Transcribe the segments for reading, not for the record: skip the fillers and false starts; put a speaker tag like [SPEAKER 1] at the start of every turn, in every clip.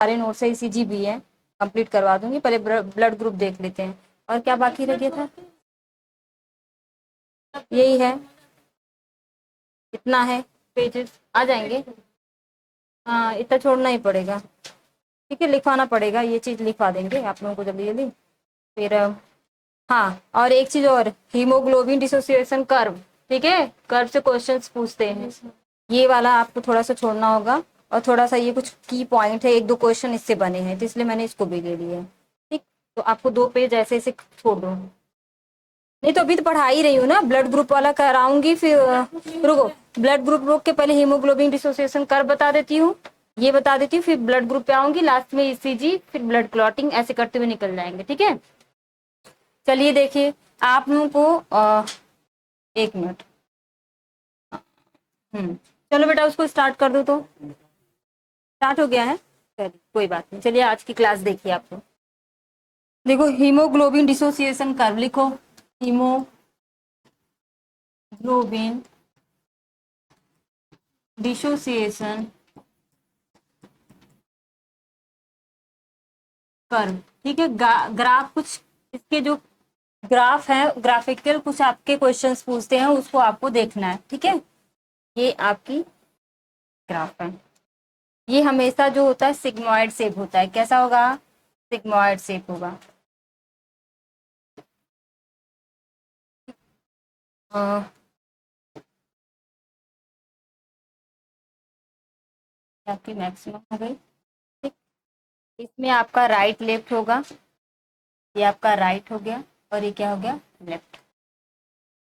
[SPEAKER 1] सारे नोट्स है, ईसीजी भी है, कंप्लीट करवा दूंगी। पहले ब्लड ग्रुप देख लेते हैं। और क्या बाकी रह गया था? यही है, इतना है, पेजेस आ जाएंगे। हाँ, इतना छोड़ना ही पड़ेगा, ठीक है, लिखवाना पड़ेगा, ये चीज लिखवा देंगे आप लोगों को जल्दी जल्दी। फिर हाँ, और एक चीज और, हीमोग्लोबिन डिसोसिएशन कर्व, ठीक है, कर्व से क्वेश्चंस पूछते हैं, ये वाला आपको थोड़ा सा छोड़ना होगा। और थोड़ा सा ये कुछ की पॉइंट है, एक दो क्वेश्चन इससे बने हैं, तो इसलिए मैंने इसको भी ले लिया है, ठीक। तो आपको 2 पेज ऐसे ऐसे छोड़ दो। नहीं तो अभी तो पढ़ा ही रही हूँ ना, ब्लड ग्रुप वाला कराऊंगी, फिर रुको, ब्लड ग्रुप रोक के पहले हीमोग्लोबिन डिसोसिएशन कर्व बता देती हूँ, ये बता देती हूँ, फिर ब्लड ग्रुप पे आऊंगी, लास्ट में ईसीजी, फिर ब्लड क्लॉटिंग, ऐसे करते हुए निकल जाएंगे, ठीक है। चलिए देखिए, आप लोगों को 1 मिनट, चलो बेटा उसको स्टार्ट कर दो। तो स्टार्ट हो गया है, चलिए कोई बात नहीं। चलिए आज की क्लास देखिए आप लोग। देखो, हीमोग्लोबिन डिसोसिएशन कर्व लिखो, हीमोग्लोबिन डिसोसिएशन कर्व, ठीक है। ग्राफ कुछ इसके जो ग्राफ है, ग्राफिकल कुछ आपके क्वेश्चंस पूछते हैं, उसको आपको देखना है, ठीक है। ये आपकी ग्राफ है, ये हमेशा जो होता है सिग्मॉइड शेप होता है। कैसा होगा? सिग्मॉइड शेप होगा। आपकी मैक्सिमम हो गई, ठीक। इसमें आपका राइट लेफ्ट होगा, ये आपका राइट हो गया, और ये क्या हो गया? लेफ्ट।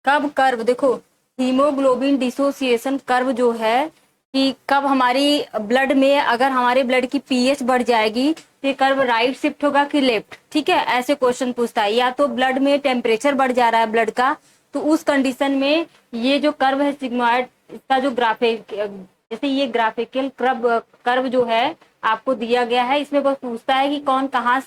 [SPEAKER 1] कब कर्व देखो, हीमोग्लोबिन डिसोसिएशन कर्व जो है, कि कब हमारी ब्लड में, अगर हमारे ब्लड की पीएच बढ़ जाएगी तो ये कर्व राइट शिफ्ट होगा कि लेफ्ट, ठीक है, ऐसे क्वेश्चन पूछता है। या तो ब्लड में टेम्परेचर बढ़ जा रहा है ब्लड का, तो उस कंडीशन में ये जो कर्व है सिग्मॉइड, इसका जो ग्राफिक, जैसे ये ग्राफिकल कर्व जो है आपको दिया गया है, इसमें बस पूछता है कि कौन कहाँ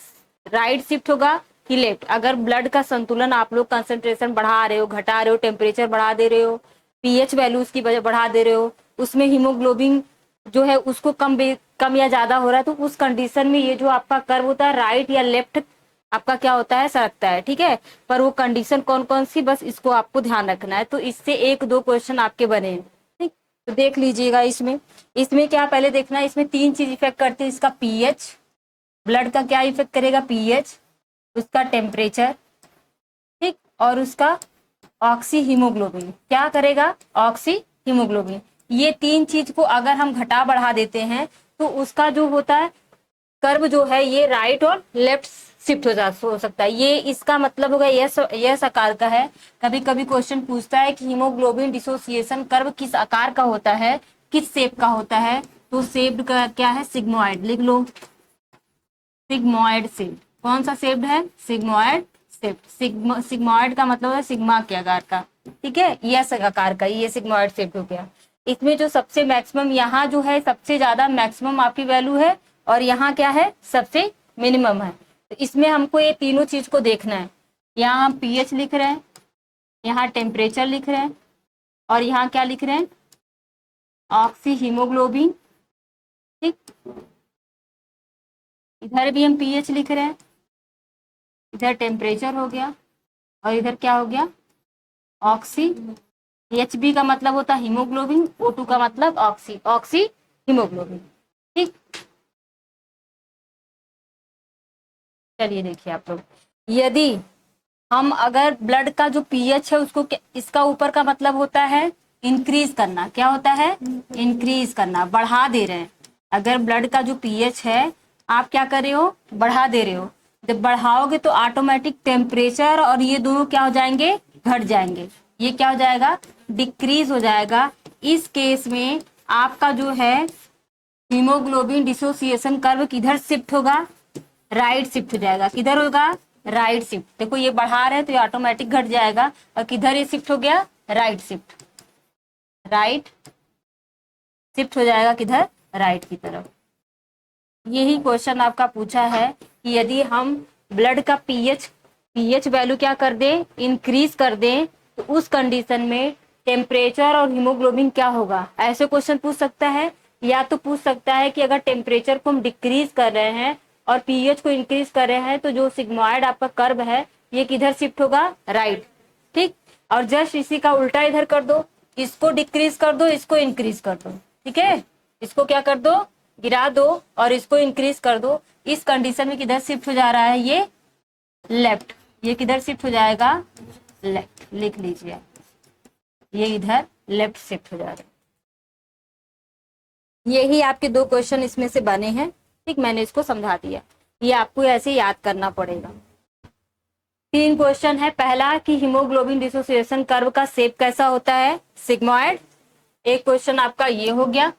[SPEAKER 1] राइट शिफ्ट होगा कि लेफ्ट। अगर ब्लड का संतुलन आप लोग कंसंट्रेशन बढ़ा रहे हो, घटा रहे हो, टेम्परेचर बढ़ा दे रहे हो, पीएच वैल्यू उसकी बढ़ा दे रहे हो, उसमें हीमोग्लोबिन जो है उसको कम या ज्यादा हो रहा है, तो उस कंडीशन में ये जो आपका कर्व होता है राइट या लेफ्ट आपका क्या होता है? सरकता है, ठीक है। पर वो कंडीशन कौन कौन सी, बस इसको आपको ध्यान रखना है। तो इससे 1-2 क्वेश्चन आपके बने हैं, ठीक। तो देख लीजिएगा, इसमें इसमें क्या पहले देखना है, इसमें 3 चीज इफेक्ट करती है। इसका पीएच, ब्लड का क्या इफेक्ट करेगा? पीएच, उसका टेम्परेचर, ठीक, और उसका ऑक्सी हीमोग्लोबिन क्या करेगा? Oxy haemoglobin. ये 3 चीज को अगर हम घटा बढ़ा देते हैं तो उसका जो होता है कर्व जो है ये राइट और लेफ्ट शिफ्ट हो सकता है। ये इसका मतलब होगा यस आकार का है। कभी कभी क्वेश्चन पूछता है कि हीमोग्लोबिन डिसोसिएशन कर्व किस आकार का होता है, किस शेप का होता है, तो शेप्ड का क्या है? सिग्मॉइड। लिख लो, सिग्मॉइड शेप। कौन सा शेप्ड है? Sigmoid shape. सिग्मॉइड का मतलब है सिग्मा के आकार का, ठीक है, यस आकार का, ये सिग्मॉइड शेप हो गया। इसमें जो सबसे मैक्सिमम, यहाँ जो है सबसे ज्यादा मैक्सिमम आपकी वैल्यू है, और यहाँ क्या है? सबसे मिनिमम है। तो इसमें हमको ये तीनों चीज को देखना है। यहाँ हम पीएच लिख रहे हैं, यहाँ टेम्परेचर लिख रहे हैं, और यहाँ क्या लिख रहे हैं? ऑक्सी हीमोग्लोबिन, ठीक। इधर भी हम पीएच लिख रहे हैं, इधर टेम्परेचर हो गया, और इधर क्या हो गया? ऑक्सी। एचबी का मतलब होता है हीमोग्लोबिन, O2 का मतलब ऑक्सी, ऑक्सी हीमोग्लोबिन, ठीक। चलिए देखिए आप लोग, यदि हम अगर ब्लड का जो पीएच है उसको, इसका ऊपर का मतलब होता है इंक्रीज करना। क्या होता है? इंक्रीज करना, बढ़ा दे रहे हैं। अगर ब्लड का जो पीएच है आप क्या कर रहे हो? बढ़ा दे रहे हो। जब बढ़ाओगे तो ऑटोमेटिक टेम्परेचर और ये दोनों क्या हो जाएंगे? घट जाएंगे। ये क्या हो जाएगा? डिक्रीज हो जाएगा। इस केस में आपका जो है हीमोग्लोबिन डिसोसिएशन कर्व किधर शिफ्ट होगा? राइट शिफ्ट हो जाएगा। किधर होगा? Right shift. देखो ये बढ़ा रहे हैं तो ये ऑटोमेटिक घट जाएगा, और किधर ये शिफ्ट हो गया? Right shift. राइट शिफ्ट हो जाएगा किधर? राइट की तरफ। यही क्वेश्चन आपका पूछा है कि यदि हम ब्लड का पीएच वैल्यू क्या कर दें? इंक्रीज कर दें, तो उस कंडीशन में टेम्परेचर और हीमोग्लोबिन क्या होगा? ऐसे क्वेश्चन पूछ सकता है। या तो पूछ सकता है कि अगर टेम्परेचर को हम डिक्रीज कर रहे हैं और पीएच को इंक्रीज कर रहे हैं तो जो सिग्मॉइड आपका कर्व है ये किधर शिफ्ट होगा, राइट। ठीक, और जस्ट इसी का उल्टा इधर कर दो, इसको डिक्रीज कर दो, इसको इंक्रीज कर दो। ठीक है, इसको क्या कर दो, गिरा दो, और इसको इंक्रीज कर दो। इस कंडीशन में किधर शिफ्ट हो जा रहा है, ये लेफ्ट। ये किधर शिफ्ट हो जाएगा, लेफ्ट। लिख लीजिए, ये इधर लेफ्ट शिफ्ट हो जा रहा है। यही आपके दो क्वेश्चन इसमें से बने हैं। ठीक, मैंने इसको समझा दिया, ये आपको ऐसे याद करना पड़ेगा। 3 क्वेश्चन है। पहला कि हीमोग्लोबिन डिसोसिएशन कर्व का शेप कैसा होता है, सिग्मॉइड। एक क्वेश्चन आपका ये हो गया।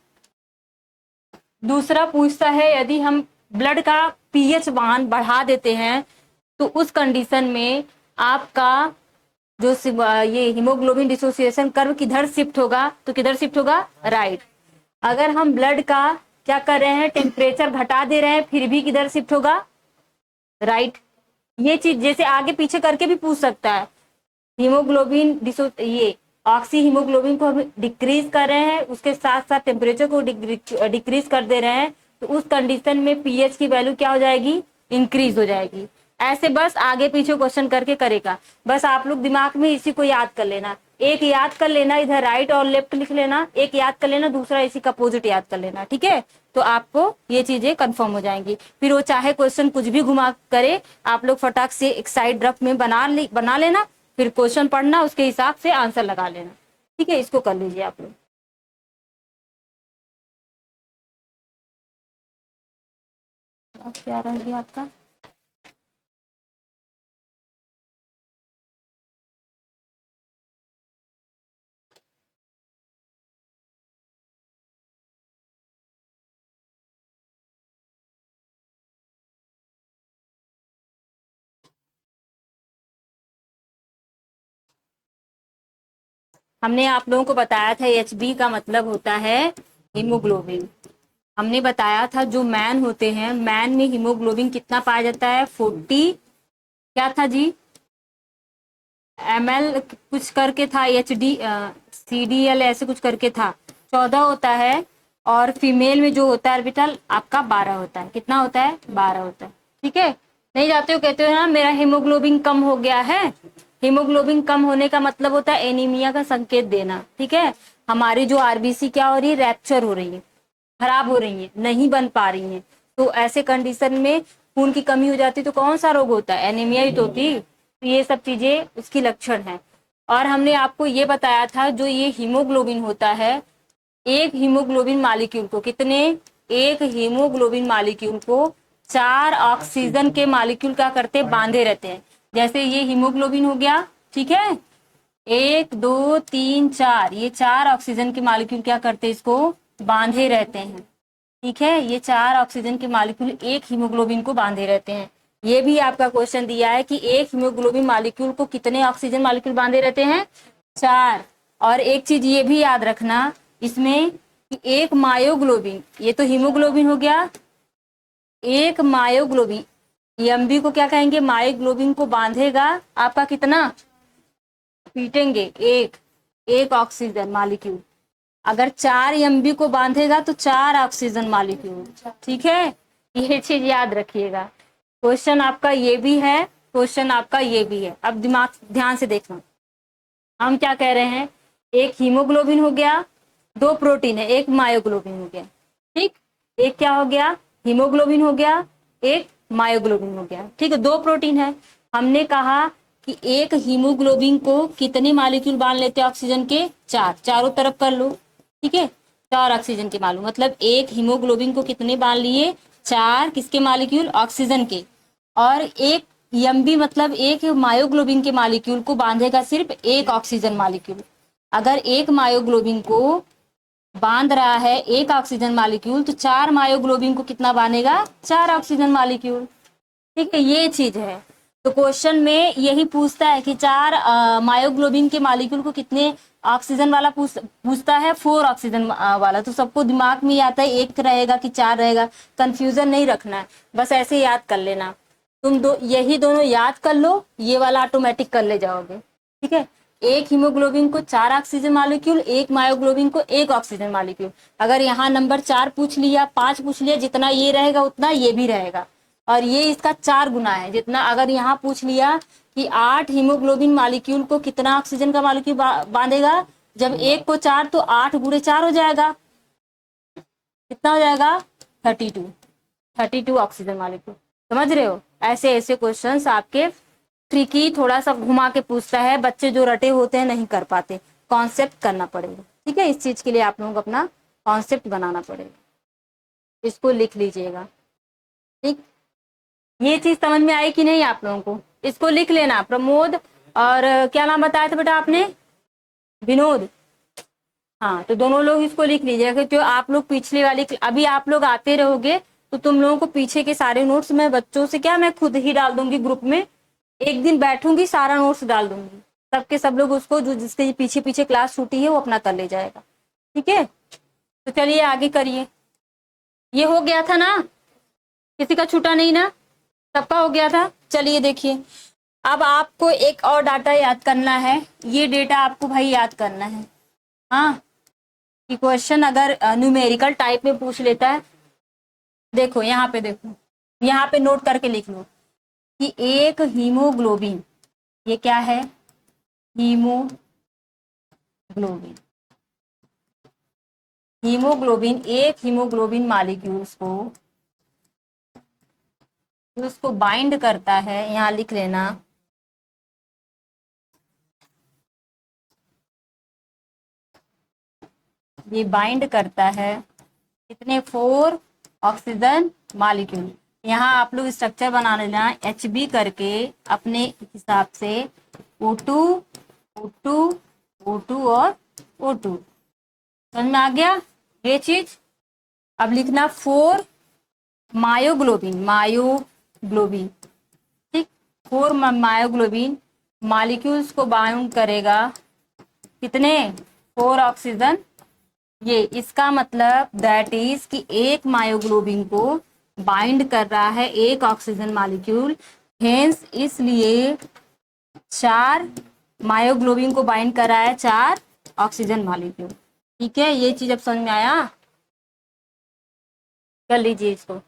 [SPEAKER 1] दूसरा पूछता है यदि हम ब्लड का पीएच मान बढ़ा देते हैं तो उस कंडीशन में आपका जो ये हीमोग्लोबिन डिसोसिएशन कर्व किधर शिफ्ट होगा, तो किधर शिफ्ट होगा, राइट। अगर हम ब्लड का क्या कर रहे हैं, टेम्परेचर घटा दे रहे हैं, फिर भी किधर शिफ्ट होगा, राइट। ये चीज जैसे आगे पीछे करके भी पूछ सकता है। हीमोग्लोबिन ये ऑक्सी हीमोग्लोबिन को हम डिक्रीज कर रहे हैं, उसके साथ साथ टेम्परेचर को डिक्रीज कर दे रहे हैं, तो उस कंडीशन में पीएच की वैल्यू क्या हो जाएगी, इंक्रीज हो जाएगी। ऐसे बस आगे पीछे क्वेश्चन करके करेगा। बस आप लोग दिमाग में इसी को याद कर लेना, एक याद कर लेना, इधर राइट और लेफ्ट लिख लेना, एक याद कर लेना, दूसरा इसी का अपोजिट याद कर लेना। ठीक है, तो आपको ये चीजें कंफर्म हो जाएंगी। फिर वो चाहे क्वेश्चन कुछ भी घुमा करे, आप लोग फटाक से एक साइड रफ में बना लेना, फिर क्वेश्चन पढ़ना, उसके हिसाब से आंसर लगा लेना। ठीक है, इसको कर लीजिए आप लोग। अब क्या रह गया आपका, हमने आप लोगों को बताया था एचबी का मतलब होता है हीमोग्लोबिन। हमने बताया था जो मैन होते हैं, मैन में हीमोग्लोबिन कितना पाया जाता है, 40 क्या था जी, ml कुछ करके था, HD CDL ऐसे कुछ करके था, 14 होता है। और फीमेल में जो होता है ऑर्बिटल आपका 12 होता है। कितना होता है, 12 होता है। ठीक है, नहीं जाते हो कहते हो ना मेरा हीमोग्लोबिन कम हो गया है। हीमोग्लोबिन कम होने का मतलब होता है एनीमिया का संकेत देना। ठीक है, हमारी जो आरबीसी क्या हो रही है, रैप्चर हो रही है, खराब हो रही है, नहीं बन पा रही है। तो ऐसे कंडीशन में खून की कमी हो जाती तो कौन सा रोग होता है, एनीमिया ही तो होती। तो ये सब चीजें उसकी लक्षण है। और हमने आपको ये बताया था जो ये हीमोग्लोबिन होता है, एक हीमोग्लोबिन मालिक्यूल को कितने, एक हीमोग्लोबिन मालिक्यूल को 4 ऑक्सीजन के मालिक्यूल क्या करते, बांधे रहते हैं। जैसे ये हीमोग्लोबिन हो गया, ठीक है, 1 2 3 4, ये 4 ऑक्सीजन के मालिक्यूल क्या करते, इसको बांधे रहते हैं। ठीक है, ये 4 ऑक्सीजन के मालिक्यूल एक हीमोग्लोबिन को बांधे रहते हैं। ये भी आपका क्वेश्चन दिया है कि एक हीमोग्लोबिन मालिक्यूल को कितने ऑक्सीजन मालिक्यूल बांधे रहते हैं, 4। और एक चीज ये भी याद रखना इसमें कि एक मायोग्लोबिन, ये तो हीमोग्लोबिन हो गया, एक मायोग्लोबिन, एमबी को क्या कहेंगे, मायोग्लोबिन को बांधेगा आपका कितना, पीटेंगे, एक ऑक्सीजन मालिक्यूल। अगर 4 एमबी को बांधेगा तो 4 ऑक्सीजन मालिक्यूल। ठीक है, ये चीज याद रखिएगा। क्वेश्चन आपका ये भी है, क्वेश्चन आपका ये भी है। अब दिमाग ध्यान से देखना, हम क्या कह रहे हैं, एक हीमोग्लोबिन हो गया, 2 प्रोटीन है, एक मायोग्लोबिन हो गया। ठीक, एक क्या हो गया, हीमोग्लोबिन हो गया, एक मायोग्लोबिन हो गया। ठीक है, 2 प्रोटीन है। हमने कहा कि एक हीमोग्लोबिन को कितने मालिक्यूल बांध लेते हैं ऑक्सीजन के, 4, चारों तरफ कर लो। ठीक है, 4 ऑक्सीजन के मालूम, मतलब एक हीमोग्लोबिन को कितने बांध लिए, 4 किसके मालिक्यूल, ऑक्सीजन के। और एक एमबी मतलब एक मायोग्लोबिन के मालिक्यूल को बांधेगा सिर्फ एक ऑक्सीजन मालिक्यूल। अगर एक मायोग्लोबिन को बांध रहा है एक ऑक्सीजन मालिक्यूल तो 4 मायोग्लोबिन को कितना बांधेगा, 4 ऑक्सीजन मालिक्यूल। ठीक है, ये चीज है। तो क्वेश्चन में यही पूछता है कि 4 मायोग्लोबिन के मालिक्यूल को कितने ऑक्सीजन वाला पूछता है, 4 ऑक्सीजन वाला। तो सबको दिमाग में आता है एक रहेगा कि 4 रहेगा, कंफ्यूजन नहीं रखना है, बस ऐसे याद कर लेना। तुम यही दोनों याद कर लो, ये वाला ऑटोमेटिक कर ले जाओगे। ठीक है, एक हीमोग्लोबिन को 4 ऑक्सीजन मॉलिक्यूल, एक मायोग्लोबिन को 1 ऑक्सीजन मॉलिक्यूल। अगर यहाँ नंबर 4 पूछ लिया, 5 पूछ लिया, जितना ये रहेगा उतना ये भी रहेगा, और ये इसका 4 गुना है जितना। अगर यहाँ पूछ लिया कि 8 हीमोग्लोबिन मॉलिक्यूल को कितना ऑक्सीजन का मॉलिक्यूल बांधेगा, जब 1 को 4 तो 8 गुणे 4 हो जाएगा, कितना हो जाएगा 32 ऑक्सीजन मॉलिक्यूल। समझ रहे हो? ऐसे ऐसे क्वेश्चंस आपके ट्रिकी, थोड़ा सा घुमा के पूछता है, बच्चे जो रटे होते हैं नहीं कर पाते, कॉन्सेप्ट करना पड़ेगा। ठीक है, इस चीज के लिए आप लोगों को अपना कॉन्सेप्ट बनाना पड़ेगा, इसको लिख लीजिएगा। ठीक, ये चीज समझ में आई कि नहीं आप लोगों को? इसको लिख लेना। प्रमोद और क्या नाम बताया था बेटा आपने? विनोद। हाँ, तो दोनों लोग इसको लिख लीजिएगा। जो आप लोग पिछले वाली, अभी आप लोग आते रहोगे तो तुम लोगों को पीछे के सारे नोट्स मैं बच्चों से क्या, मैं खुद ही डाल दूंगी ग्रुप में। एक दिन बैठूंगी, सारा नोट्स डाल दूंगी, सबके सब लोग उसको, जो जिसके पीछे पीछे क्लास छूटी है वो अपना कर ले जाएगा। ठीक है, तो चलिए आगे करिए। ये हो गया था ना, किसी का छूटा नहीं ना, सबका हो गया था। चलिए देखिए, अब आपको एक और डाटा याद करना है। ये डेटा आपको भाई याद करना है। हाँ, कि क्वेश्चन अगर न्यूमेरिकल टाइप में पूछ लेता है, देखो यहाँ पे, देखो यहाँ पे नोट करके लिख लो कि एक हीमोग्लोबिन, ये क्या है? हीमोग्लोबिन। हीमोग्लोबिन, एक हीमोग्लोबिन मॉलिक्यूल्स को उसको बाइंड करता है, यहाँ लिख लेना, ये बाइंड करता है कितने? 4 ऑक्सीजन मॉलिक्यूल। यहाँ आप लोग स्ट्रक्चर बना लेना HB करके अपने हिसाब से, O2 O2 O2 और O2। समझ में आ गया ये चीज? अब लिखना 4 मायोग्लोबिन, मायोग्लोबिन। ठीक, 4 मायोग्लोबिन मॉलिक्यूल्स को बाउंड करेगा कितने? 4 ऑक्सीजन। ये इसका मतलब दैट इज कि एक मायोग्लोबिन को बाइंड कर रहा है 1 ऑक्सीजन मॉलिक्यूल, हेंस इसलिए 4 मायोग्लोबिन को बाइंड कर रहा है 4 ऑक्सीजन मॉलिक्यूल। ठीक है, ये चीज अब समझ में आया? कर लीजिए इसको।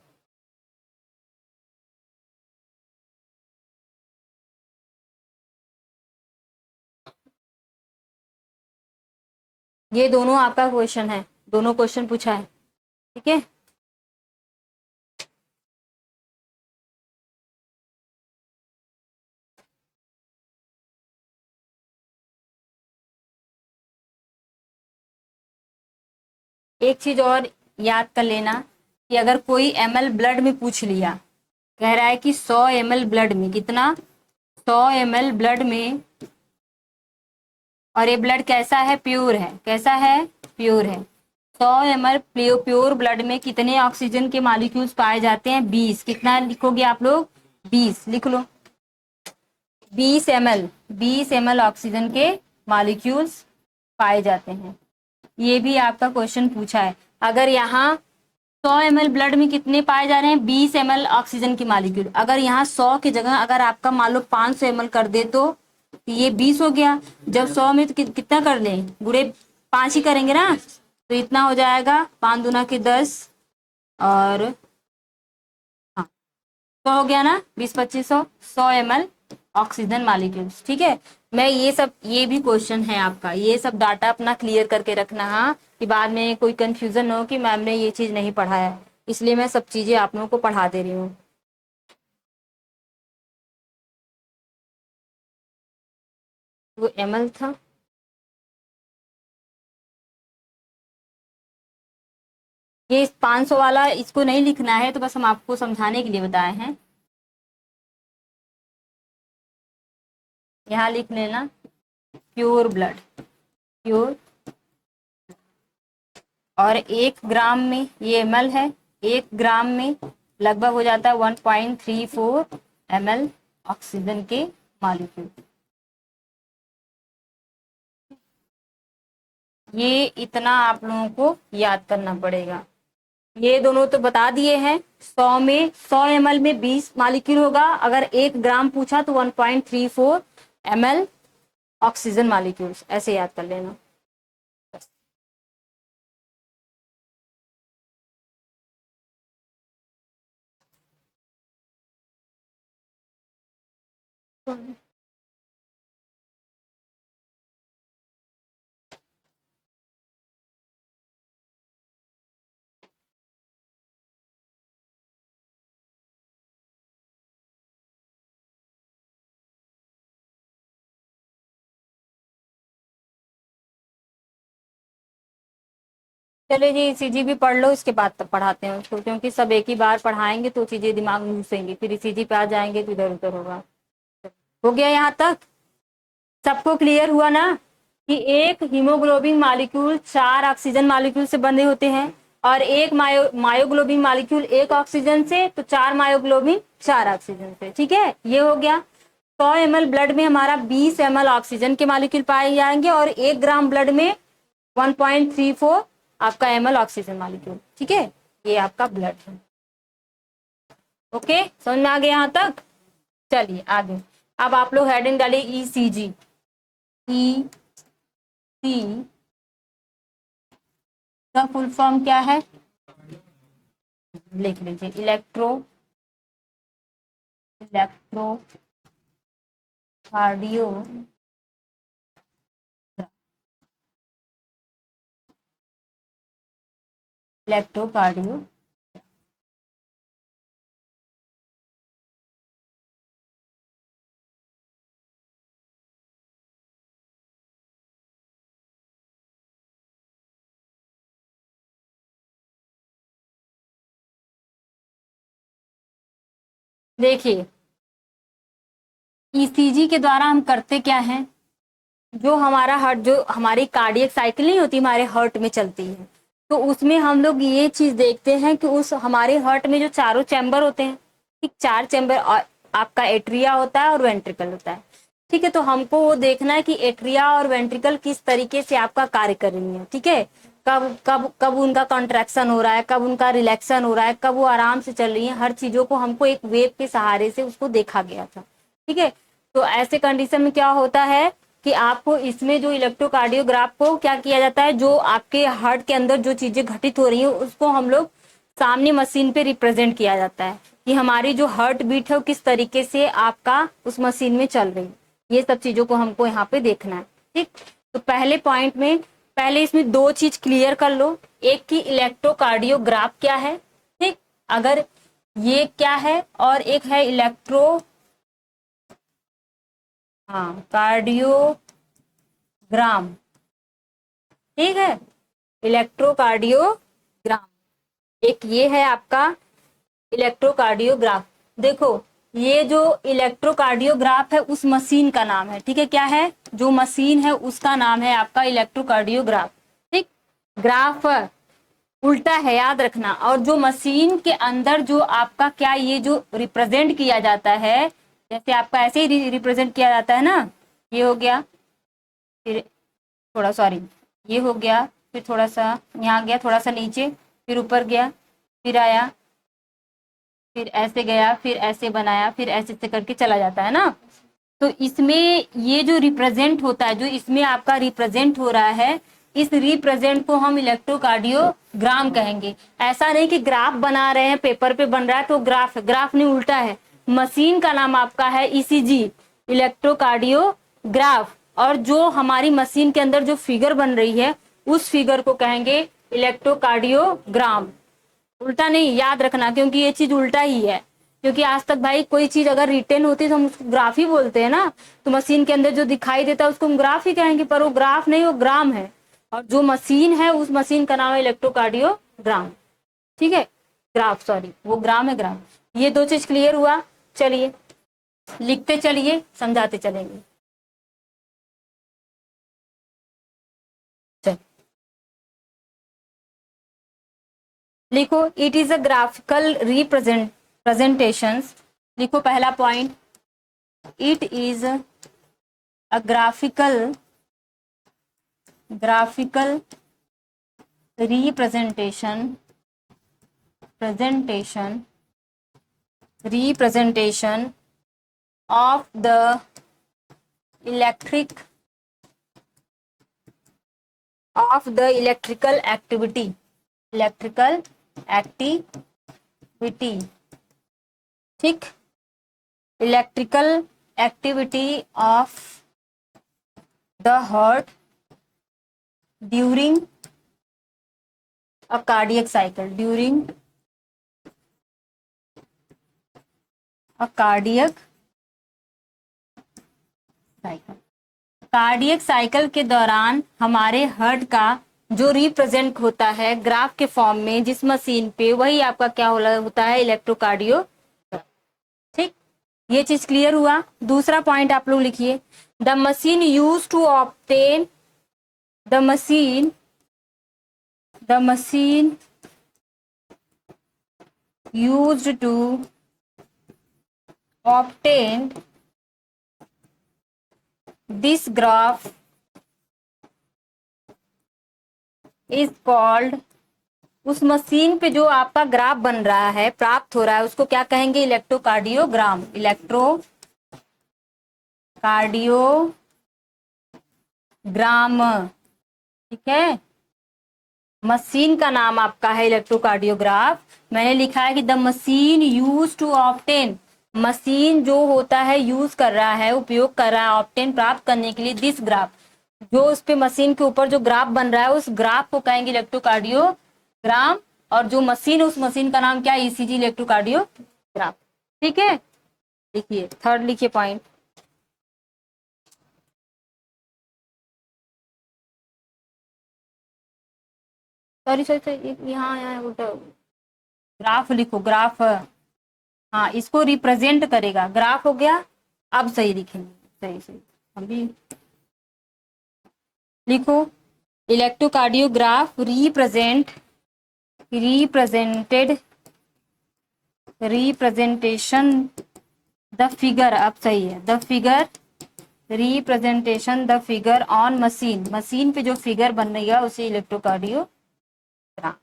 [SPEAKER 1] ये दोनों आपका क्वेश्चन है, दोनों क्वेश्चन पूछा है। ठीक है, एक चीज और याद कर लेना कि अगर कोई ml ब्लड में पूछ लिया, कह रहा है कि 100 ml ब्लड में कितना? 100 ml ब्लड में, और ये ब्लड कैसा है? प्योर है। कैसा है? प्योर है। 100 ml प्योर ब्लड में कितने ऑक्सीजन के मॉलिक्यूल्स पाए जाते हैं? 20। कितना लिखोगे आप लोग? 20 लिख लो। 20 ml ऑक्सीजन के मॉलिक्यूल्स पाए जाते हैं। ये भी आपका क्वेश्चन पूछा है। अगर यहाँ 100 ml ब्लड में कितने पाए जा रहे हैं? 20 ml ऑक्सीजन की मॉलिक्यूल। अगर यहाँ 100 की जगह अगर आपका मान लो 500 ml कर दे तो ये 20 हो गया। जब 100 में तो कितना कर लें? बुरे 5 ही करेंगे ना, तो इतना हो जाएगा 5 दूना के 10, और हाँ 100 हो गया ना, 20-2500, 100 ml ऑक्सीजन मॉलिक्यूल्स। ठीक है, मैं ये सब, ये भी क्वेश्चन है आपका, ये सब डाटा अपना क्लियर करके रखना। हाँ, कि बाद में कोई कंफ्यूजन हो कि मैम ने ये चीज नहीं पढ़ाया, इसलिए मैं सब चीजें आप लोगों को पढ़ा दे रही हूँ। वो ml था, ये 500 वाला इसको नहीं लिखना है, तो बस हम आपको समझाने के लिए बताए हैं। यहाँ लिख लेना प्योर ब्लड, प्योर, और 1 ग्राम में, ये ml है, 1 ग्राम में लगभग हो जाता है 1.34 ml ऑक्सीजन के मॉलिक्यूल। ये इतना आप लोगों को याद करना पड़ेगा। ये दोनों तो बता दिए हैं। 100 ml में 20 मॉलिक्यूल होगा। अगर 1 ग्राम पूछा तो 1.34 ml ऑक्सीजन मॉलिक्यूल्स, ऐसे याद कर लेना। चलिए जी, ईसीजी भी पढ़ लो, इसके बाद तब पढ़ाते हैं उसको, क्योंकि सब एक ही बार पढ़ाएंगे तो चीजें दिमाग में घुसेंगी, फिर ईसीजी पे आ जाएंगे तो इधर उधर होगा। हो गया यहाँ तक? सबको क्लियर हुआ ना कि एक हीमोग्लोबिन मॉलिक्यूल 4 ऑक्सीजन मॉलिक्यूल से बंधे होते हैं, और एक मायोग्लोबिन मॉलिक्यूल 1 ऑक्सीजन से, तो 4 मायोग्लोबिन 4 ऑक्सीजन से। ठीक है, ये हो गया। 100 ml ब्लड में हमारा 20 ml ऑक्सीजन के मॉलिक्यूल पाए जाएंगे, और 1 ग्राम ब्लड में 1.34 आपका ml ऑक्सीजन मॉलिक्यूल। ठीक है, ये आपका ब्लड है। ओके, समझ में आ गया यहाँ तक? चलिए आगे। अब आप लोग हेडिंग डालिए ईसीजी। ई सी का फुल फॉर्म क्या है? लिख लीजिए, इलेक्ट्रो कार्डियो इलेक्ट्रोकार्डियो। देखिए, ईसीजी के द्वारा हम करते क्या हैं, जो हमारा हार्ट, जो हमारी कार्डियक साइकिल नहीं होती, हमारे हार्ट में चलती है, तो उसमें हम लोग ये चीज देखते हैं कि उस हमारे हार्ट में जो चारों चैम्बर होते हैं, ठीक, 4 चैम्बर, आपका एट्रिया होता है और वेंट्रिकल होता है। ठीक है, तो हमको वो देखना है कि एट्रिया और वेंट्रिकल किस तरीके से आपका कार्य कर रही है। ठीक है, कब कब कब उनका कॉन्ट्रैक्शन हो रहा है, कब उनका रिलैक्शन हो रहा है, कब वो आराम से चल रही है, हर चीजों को हमको एक वेव के सहारे से उसको देखा गया था। ठीक है, तो ऐसे कंडीशन में क्या होता है कि आपको इसमें जो इलेक्ट्रोकार्डियोग्राफ को क्या किया जाता है, जो आपके हार्ट के अंदर जो चीजें घटित हो रही है उसको हम लोग सामने मशीन पे रिप्रेजेंट किया जाता है कि हमारी जो हार्ट बीट है वो किस तरीके से आपका उस मशीन में चल रही है। ये सब चीजों को हमको यहाँ पे देखना है। ठीक, तो पहले पॉइंट में, पहले इसमें 2 चीज क्लियर कर लो। एक की इलेक्ट्रोकार्डियोग्राफ क्या है, ठीक, अगर ये क्या है, और एक है इलेक्ट्रो, हाँ, कार्डियोग्राम। ठीक है, इलेक्ट्रोकार्डियोग्राम, एक ये है आपका इलेक्ट्रोकार्डियोग्राफ। देखो, ये जो इलेक्ट्रोकार्डियोग्राफ है उस मशीन का नाम है। ठीक है, क्या है, जो मशीन है उसका नाम है आपका इलेक्ट्रोकार्डियोग्राफ। ठीक, ग्राफ उल्टा है, याद रखना। और जो मशीन के अंदर जो आपका क्या, ये जो रिप्रेजेंट किया जाता है, जैसे आपका ऐसे ही रिप्रेजेंट किया जाता है ना, ये हो गया, फिर थोड़ा, सॉरी, ये हो गया, फिर थोड़ा सा यहाँ गया, थोड़ा सा नीचे, फिर ऊपर गया, फिर आया, फिर ऐसे गया, फिर ऐसे बनाया, फिर ऐसे से करके चला जाता है ना। तो इसमें ये जो रिप्रेजेंट होता है, जो इसमें आपका रिप्रेजेंट हो रहा है, इस रिप्रेजेंट को हम इलेक्ट्रोकार्डियोग्राम कहेंगे। ऐसा नहीं कि ग्राफ बना रहे हैं, पेपर पे बन रहा है तो ग्राफ, ग्राफ नहीं, उल्टा है। मशीन का नाम आपका है ईसीजी, इलेक्ट्रोकार्डियोग्राफ, और जो हमारी मशीन के अंदर जो फिगर बन रही है उस फिगर को कहेंगे इलेक्ट्रोकार्डियोग्राम। उल्टा नहीं, याद रखना, क्योंकि ये चीज उल्टा ही है। क्योंकि आज तक भाई कोई चीज अगर रिटेन होती है तो हम उसको ग्राफ ही बोलते हैं ना, तो मशीन के अंदर जो दिखाई देता है उसको हम ग्राफ ही कहेंगे, पर वो ग्राफ नहीं, वो ग्राम है। और जो मशीन है उस मशीन का नाम है इलेक्ट्रोकार्डियोग्राम। ठीक है, ग्राफ, सॉरी, वो ग्राम है, ग्राम। ये 2 चीज क्लियर हुआ। चलिए लिखते चलिए, समझाते चलेंगे। चल लिखो, it is a graphical presentation. लिखो पहला point, it is a graphical representation of the electric of the electrical activity, electrical activity, ठीक, electrical activity of the heart during a cardiac cycle, during a cardiac cycle, cardiac cycle के दौरान हमारे heart का जो represent होता है graph के form में जिस मशीन पे, वही आपका क्या होता है, इलेक्ट्रोकार्डियो, ठीक। ये चीज क्लियर हुआ। दूसरा पॉइंट आप लोग लिखिए, the machine use to obtain, द मशीन used to obtain this graph is called, उस मशीन पे जो आपका ग्राफ बन रहा है, प्राप्त हो रहा है, उसको क्या कहेंगे, इलेक्ट्रोकार्डियोग्राम, इलेक्ट्रोकार्डियोग्राम, ठीक है। मशीन का नाम आपका है इलेक्ट्रोकार्डियोग्राफ। मैंने लिखा है कि the machine use to obtain, machine जो होता है यूज कर रहा है, उपयोग कर रहा है, ऑब्टेन प्राप्त करने के लिए, दिस ग्राफ, जो उस पे मशीन के ऊपर जो ग्राफ बन रहा है उस ग्राफ को कहेंगे इलेक्ट्रोकार्डियोग्राम। और जो मशीन, उस मशीन का नाम क्या है, ईसीजी इलेक्ट्रोकार्डियोग्राफ, ठीक है। लिखिए थर्ड, लिखिए पॉइंट, सॉरी सॉरी सॉरी, यहाँ यहाँ उल्टा, ग्राफ लिखो, ग्राफ, हाँ इसको रिप्रेजेंट करेगा, ग्राफ हो गया। अब सही लिखेंगे, सही सही, अभी लिखो, इलेक्ट्रोकार्डियोग्राफ रिप्रेजेंटेशन द फिगर, अब सही है, the figure, representation the figure on machine, machine पे जो फिगर बन रही है उसे इलेक्ट्रोकार्डियोग्राम,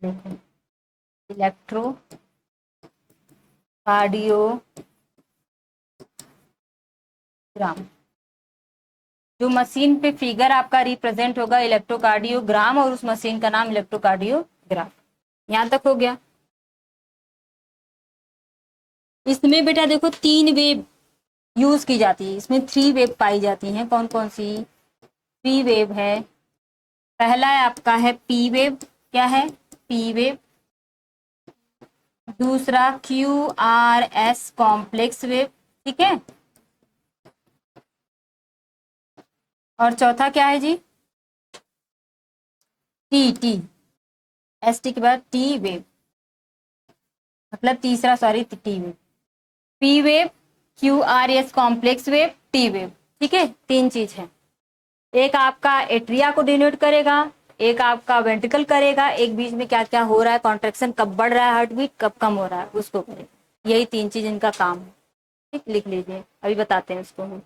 [SPEAKER 1] देखो इलेक्ट्रोकार्डियोग्राम, जो मशीन पे फिगर आपका रिप्रेजेंट होगा इलेक्ट्रोकार्डियोग्राम, और उस मशीन का नाम इलेक्ट्रोकार्डियोग्राफ। यहां तक हो गया। इसमें बेटा देखो 3 वेव यूज की जाती है, इसमें 3 वेव पाई जाती हैं, कौन कौन सी, 3 वेव है। पहला है आपका है पी वेव, क्या है, पी वेव। दूसरा Q R S complex wave, ठीक है। और चौथा क्या है जी, टी, टी, एस टी के बाद टी वेव, मतलब तीसरा, sorry, T wave, P wave, Q R S complex wave, T wave, ठीक है। 3 चीज है, एक आपका एट्रिया को डिनोट करेगा, एक आपका वेंट्रिकल करेगा, एक बीच में क्या क्या हो रहा है, कॉन्ट्रेक्शन कब बढ़ रहा है, हार्ट बीट कब कम हो रहा है, उसको करेगा। यही 3 चीज इनका काम है, ठीक, लिख लीजिए, अभी बताते हैं इसको हम।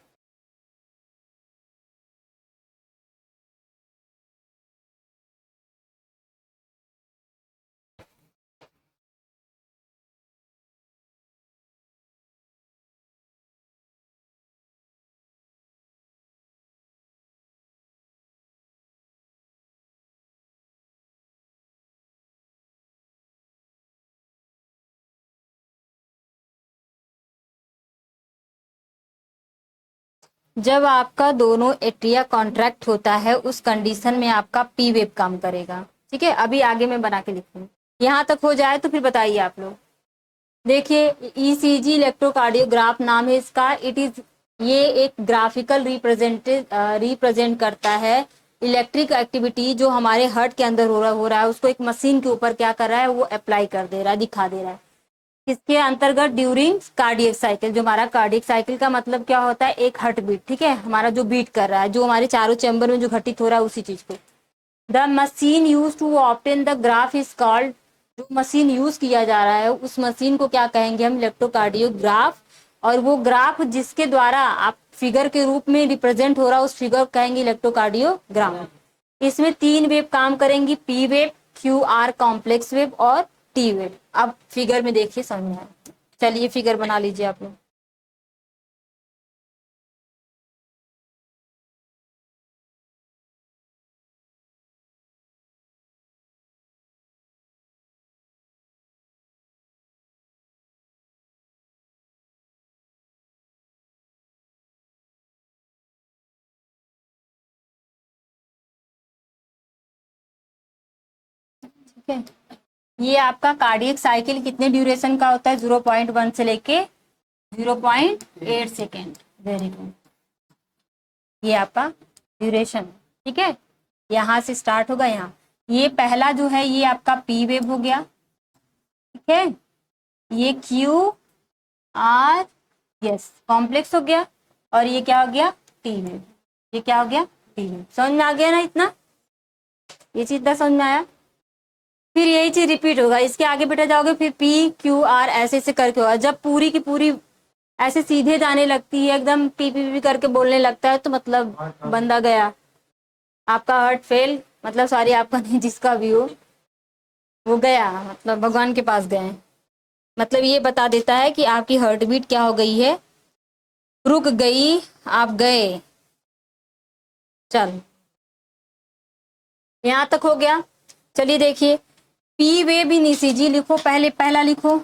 [SPEAKER 1] जब आपका दोनों एट्रिया कॉन्ट्रैक्ट होता है उस कंडीशन में आपका पी वेव काम करेगा, ठीक है। अभी आगे मैं बना के लिखूंगी, यहाँ तक हो जाए तो फिर बताइए आप लोग। देखिए ईसीजी इलेक्ट्रोकार्डियोग्राफ नाम है इसका, इट इज, ये एक ग्राफिकल रिप्रेजेंट करता है इलेक्ट्रिक एक्टिविटी जो हमारे हार्ट के अंदर हो रहा है, उसको एक मशीन के ऊपर क्या कर रहा है, वो अप्लाई कर दे रहा है, दिखा दे रहा है। किसके अंतर्गत, ड्यूरिंग कार्डियक साइकिल, जो हमारा कार्डियक साइकिल का मतलब क्या होता है, एक हार्ट बीट, ठीक है, हमारा जो बीट कर रहा है, जो हमारे चारों चैम्बर में जो घटित हो रहा है उसी चीज को। The machine use to obtain the graph is called, जो मशीन यूज किया जा रहा है उस मशीन को क्या कहेंगे हम, इलेक्ट्रोकार्डियोग्राफ। और वो ग्राफ जिसके द्वारा आप फिगर के रूप में रिप्रेजेंट हो रहा है उस फिगर को कहेंगे इलेक्ट्रोकार्डियोग्राम। इसमें 3 वेव काम करेंगी, P wave, Q R complex wave और टी वेव। अब फिगर में देखिए समझ में आए, चलिए फिगर बना लीजिए आप लोग। ठीक है। ये आपका कार्डियक साइकिल कितने ड्यूरेशन का होता है? 0.1 से लेके 0.8 सेकेंड। Very good. ये आपका ड्यूरेशन, ठीक है। यहाँ से स्टार्ट होगा यहाँ। ये पहला जो है ये आपका पी वेव हो गया, ठीक है। ये क्यू आर यस कॉम्प्लेक्स हो गया, और ये क्या हो गया? T wave. ये क्या हो गया? T wave. समझ में आ गया ना इतना? ये चीज इतना समझ में आया? फिर यही चीज रिपीट होगा, इसके आगे बेटा जाओगे फिर पी क्यू आर ऐसे ऐसे करके होगा। जब पूरी की पूरी ऐसे सीधे जाने लगती है, एकदम पी पी पी करके बोलने लगता है, तो मतलब बंदा गया, आपका हार्ट फेल, मतलब सॉरी आपका नहीं, जिसका भी हो वो गया, मतलब भगवान के पास गए। मतलब ये बता देता है कि आपकी हार्ट बीट क्या हो गई है? रुक गई, आप गए। चल यहां तक हो गया। चलिए देखिए, पी वेव इन ईसीजी लिखो, पहले पहला लिखो,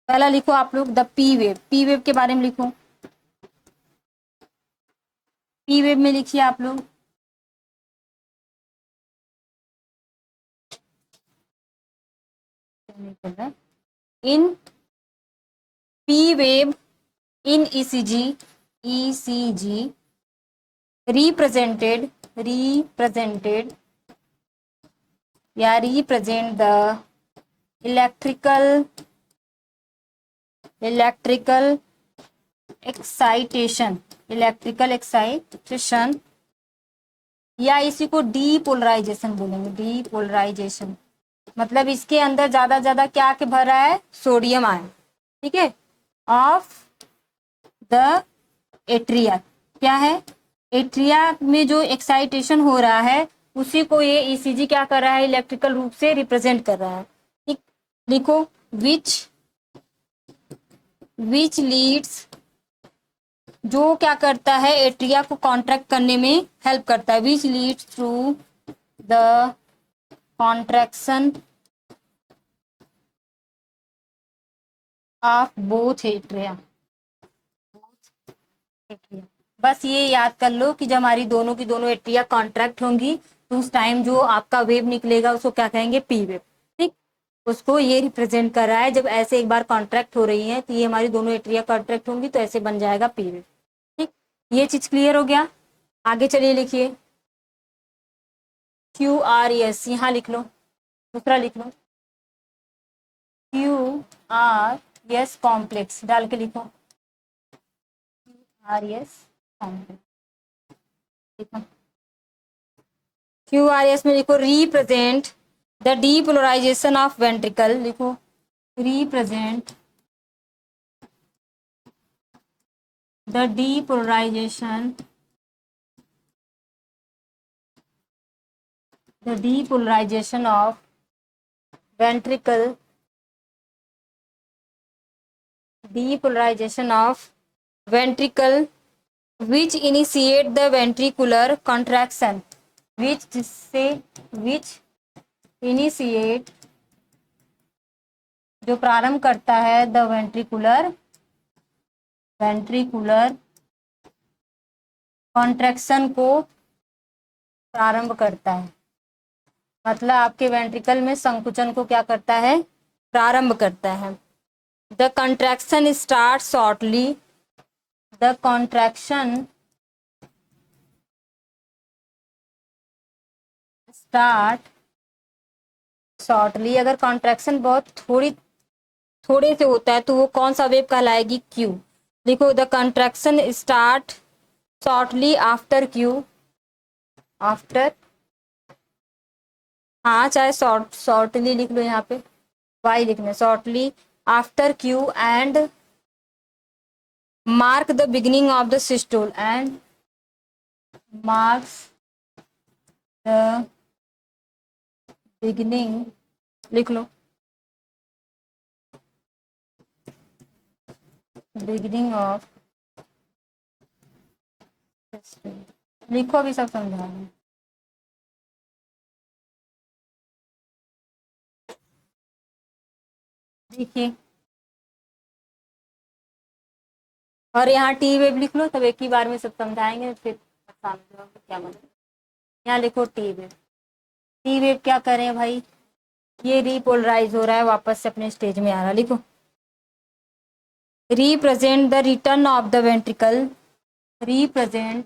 [SPEAKER 1] पहला लिखो आप लोग the P wave. P wave के बारे में लिखो, पी वेव में लिखिए आप लोग। In P wave in ECG, ECG represented या represent the electrical excitation या इसी को डीपोलराइजेशन बोलेंगे। डीपोलराइजेशन मतलब इसके अंदर ज्यादा ज्यादा क्या के भर रहा है? सोडियम आयन, ठीक है, ऑफ द एट्रिया। क्या है? एट्रिया में जो एक्साइटेशन हो रहा है उसी को ये ईसीजी क्या कर रहा है? इलेक्ट्रिकल रूप से रिप्रेजेंट कर रहा है, ठीक। लिखो विच लीड्स, जो क्या करता है? एट्रिया को कॉन्ट्रैक्ट करने में हेल्प करता है। Which leads through the contraction of both atria. बस ये याद कर लो कि जब हमारी दोनों की दोनों एट्रिया कॉन्ट्रैक्ट होंगी तो उस टाइम जो आपका वेव निकलेगा उसको क्या कहेंगे? पी वेव, ठीक। उसको ये रिप्रेजेंट कर रहा है, जब ऐसे एक बार कॉन्ट्रैक्ट हो रही है तो ये हमारी दोनों एट्रिया कॉन्ट्रैक्ट होंगी तो ऐसे बन जाएगा पी वेव, ठीक। ये चीज क्लियर हो गया? आगे चलिए लिखिए क्यू आर एस, यहाँ लिख लो, दूसरा लिख लो क्यू आर एस कॉम्प्लेक्स डाल के लिखो, आर एस कॉम्प्लेक्स लिखो। क्यू आर एस में लिखो represent the depolarization of ventricle, लिखो represent the depolarization of ventricle, depolarization of ventricle which initiate the ventricular contraction, which initiate जो प्रारंभ करता है द वेंट्रिकुलर कॉन्ट्रैक्शन को प्रारंभ करता है। मतलब आपके वेंट्रिकल में संकुचन को क्या करता है? प्रारंभ करता है। The contraction start shortly, the contraction start shortly. अगर कॉन्ट्रैक्शन बहुत थोड़े से होता है तो वो कौन सा वेव कहलाएगी? क्यू। देखो the contraction start shortly after Q, after, हाँ चाहे शॉर्टली लिख लो, यहाँ पे वाई लिखना, shortly after Q and mark the beginning of the systole, and marks the beginning, लिख लो बिगिनिंग ऑफ, लिखो भी सब समझा है। देखिए और यहाँ टी वेव लिख लो, तब एक ही बार में सब समझाएंगे, फिर सामने क्या मतलब। यहाँ लिखो टी वेव। टी वेव क्या करें भाई? ये रीपोलराइज हो रहा है, वापस से अपने स्टेज में आ रहा है। लिखो, represent the return of the ventricle, represent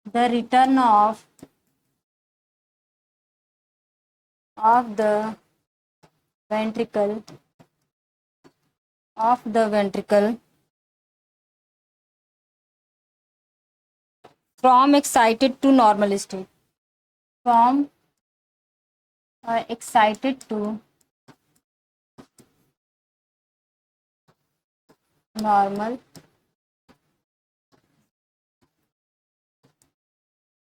[SPEAKER 1] the return of the ventricle from excited to normal state, from excited to normal,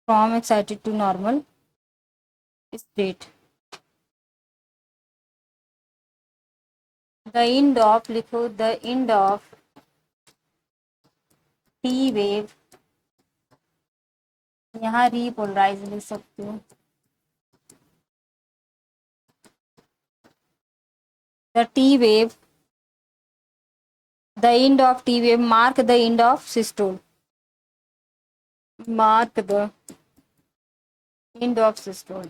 [SPEAKER 1] from excited to normal state. The end of, लिखो, the end of T wave, यहाँ repolarise लिख सकते हो, the T wave, the end of T wave mark the end of systole, mark the end of systole.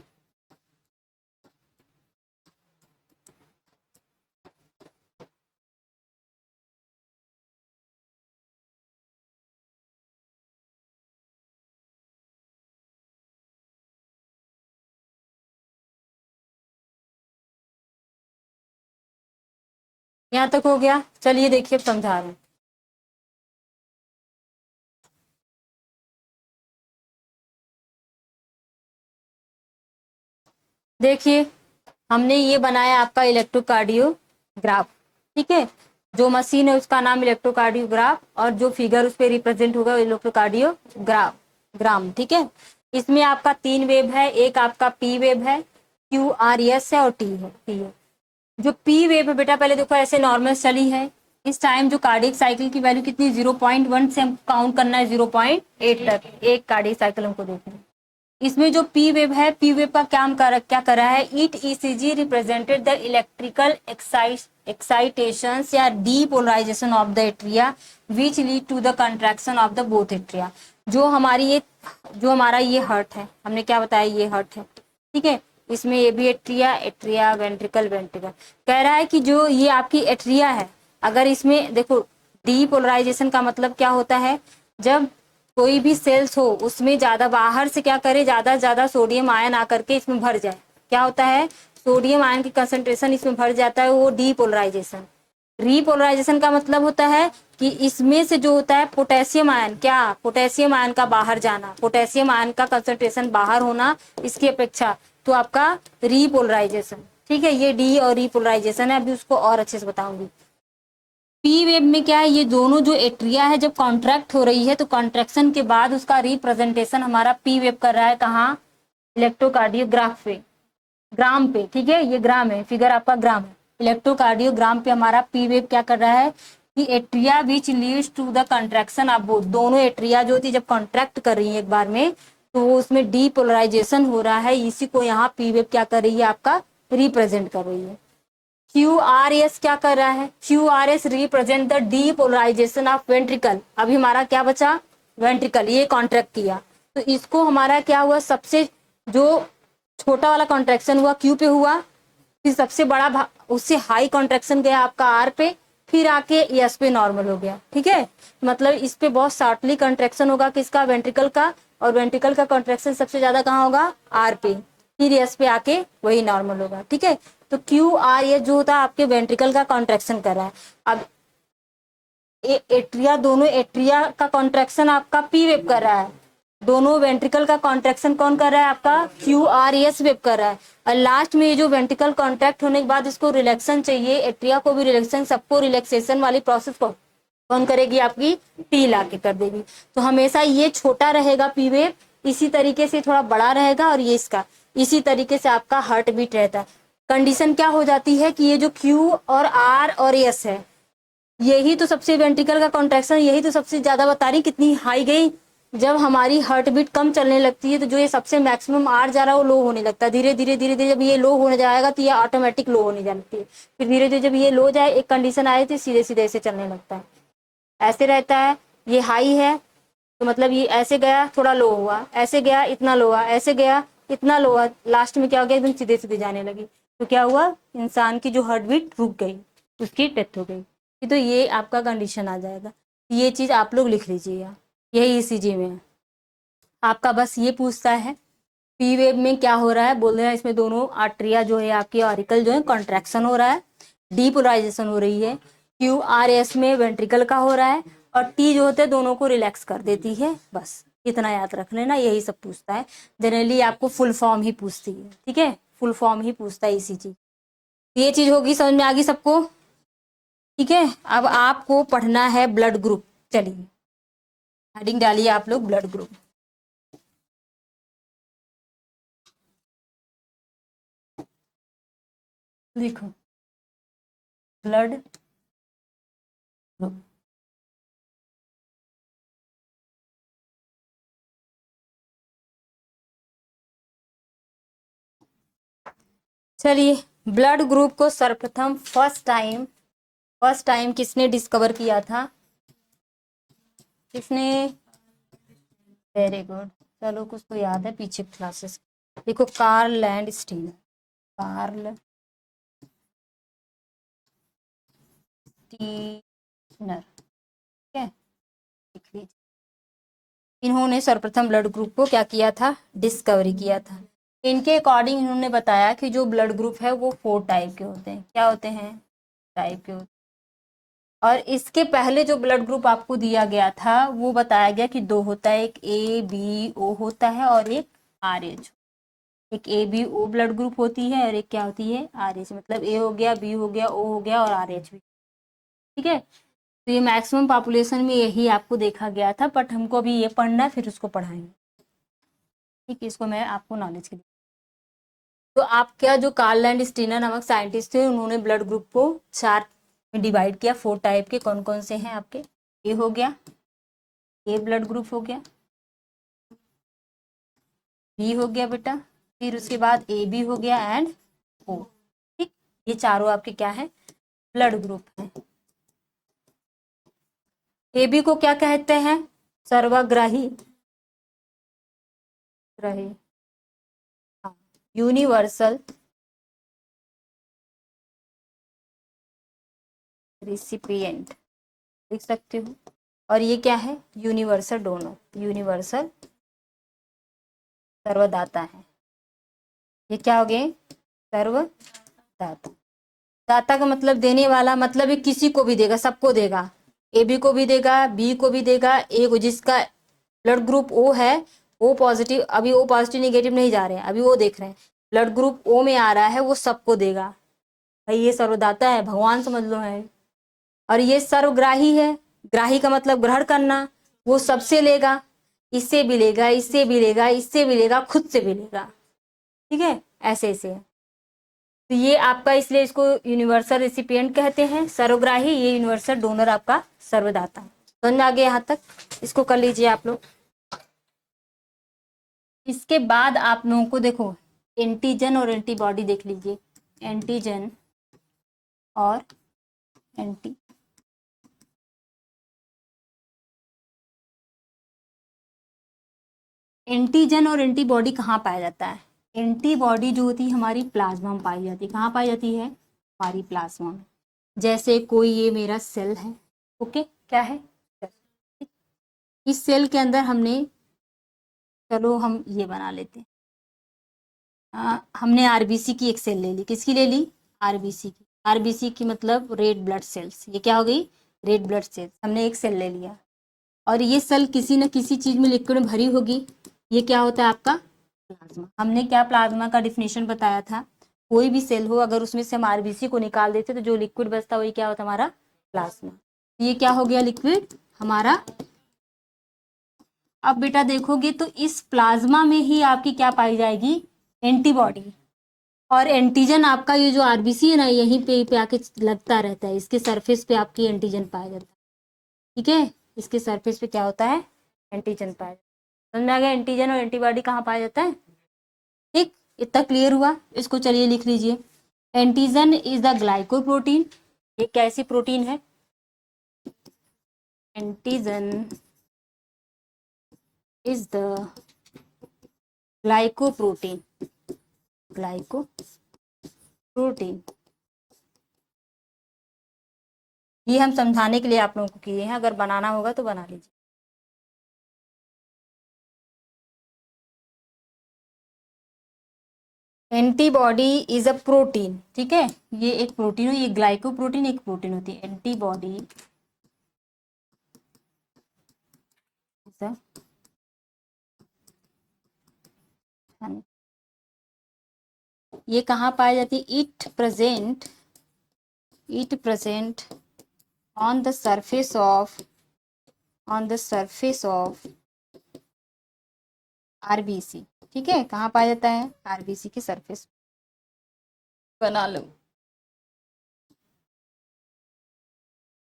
[SPEAKER 1] यहाँ तक हो गया। चलिए देखिए, अब समझा रहे हैं। देखिए, हमने ये बनाया आपका इलेक्ट्रोकार्डियोग्राफ, ठीक है। जो मशीन है उसका नाम इलेक्ट्रोकार्डियोग्राफ, और जो फिगर उस पर रिप्रेजेंट होगा इलेक्ट्रोकार्डियोग्राफ ग्राम, ठीक है। इसमें आपका 3 वेव है, एक आपका पी वेव है, क्यू आर एस है, और टी है। जो पी वेव है बेटा, पहले देखो ऐसे नॉर्मल चली है, इस टाइम जो कार्डियक साइकिल की वैल्यू कितनी, 0.1 से हमको काउंट करना है 0.8 तक, एक कार्डियक साइकिल हमको देखना है। इसमें जो पी वेव है, पी वेव का क्या करा है, it ECG represented the electrical excitation या depolarization of the atria which lead to the contraction of the both atria. जो हमारा ये हर्ट है, हमने क्या बताया, ये हर्ट है, ठीक है। इसमें ये भी एट्रिया वेंट्रिकल कह रहा है कि जो ये आपकी एट्रिया है, अगर इसमें देखो, डीपोलराइजेशन का मतलब क्या होता है, जब कोई भी सेल्स हो उसमें ज्यादा बाहर से क्या करे, ज्यादा सोडियम आयन आकर के इसमें भर जाए, क्या होता है, सोडियम आयन की कंसंट्रेशन इसमें भर जाता है, वो डीपोलराइजेशन। रीपोलराइजेशन का मतलब होता है कि इसमें से जो होता है पोटेशियम आयन, क्या, पोटेशियम आयन का बाहर जाना, पोटेशियम आयन का कंसंट्रेशन बाहर होना इसकी अपेक्षा, तो आपका रीपोलराइजेशन, ठीक है। ये डी और रीपोलराइजेशन है, अभी उसको और अच्छे से बताऊंगी। पी वेव में क्या है, ये दोनों जो एट्रिया है जब कॉन्ट्रैक्ट हो रही है, तो कॉन्ट्रैक्शन के बाद उसका रिप्रेजेंटेशन हमारा पी वेव कर रहा है, कहाँ, इलेक्ट्रोकार्डियोग्राफ पे, ग्राम पे, ठीक है। ये ग्राम है, फिगर आपका ग्राम है। इलेक्ट्रोकार्डियोग्राम पे हमारा पी वेव क्या कर रहा है कि atria which leads to the contraction of both, दोनों एट्रिया जो थी जब कॉन्ट्रैक्ट कर रही है एक बार में, तो उसमें डीपोलराइजेशन हो रहा है, इसी को यहाँ पी वेव क्या कर रही है, आपका रिप्रेजेंट कर रही है। QRS क्या कर रहा है, QRS represent the depolarization of ventricle. अभी हमारा क्या बचा, वेंट्रिकल, ये कॉन्ट्रैक्ट किया, तो इसको हमारा क्या हुआ, सबसे जो छोटा वाला कॉन्ट्रैक्शन हुआ Q पे हुआ, फिर सबसे बड़ा उससे हाई कॉन्ट्रैक्शन गया आपका R पे, फिर आके S पे नॉर्मल हो गया, ठीक है। मतलब इस पे बहुत शॉर्टली कॉन्ट्रैक्शन होगा किसका, वेंट्रिकल का, और वेंट्रिकल का कॉन्ट्रैक्शन सबसे ज्यादा कहाँ होगा, R पे, फिर S पे आके वही नॉर्मल होगा, ठीक है। तो QRS जो होता है आपके वेंट्रिकल का कॉन्ट्रैक्शन कर रहा है। अब एट्रिया, दोनों एट्रिया का कॉन्ट्रैक्शन आपका पी वेव कर रहा है, दोनों वेंट्रिकल का कॉन्ट्रैक्शन कौन कर रहा है, आपका QRS वेव कर रहा है। और लास्ट में ये जो वेंट्रिकल कॉन्ट्रैक्ट होने के बाद इसको रिलैक्सेशन चाहिए, एट्रिया को भी रिलैक्सेशन, सबको रिलैक्सेशन वाली प्रोसेस को कौन करेगी, आपकी टी ला के कर देगी। तो हमेशा ये छोटा रहेगा पी वेव, इसी तरीके से थोड़ा बड़ा रहेगा, और ये इसका इसी तरीके से आपका हार्ट बीट रहता है। कंडीशन क्या हो जाती है कि ये जो Q और R और S है, यही तो सबसे वेंट्रिकल का कॉन्ट्रैक्शन, यही तो सबसे ज्यादा बता रही कितनी हाई गई। जब हमारी हार्ट बीट कम चलने लगती है, तो जो ये सबसे मैक्सिमम R जा रहा है वो लो होने लगता है, धीरे धीरे धीरे धीरे जब ये लो होने जाएगा तो ये ऑटोमेटिक लो होने जाती है, फिर धीरे धीरे जब ये लो जाए, एक कंडीशन आए तो सीधे सीधे ऐसे चलने लगता है, ऐसे रहता है। ये हाई है तो मतलब ये ऐसे गया थोड़ा लो हुआ, ऐसे गया इतना लो हुआ, ऐसे गया इतना लो, लास्ट में क्या हो गया, एकदम सीधे सीधे जाने लगी, तो क्या हुआ, इंसान की जो हार्ट बीट रुक गई, उसकी डेथ हो गई। तो ये आपका कंडीशन आ जाएगा। ये चीज आप लोग लिख लीजिएगा, यही ईसीजी में है। आपका बस ये पूछता है पी वेव में क्या हो रहा है, बोल रहे हैं इसमें दोनों आर्टरिया जो है आपकी ऑरिकल जो है कॉन्ट्रैक्शन हो रहा है, डीपोलराइजेशन हो रही है, क्यू आर एस में वेंट्रिकल का हो रहा है, और टी जो होते हैं दोनों को रिलैक्स कर देती है। बस इतना याद रख लेना, यही सब पूछता है। जनरली आपको फुल फॉर्म ही पूछती है, ठीक है, फुल फॉर्म ही पूछता है ईसीजी। ये चीज होगी, समझ में आ गई सबको, ठीक है। अब आपको पढ़ना है ब्लड ग्रुप। चलिए हेडिंग डालिए आप लोग, ब्लड ग्रुप। लिखो ब्लड ग्रुप। चलिए, ब्लड ग्रुप को सर्वप्रथम फर्स्ट टाइम किसने डिस्कवर किया था, किसने, वेरी गुड, चलो कुछ तो याद है पीछे क्लासेस। देखो Karl Landsteiner, Karl Steiner, ठीक है, लिख लीजिए। इन्होंने सर्वप्रथम ब्लड ग्रुप को क्या किया था, डिस्कवरी किया था। इनके अकॉर्डिंग इन्होंने बताया कि जो ब्लड ग्रुप है वो 4 टाइप के होते हैं। क्या होते हैं, टाइप के होते हैं। और इसके पहले जो ब्लड ग्रुप आपको दिया गया था वो बताया गया कि 2 होता है, एक ए बी ओ होता है और एक आर एच। एक A B O blood group होती है और एक क्या होती है, आर एच, मतलब ए हो गया, बी हो गया, ओ हो गया और आर एच भी, ठीक है। तो ये मैक्सिमम पॉपुलेशन में यही आपको देखा गया था, बट हमको अभी ये पढ़ना है फिर उसको पढ़ाएंगे, ठीक है। इसको मैं आपको नॉलेज के लिए, तो आपका जो कार्ल लैंड स्टीनर नामक साइंटिस्ट थे उन्होंने ब्लड ग्रुप को 4 में डिवाइड किया। 4 टाइप के कौन कौन से हैं आपके, ए हो गया, ए ब्लड ग्रुप हो गया, बी हो गया बेटा, फिर उसके बाद ए बी हो गया एंड ओ, ठीक। ये चारों आपके क्या है, ब्लड ग्रुप है। ए बी को क्या कहते हैं, सर्वग्राही, ग्राही, हाँ, यूनिवर्सल रिसिपिएंट लिख सकते हो। और ये क्या है, यूनिवर्सल डोनर, यूनिवर्सल सर्वदाता है। ये क्या हो गए, सर्वदाता। दाता का मतलब देने वाला, मतलब ये किसी को भी देगा, सबको देगा, ए बी को भी देगा, बी को भी देगा, ए को, जिसका ब्लड ग्रुप ओ है, ओ पॉजिटिव, अभी ओ पॉजिटिव निगेटिव नहीं जा रहे हैं, अभी वो देख रहे हैं, ब्लड ग्रुप ओ में आ रहा है, वो सबको देगा। भाई ये सर्वदाता है, भगवान समझ लो है। और ये सर्वग्राही है, ग्राही का मतलब ग्रहण करना, वो सबसे लेगा, इससे भी लेगा, इससे भी लेगा, इससे भी लेगा, खुद से भी लेगा, ठीक है, ऐसे ऐसे। तो ये आपका, इसलिए इसको यूनिवर्सल रेसिपिएंट कहते हैं, सर्वग्राही, ये यूनिवर्सल डोनर आपका सर्वदाता। समझ में आ गया यहाँ तक, इसको कर लीजिए आप लोग। इसके बाद आप लोगों को देखो एंटीजन और एंटीबॉडी देख लीजिए, एंटीजन और एंटी, एंटीजन और एंटीबॉडी कहाँ पाया जाता है, एंटीबॉडी जो होती है हमारी प्लाज्मा में पाई जाती है। कहाँ पाई जाती है, हमारी प्लाज्मा में। जैसे कोई ये मेरा सेल है, ओके, क्या है, इस सेल के अंदर हमने, चलो हम ये बना लेते हैं, हमने आरबीसी की एक सेल ले ली, किसकी ले ली, आरबीसी की। आरबीसी की मतलब रेड ब्लड सेल्स, ये क्या हो गई, रेड ब्लड सेल्स, हमने एक सेल ले लिया। और ये सेल किसी न किसी चीज में लिक्विड में भरी होगी, ये क्या होता है आपका, प्लाज्मा। हमने क्या प्लाज्मा का डिफिनेशन बताया था, कोई भी सेल हो अगर उसमें से हम आरबीसी को निकाल देते तो जो लिक्विड बचता वही क्या होता, हमारा प्लाज्मा। ये क्या हो गया, लिक्विड हमारा। अब बेटा देखोगे तो इस प्लाज्मा में ही आपकी क्या पाई जाएगी, एंटीबॉडी। और एंटीजन आपका ये जो आरबीसी है ना, यहीं पे आके लगता रहता है, इसके सरफेस पे आपकी एंटीजन पाया जाता है, ठीक है, इसके सरफेस पे क्या होता है, एंटीजन पाया जाता है। समझ में आ गया, एंटीजन और एंटीबॉडी कहाँ पाया जाता है, ठीक, इतना क्लियर हुआ। इसको चलिए लिख लीजिए, एंटीजन इज द ग्लाइकोप्रोटीन, ये कैसी प्रोटीन है, antigen is the glycoprotein, glycoprotein. ये हम समझाने के लिए आप लोगों को किए हैं, अगर बनाना होगा तो बना लीजिए। एंटीबॉडी इज अ प्रोटीन, ठीक है, ये एक प्रोटीन हो, ये ग्लाइकोप्रोटीन एक प्रोटीन होती है। एंटीबॉडी इज अ, ये कहाँ पाई जाती है? It present on the surface of RBC, ठीक है, कहाँ पाया जाता है? आरबीसी की सरफेस। बना लो,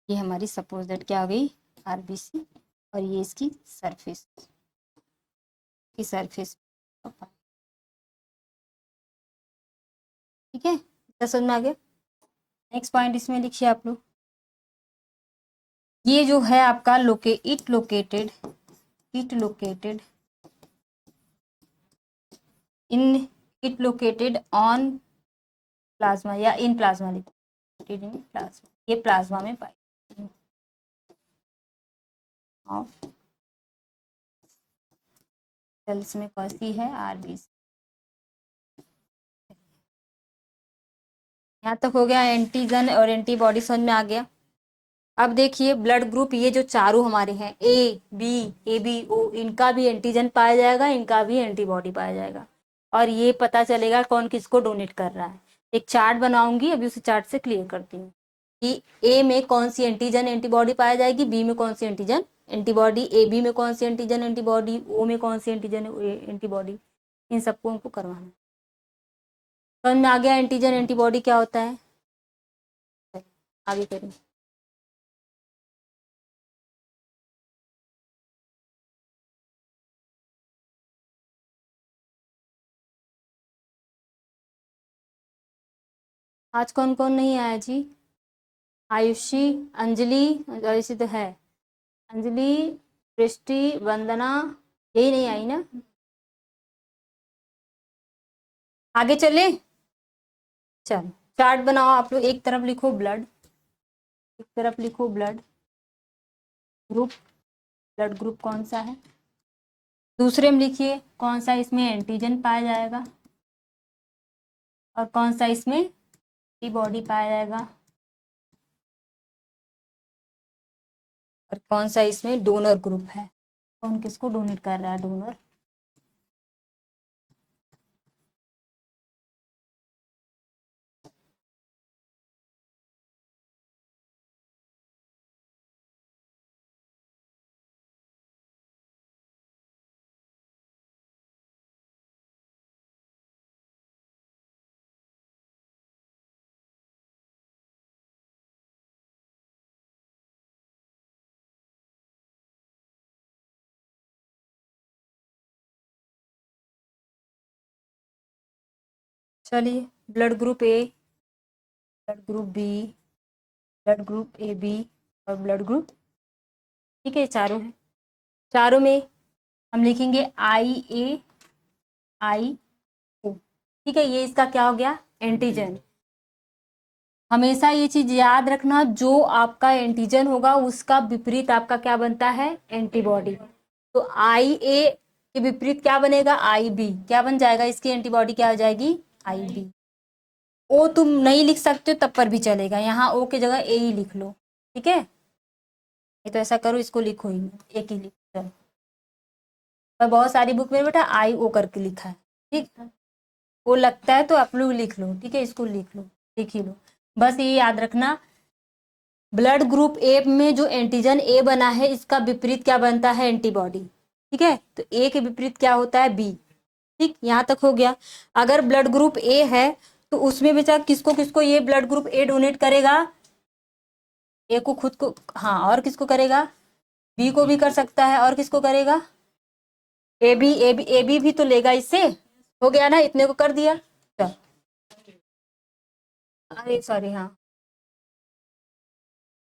[SPEAKER 1] ये हमारी सपोज दैट क्या हो गई? आरबीसी, और ये इसकी सरफेस ठीक है, क्या समझ में आ गया? नेक्स्ट पॉइंट इसमें लिखिए आप लोग। ये जो है आपका इट लोकेटेड ऑन प्लाज्मा या in plasma, located in plasma, ये प्लाज्मा में पाई ऑफ सेल्स में कौन सी है? आरबीसी। यहाँ तक हो गया एंटीजन और एंटीबॉडी समझ में आ गया। अब देखिए ब्लड ग्रुप, ये जो चारों हमारे हैं ए बी ओ, इनका भी एंटीजन पाया जाएगा, इनका भी एंटीबॉडी पाया जाएगा, और ये पता चलेगा कौन किसको डोनेट कर रहा है। एक चार्ट बनाऊंगी, अभी उसे चार्ट से क्लियर करती हूँ कि ए में कौन सी एंटीजन एंटीबॉडी पाया जाएगी, बी में कौन सी एंटीजन एंटीबॉडी, ए बी में कौन सी एंटीजन एंटीबॉडी, ओ में कौन सी एंटीजन एंटीबॉडी, इन सबको हमको करवाना है। समझ में आ गया एंटीजन एंटीबॉडी क्या होता है? आगे करें। आज कौन कौन नहीं आया जी? आयुषी, अंजलि, आयुषी तो है, अंजलि, सृष्टि, वंदना, यही नहीं आई ना? आगे चले, चलो चार्ट बनाओ आप लोग। एक तरफ लिखो ब्लड, एक तरफ लिखो ग्रुप ब्लड ग्रुप कौन सा है, दूसरे में लिखिए कौन सा इसमें एंटीजन पाया जाएगा और कौन सा इसमें एंटीबॉडी पाया जाएगा, और कौन सा इसमें डोनर ग्रुप है, कौन किसको डोनेट कर रहा है, डोनर। चलिए blood group A, blood group B, blood group A B और ब्लड ग्रुप, ठीक है, चारों है। चारों में हम लिखेंगे आई ओ, ठीक है, ये इसका क्या हो गया? एंटीजन। हमेशा ये चीज याद रखना, जो आपका एंटीजन होगा उसका विपरीत आपका क्या बनता है? एंटीबॉडी। तो IA के विपरीत क्या बनेगा? IB। क्या बन जाएगा इसकी एंटीबॉडी? क्या हो जाएगी? IB। ओ तुम नहीं लिख सकते हो तब पर भी चलेगा, यहाँ ओ की जगह ए ही लिख लो, ठीक है। ये तो ऐसा करो, इसको लिखो ही, एक ही लिखो। पर बहुत सारी बुक में बेटा IO करके लिखा है, ठीक है, वो लगता है तो आप लोग लिख लो, ठीक है, इसको लिख लो, लिख ही लो। बस ये याद रखना, ब्लड ग्रुप ए में जो एंटीजन ए बना है इसका विपरीत क्या बनता है? एंटीबॉडी, ठीक है। तो ए के विपरीत क्या होता है? बी। ठीक, यहाँ तक हो गया। अगर ब्लड ग्रुप ए है तो उसमें बेचा किसको किसको ये ब्लड ग्रुप ए डोनेट करेगा? ए को खुद को, हाँ, और किसको करेगा? बी को भी कर सकता है, और किसको करेगा? ए बी भी तो लेगा इससे। हो गया ना, इतने को कर दिया। चल, अरे सॉरी, हाँ,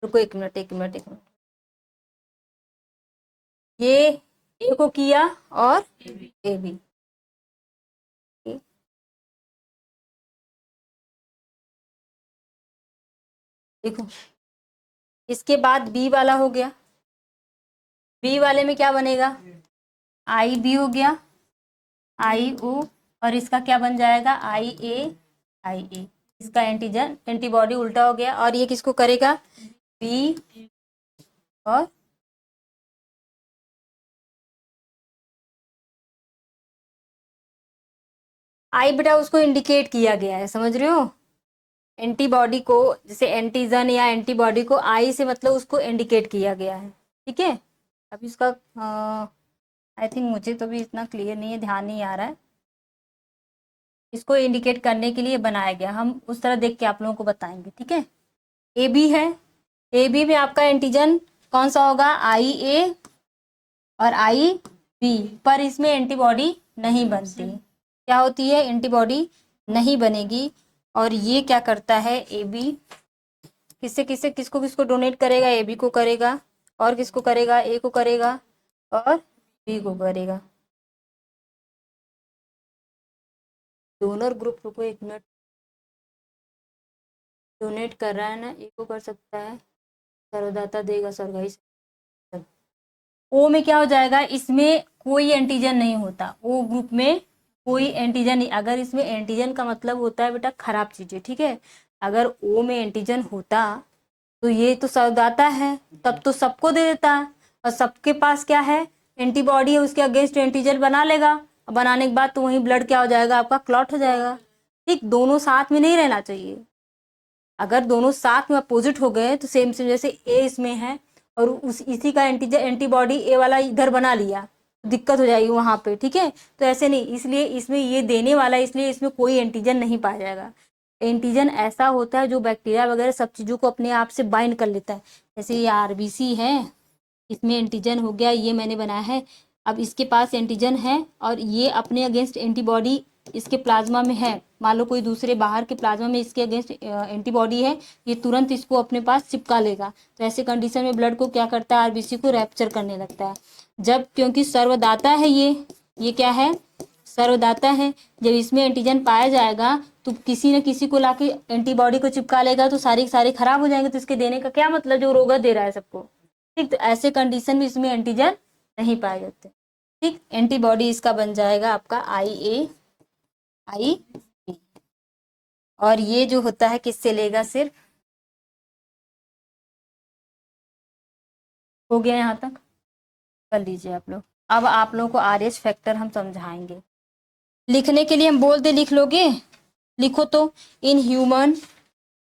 [SPEAKER 1] रुको एक मिनट, एक मिनट, एक मिनट। ये ए को किया और ए बी, देखो, इसके बाद बी वाला हो गया, बी वाले में क्या बनेगा, आई बी हो गया, आई ओ, और इसका क्या बन जाएगा, आई ए, आई ए। इसका एंटीजन एंटीबॉडी उल्टा हो गया, और ये किसको करेगा, बी और आई, बेटा उसको इंडिकेट किया गया है, समझ रहे हो, एंटीबॉडी को, जैसे एंटीजन या एंटीबॉडी को आई से मतलब उसको इंडिकेट किया गया है, ठीक है। अब इसका आई थिंक मुझे तो भी इतना क्लियर नहीं है, ध्यान नहीं आ रहा है, इसको इंडिकेट करने के लिए बनाया गया, हम उस तरह देख के आप लोगों को बताएंगे, ठीक है। ए बी है, ए बी में आपका एंटीजन कौन सा होगा, आई ए और आई बी, पर इसमें एंटीबॉडी नहीं बनती, क्या होती है, एंटीबॉडी नहीं बनेगी। और ये क्या करता है, ए बी किससे किससे किसको किसको डोनेट करेगा, ए बी को करेगा, और किसको करेगा, ए को करेगा, और बी को करेगा। डोनर ग्रुप, रुको एक मिनट, डोनेट कर रहा है ना, ए को कर सकता है, सर्वदाता देगा सरगाई। ओ में क्या हो जाएगा, इसमें कोई एंटीजन नहीं होता, ओ ग्रुप में कोई एंटीजन नहीं, अगर इसमें एंटीजन का मतलब होता है बेटा खराब चीजें, ठीक है। अगर ओ में एंटीजन होता तो ये तो सर्वदाता है, तब तो सबको दे देता है, और सबके पास क्या है, एंटीबॉडी है, उसके अगेंस्ट एंटीजन बना लेगा, और बनाने के बाद तो वही ब्लड क्या हो जाएगा, आपका क्लॉट हो जाएगा। ठीक, दोनों साथ में नहीं रहना चाहिए, अगर दोनों साथ में अपोजिट हो गए तो सेम सेम, जैसे ए इसमें है और उस इसी का एंटीजन एंटीबॉडी ए वाला इधर बना लिया, तो दिक्कत हो जाएगी वहां पे, ठीक है। तो ऐसे नहीं, इसलिए इसमें ये देने वाला है, इसलिए इसमें कोई एंटीजन नहीं पाया जाएगा। एंटीजन ऐसा होता है जो बैक्टीरिया वगैरह सब चीजों को अपने आप से बाइंड कर लेता है, जैसे ये आरबीसी है, इसमें एंटीजन हो गया, ये मैंने बनाया है, अब इसके पास एंटीजन है और ये अपने अगेंस्ट एंटीबॉडी इसके प्लाज्मा में है, मान लो कोई दूसरे बाहर के प्लाज्मा में इसके अगेंस्ट एंटीबॉडी है, ये तुरंत इसको अपने पास चिपका लेगा, तो ऐसे कंडीशन में ब्लड को क्या करता है, आरबीसी को रैप्चर करने लगता है। जब, क्योंकि सर्वदाता है ये क्या है, सर्वदाता है, जब इसमें एंटीजन पाया जाएगा तो किसी न किसी को लाके एंटीबॉडी को चिपका लेगा, तो सारी सारी खराब हो जाएंगे, तो इसके देने का क्या मतलब, जो रोगा दे रहा है सबको। ठीक, तो ऐसे कंडीशन में इसमें एंटीजन नहीं पाए जाते। ठीक, एंटीबॉडी इसका बन जाएगा आपका आई ए, आई बी, और ये जो होता है किससे लेगा, सिर्फ, हो गया यहाँ तक, कर लीजिए आप लोग। अब आप लोगों को आर एच फैक्टर हम समझाएंगे, लिखने के लिए हम बोल दे, लिख लोगे, लिखो तो, in human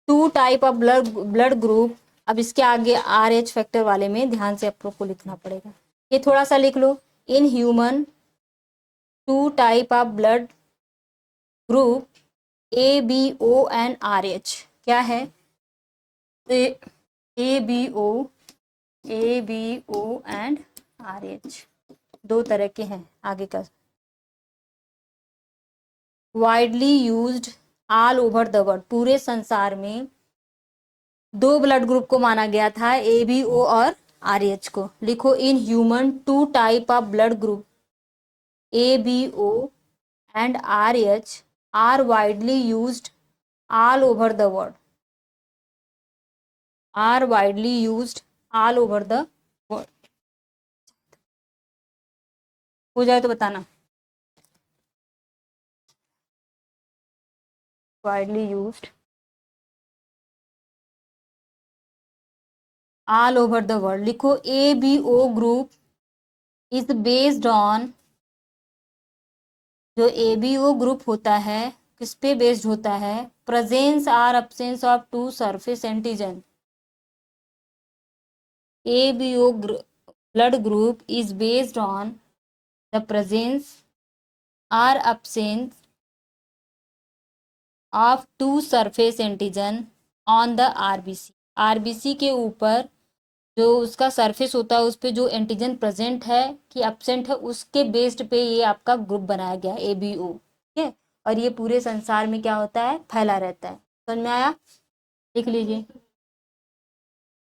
[SPEAKER 1] two type of blood group. अब इसके आगे आर एच फैक्टर वाले में ध्यान से आप लोग को लिखना पड़ेगा, ये थोड़ा सा लिख लो, in human two type of blood group A B O and R H, क्या है, A B O, A B O and R H, दो तरह के हैं, आगे का, widely used all over the world, पूरे संसार में दो ब्लड ग्रुप को माना गया था, ए बी ओ और आर एच को। लिखो, in human two type of blood group A B O and R H are widely used all over the world, are widely used all over the world. हो जाए तो बताना, widely used all over the world. लिखो, A B O group is based on, जो A B O group होता है किस पे बेस्ड होता है, presence or absence of two surface antigen. A B O blood group is based on the presence or absence of two surface antigen on the RBC, RBC के ऊपर जो उसका सरफेस होता है उस पे जो एंटीजन प्रेजेंट है कि एब्सेंट है, उसके बेस्ड पे ये आपका ग्रुप बनाया गया है, ए बी ओ, ठीक है। और ये पूरे संसार में क्या होता है, फैला रहता है, समझ में आया, लिख लीजिए,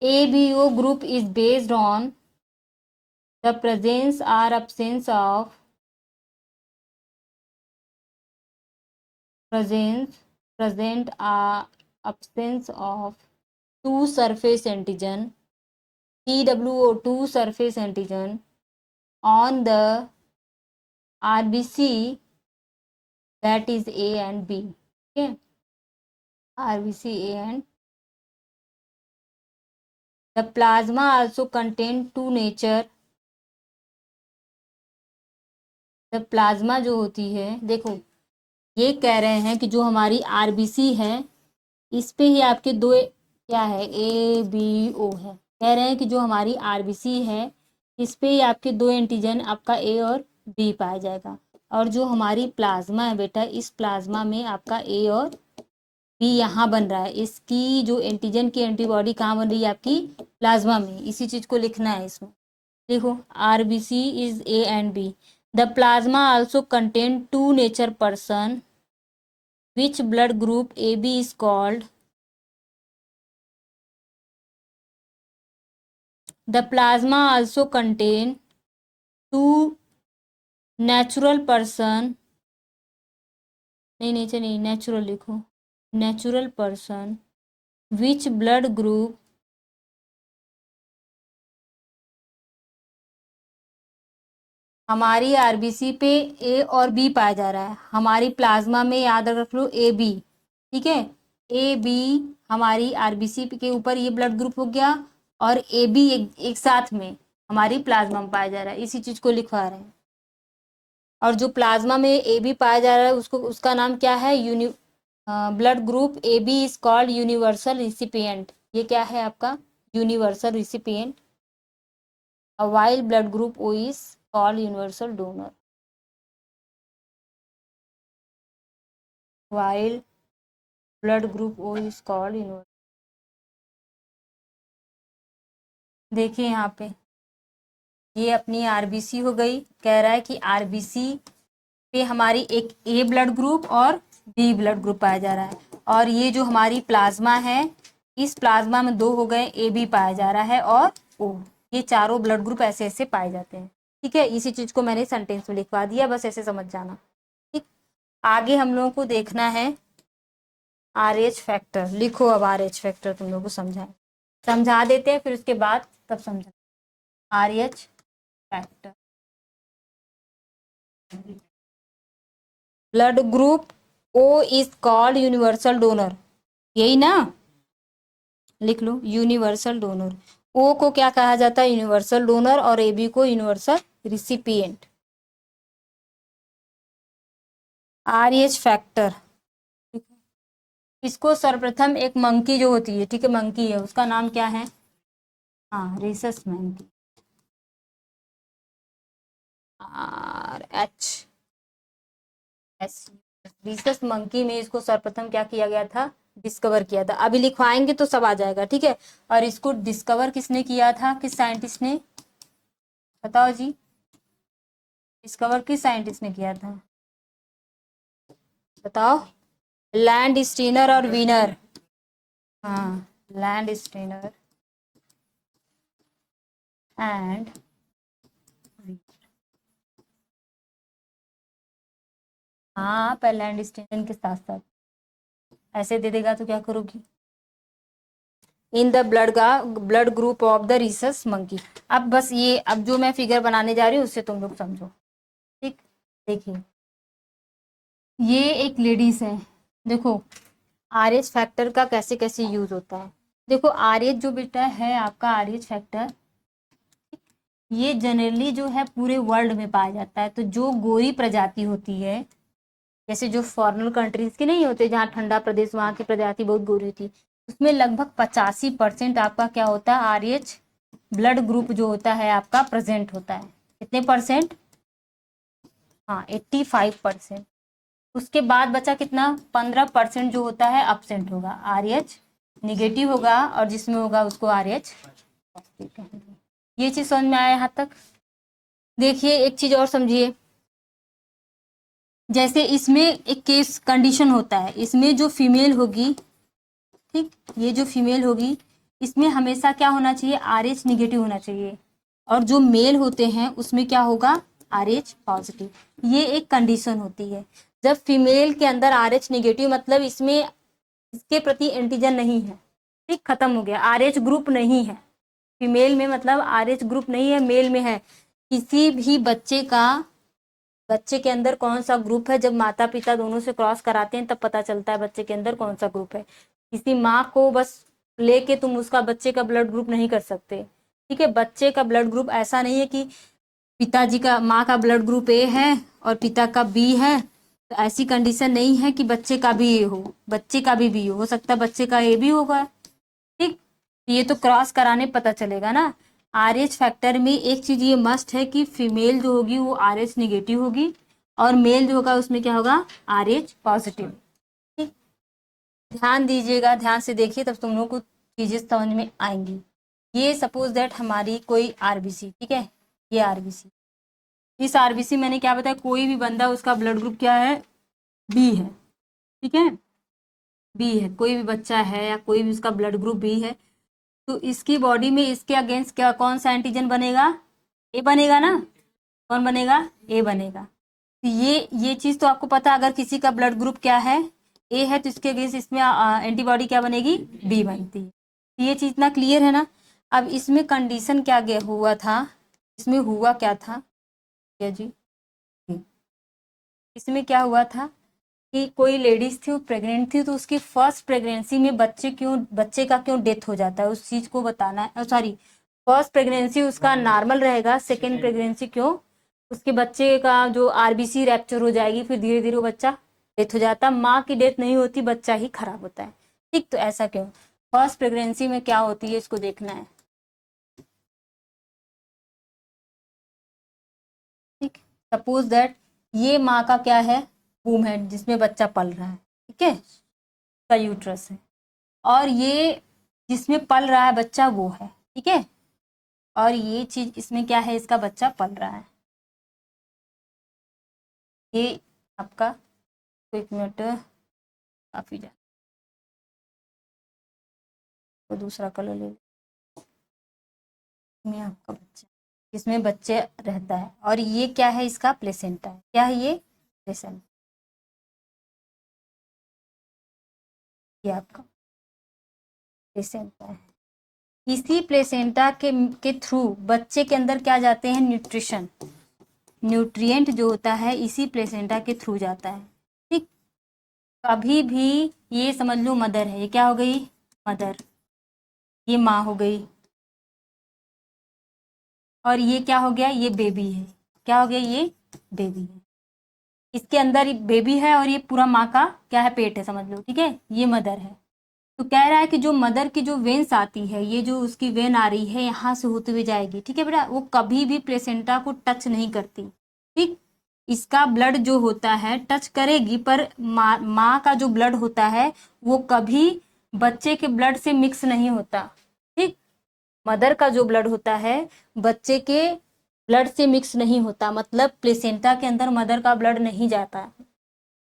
[SPEAKER 1] A B O group is based on the presence or absence of presence present absence of 2 surface antigen, TWO2 surface antigen on the RBC, that is A and B. Okay, RBC A and the plasma also contain two nature. the plasma जो होती है, देखो ये कह रहे हैं कि जो हमारी आरबीसी है इस पे ही आपके दो क्या है, ए बी ओ है। कह रहे हैं कि जो हमारी आरबीसी है इस पे ही आपके दो एंटीजन आपका ए और बी पाया जाएगा। और जो हमारी प्लाज्मा है बेटा, इस प्लाज्मा में आपका ए और बी यहाँ बन रहा है। इसकी जो एंटीजन की एंटीबॉडी कहाँ बन रही है, आपकी प्लाज्मा में। इसी चीज को लिखना है इसमें। देखो RBC is A and B. The plasma also contain to nature person which blood group AB is called. The plasma also contain two natural person, नहीं नेचर नहीं, नेचुरल लिखो, natural person which blood group हमारी RBC पे ए और B पाया जा रहा है। हमारी प्लाज्मा में याद रख लो ए बी, ठीक है। ए बी हमारी आरबीसी के ऊपर ये ब्लड ग्रुप हो गया और ए बी एक साथ में हमारी प्लाज्मा में पाया जा रहा है। इसी चीज को लिखवा रहे हैं। और जो प्लाज्मा में ए बी पाया जा रहा है उसको, उसका नाम क्या है, blood group A B is called universal recipient. ये क्या है आपका, universal recipient. While blood group O is called universal donor. While blood group O is called universal. देखिए यहाँ पे ये अपनी आरबीसी हो गई। कह रहा है कि आरबीसी पे हमारी एक ए ब्लड ग्रुप और बी ब्लड ग्रुप पाया जा रहा है। और ये जो हमारी प्लाज्मा है इस प्लाज्मा में दो हो गए, ए बी पाया जा रहा है और ओ। ये चारों ब्लड ग्रुप ऐसे ऐसे पाए जाते हैं, ठीक है। इसी चीज को मैंने सेंटेंस में लिखवा दिया, बस ऐसे समझ जाना, ठीक। आगे हम लोगों को देखना है आरएच फैक्टर। लिखो अब आरएच फैक्टर तुम लोग को समझा देते हैं, फिर उसके बाद तब समझा। Rh factor, blood group O is called universal donor, यही ना, लिख लो यूनिवर्सल डोनर। ओ को क्या कहा जाता है, यूनिवर्सल डोनर, और ए बी को यूनिवर्सल रिसिपिएंट। आरएच फैक्टर, इसको सर्वप्रथम एक मंकी जो होती है, ठीक है, मंकी है, उसका नाम क्या है, हाँ rhesus monkey, R H S. Rhesus monkey में इसको सर्वप्रथम क्या किया गया था, डिस्कवर किया था। अभी लिखवाएंगे तो सब आ जाएगा, ठीक है। और इसको डिस्कवर किसने किया था, किस साइंटिस्ट ने, बताओ जी, डिस्कवर किस साइंटिस्ट ने किया था, बताओ। लैंड स्टीनर और वीनर, हाँ लैंड स्टीनर एंड, हाँ पर लैंड स्टीनर के साथ साथ ऐसे दे देगा तो क्या करोगी, in the blood group of the rhesus monkey. अब बस ये, अब जो मैं फिगर बनाने जा रही हूँ उससे तुम लोग समझो, ठीक। देखिए ये एक लेडीज है, देखो आरएच फैक्टर का कैसे कैसे यूज होता है। देखो आरएच जो बेटा है आपका, आरएच फैक्टर ये जनरली जो है पूरे वर्ल्ड में पाया जाता है। तो जो गोरी प्रजाति होती है, जैसे जो फॉरेनर कंट्रीज के नहीं होते जहाँ ठंडा प्रदेश, वहाँ की प्रजाति बहुत गोरी होती है, उसमें लगभग 85% आपका क्या होता है, आरएच ब्लड ग्रुप जो होता है आपका प्रेजेंट होता है। कितने परसेंट, हाँ 85%। उसके बाद बचा कितना, 15% जो होता है अपसेंट होगा, आरएच निगेटिव होगा, और जिसमें होगा उसको आरएच पॉजिटिव कहेंगे। ये चीज समझ में आया यहाँ तक। देखिए एक चीज और समझिए, जैसे इसमें एक केस कंडीशन होता है, इसमें जो फीमेल होगी, ठीक, ये जो फीमेल होगी इसमें हमेशा क्या होना चाहिए, आरएच निगेटिव होना चाहिए। और जो मेल होते हैं उसमें क्या होगा, आरएच पॉजिटिव। ये एक कंडीशन होती है। जब फीमेल के अंदर आरएच निगेटिव मतलब इसमें इसके प्रति एंटीजन नहीं है, ठीक, खत्म हो गया। RH ग्रुप नहीं है फीमेल में, मतलब RH ग्रुप नहीं है, मेल में है। किसी भी बच्चे के अंदर कौन सा ग्रुप है, जब माता पिता दोनों से क्रॉस कराते हैं तब पता चलता है बच्चे के अंदर कौन सा ग्रुप है। किसी माँ को बस लेके तुम उसका बच्चे का ब्लड ग्रुप नहीं कर सकते। ठीक है, बच्चे का ब्लड ग्रुप ऐसा नहीं है कि पिताजी का, माँ का ब्लड ग्रुप A है और पिता का B है, तो ऐसी कंडीशन नहीं है कि बच्चे का भी A हो, बच्चे का भी B हो सकता है बच्चे का A भी होगा। ठीक, ये तो क्रॉस कराने पता चलेगा ना। RH फैक्टर में एक चीज ये मस्ट है कि फीमेल जो होगी वो RH निगेटिव होगी और मेल जो होगा उसमें क्या होगा, RH पॉजिटिव। ठीक, ध्यान दीजिएगा, ध्यान से देखिए तब तुम लोग को चीजें समझ में आएंगी। ये सपोज दैट हमारी कोई RBC, ठीक है, ये RBC, इस RBC मैंने क्या बताया, कोई भी बंदा उसका ब्लड ग्रुप क्या है, B है। ठीक है, B है, कोई भी बच्चा है या कोई भी उसका ब्लड ग्रुप B है, तो इसकी बॉडी में इसके अगेंस्ट क्या, कौन सा एंटीजन बनेगा, A बनेगा ना। कौन बनेगा, A बनेगा। तो ये चीज तो आपको पता, अगर किसी का ब्लड ग्रुप क्या है, A है, तो इसके अगेंस्ट इसमें एंटीबॉडी क्या बनेगी, B बनती है। तो ये चीज इतना क्लियर है ना। अब इसमें कंडीशन क्या गया हुआ था, इसमें हुआ क्या था, क्या जी, इसमें क्या हुआ था कि कोई लेडीज थी, वो प्रेग्नेंट थी, तो उसकी फर्स्ट प्रेगनेंसी में बच्चे का क्यों डेथ हो जाता है, उस चीज को बताना है। सॉरी, फर्स्ट प्रेगनेंसी उसका नॉर्मल रहेगा, सेकेंड प्रेगनेंसी क्यों उसके बच्चे का जो RBC रैप्चर हो जाएगी, फिर धीरे धीरे वो बच्चा डेथ हो जाता है। माँ की डेथ नहीं होती, बच्चा ही खराब होता है। ठीक, तो ऐसा क्यों, फर्स्ट प्रेगनेंसी में क्या होती है इसको देखना है। ठीक, सपोज दैट ये माँ का क्या है, वूम है जिसमें बच्चा पल रहा है, ठीक है, का यूट्रस है, और ये जिसमें पल रहा है बच्चा वो है, ठीक है, और ये चीज इसमें क्या है, इसका बच्चा पल रहा है। ये आपका, एक मिनट, काफी जा तो दूसरा कलर ले में आपका बच्चा, इसमें बच्चे रहता है, और ये क्या है, इसका प्लेसेंटा है। क्या है ये, प्लेसेंटा, ये आपका प्लेसेंटा है। इसी प्लेसेंटा के थ्रू बच्चे के अंदर क्या जाते हैं, न्यूट्रिशन, न्यूट्रिएंट जो होता है इसी प्लेसेंटा के थ्रू जाता है। ठीक, कभी भी ये समझ लो मदर है, ये क्या हो गई, मदर, ये माँ हो गई, और ये क्या हो गया, ये बेबी है। क्या हो गया, ये बेबी है, इसके अंदर बेबी है और ये पूरा माँ का क्या है, पेट है, समझ लो। ठीक है, ये मदर है। तो कह रहा है कि जो मदर की जो वेन्स आती है, ये जो उसकी वेन आ रही है यहाँ से होते हुए जाएगी, ठीक है बेटा, वो कभी भी प्लेसेंटा को टच नहीं करती। ठीक, इसका ब्लड जो होता है टच करेगी, पर माँ का जो ब्लड होता है वो कभी बच्चे के ब्लड से मिक्स नहीं होता। ठीक, मदर का जो ब्लड होता है बच्चे के ब्लड से मिक्स नहीं होता, मतलब प्लेसेंटा के अंदर मदर का ब्लड नहीं जाता।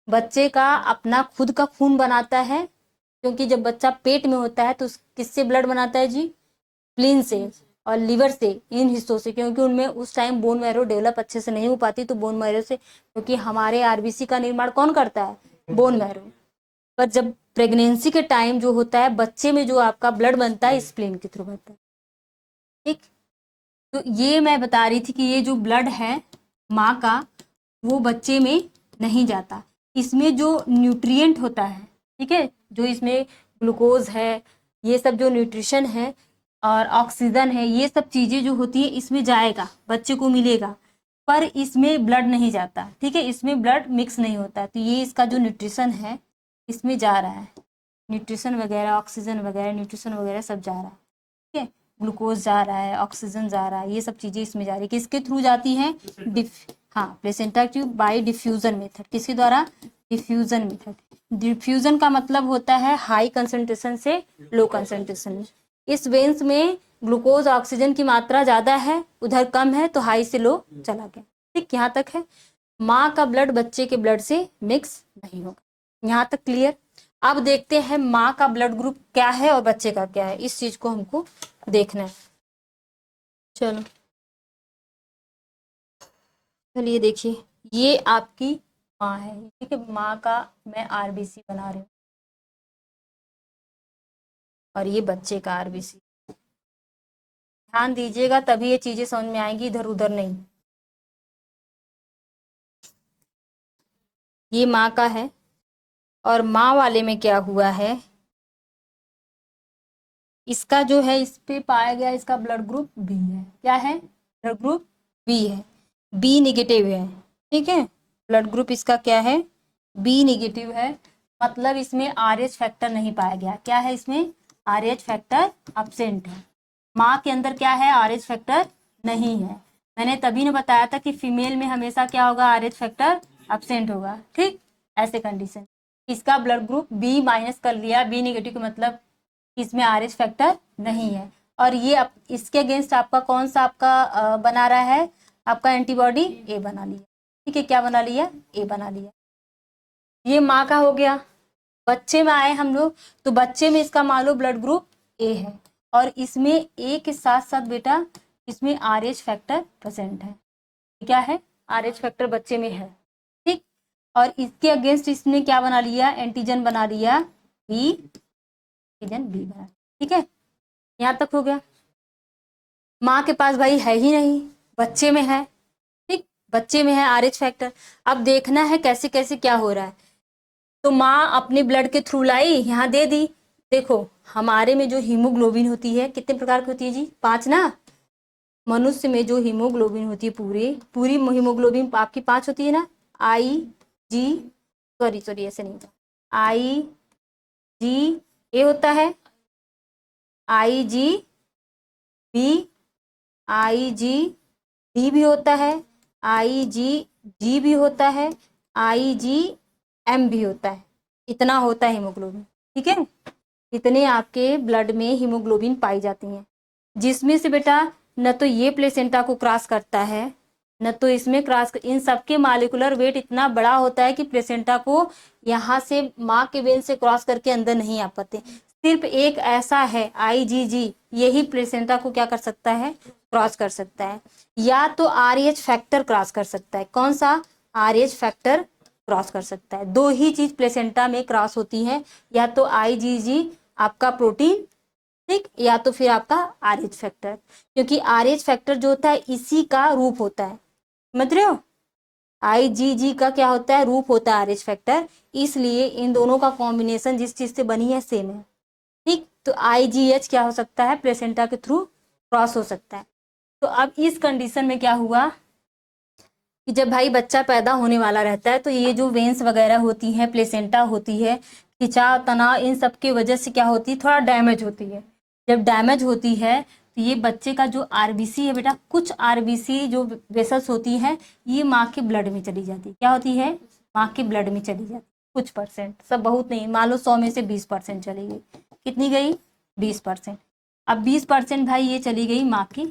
[SPEAKER 1] बच्चे का अपना खुद का खून बनाता है, क्योंकि जब बच्चा पेट में होता है तो किससे ब्लड बनाता है जी, स्प्लीन से और लिवर से, इन हिस्सों से, क्योंकि उनमें उस टाइम बोन मैरो डेवलप अच्छे से नहीं हो पाती, तो बोन मैरो से, क्योंकि हमारे RBC का निर्माण कौन करता है, बोन मैरो। पर जब प्रेगनेंसी के टाइम जो होता है बच्चे में जो आपका ब्लड बनता है स्प्लीन के थ्रू बनता है। ठीक, तो ये मैं बता रही थी कि ये जो ब्लड है माँ का वो बच्चे में नहीं जाता, इसमें जो न्यूट्रिएंट होता है, ठीक है, जो इसमें ग्लूकोज है, ये सब जो न्यूट्रिशन है और ऑक्सीजन है, ये सब चीजें जो होती है इसमें जाएगा, बच्चे को मिलेगा, पर इसमें ब्लड नहीं जाता। ठीक है, इसमें ब्लड मिक्स नहीं होता, तो ये इसका जो न्यूट्रिशन है इसमें जा रहा है, न्यूट्रिशन वगैरह, ऑक्सीजन वगैरह, न्यूट्रिशन वगैरह सब जा रहा है। ठीक है, ग्लूकोज जा रहा है, ऑक्सीजन जा रहा है, ये सब चीजें इसमें जा रही है, किसके थ्रू जाती हैं, हाँ, placenta tube bye diffusion method, किसके द्वारा, डिफ्यूजन मेथड। डिफ्यूजन का मतलब होता है हाई कंसंट्रेशन से लो कंसंट्रेशन। इस वेन्स में ग्लूकोज ऑक्सीजन की मात्रा ज्यादा है, उधर कम है, तो हाई से लो चला गया। ठीक, यहाँ तक है। माँ का ब्लड बच्चे के ब्लड से मिक्स नहीं होगा, यहाँ तक क्लियर। अब देखते हैं माँ का ब्लड ग्रुप क्या है और बच्चे का क्या है, इस चीज को हमको देखना है। चलो, चलिए देखिए, ये आपकी माँ है, ठीक है, माँ का मैं RBC बना रही हूँ, और ये बच्चे का आरबीसी। ध्यान दीजिएगा तभी ये चीजें समझ में आएंगी, इधर उधर नहीं। ये माँ का है और माँ वाले में क्या हुआ है, इसका जो है इस पे पाया गया इसका ब्लड ग्रुप बी है। क्या है? ब्लड ग्रुप बी है, बी निगेटिव है। ठीक है, ब्लड ग्रुप इसका क्या है? बी निगेटिव है, मतलब इसमें आरएच फैक्टर नहीं पाया गया। क्या है इसमें? आरएच फैक्टर अब्सेंट है। माँ के अंदर क्या है? आरएच फैक्टर नहीं है। मैंने तभी ने बताया था कि फीमेल में हमेशा क्या होगा? आरएच फैक्टर अब्सेंट होगा। ठीक, ऐसे कंडीशन इसका ब्लड ग्रुप बी माइनस कर लिया, बी निगेटिव का मतलब इसमें आरएच फैक्टर नहीं है। और ये इसके अगेंस्ट आपका कौन सा आपका बना रहा है? आपका एंटीबॉडी ए बना लिया। ठीक है, क्या बना लिया? ए बना लिया। ये माँ का हो गया। बच्चे में आए हम लोग, तो बच्चे में इसका मान लो ब्लड ग्रुप ए है और इसमें ए के साथ साथ बेटा इसमें आरएच फैक्टर प्रेजेंट है। क्या है? आरएच फैक्टर बच्चे में है। ठीक, और इसके अगेंस्ट इसने क्या बना लिया? एंटीजन बना लिया बी, एंटीजन बी बना। ठीक है, यहाँ तक हो गया। माँ के पास भाई है ही नहीं, बच्चे में है। ठीक, बच्चे में है आरएच फैक्टर। अब देखना है कैसे कैसे क्या हो रहा है। तो माँ अपने ब्लड के थ्रू लाई, यहाँ दे दी। देखो हमारे में जो हीमोग्लोबिन होती है कितने प्रकार की होती है जी? 5 ना। मनुष्य में जो हीमोग्लोबिन होती है पूरी पूरी हीमोग्लोबिन आपकी 5 होती है ना। आई जी, सॉरी सॉरी ऐसे नहीं होता, आई जी ए होता है, आई जी बी, आई जी डी भी होता है, आई जी जी भी होता है, आई जी एम भी होता है। इतना होता है हीमोग्लोबिन। ठीक है, इतने आपके ब्लड में हीमोग्लोबिन पाई जाती हैं, जिसमें से बेटा न तो ये प्लेसेंटा को क्रॉस करता है न तो इसमें क्रॉस। इन सबके मालिकुलर वेट इतना बड़ा होता है कि प्लेसेंटा को यहाँ से माँ के वेन से क्रॉस करके अंदर नहीं आ पाते। सिर्फ एक ऐसा है आईजीजी, यही प्लेसेंटा को क्या कर सकता है? क्रॉस कर सकता है। या तो आरएच फैक्टर क्रॉस कर सकता है। कौन सा? आरएच फैक्टर क्रॉस कर सकता है। दो ही चीज प्लेसेंटा में क्रॉस होती है, या तो आईजीजी आपका प्रोटीन, ठीक, या तो फिर आपका आरएच फैक्टर। क्योंकि आरएच फैक्टर जो होता है इसी का रूप होता है, समझ रहे हो? आईजीजी का क्या होता है? रूप होता है आरएच फैक्टर। इसलिए इन दोनों का कॉम्बिनेशन जिस चीज से बनी है सेम है। ठीक, तो आईजीएच क्या हो सकता है? प्लेसेंटा के थ्रू क्रॉस हो सकता है। तो अब इस कंडीशन में क्या हुआ कि जब भाई बच्चा पैदा होने वाला रहता है तो ये जो वेन्स वगैरह होती हैं, प्लेसेंटा होती है, खिंचाव तनाव, इन सब की वजह से क्या होती है? थोड़ा डैमेज होती है। जब डैमेज होती है तो ये बच्चे का जो आरबीसी है बेटा, कुछ आरबीसी जो वेसल्स होती हैं ये माँ के ब्लड में चली जाती है। क्या होती है? माँ के ब्लड में चली जाती, कुछ परसेंट, सब बहुत नहीं। मान लो 100 में से 20% चली गई। कितनी गई? 20%। अब 20% भाई ये चली गई माँ की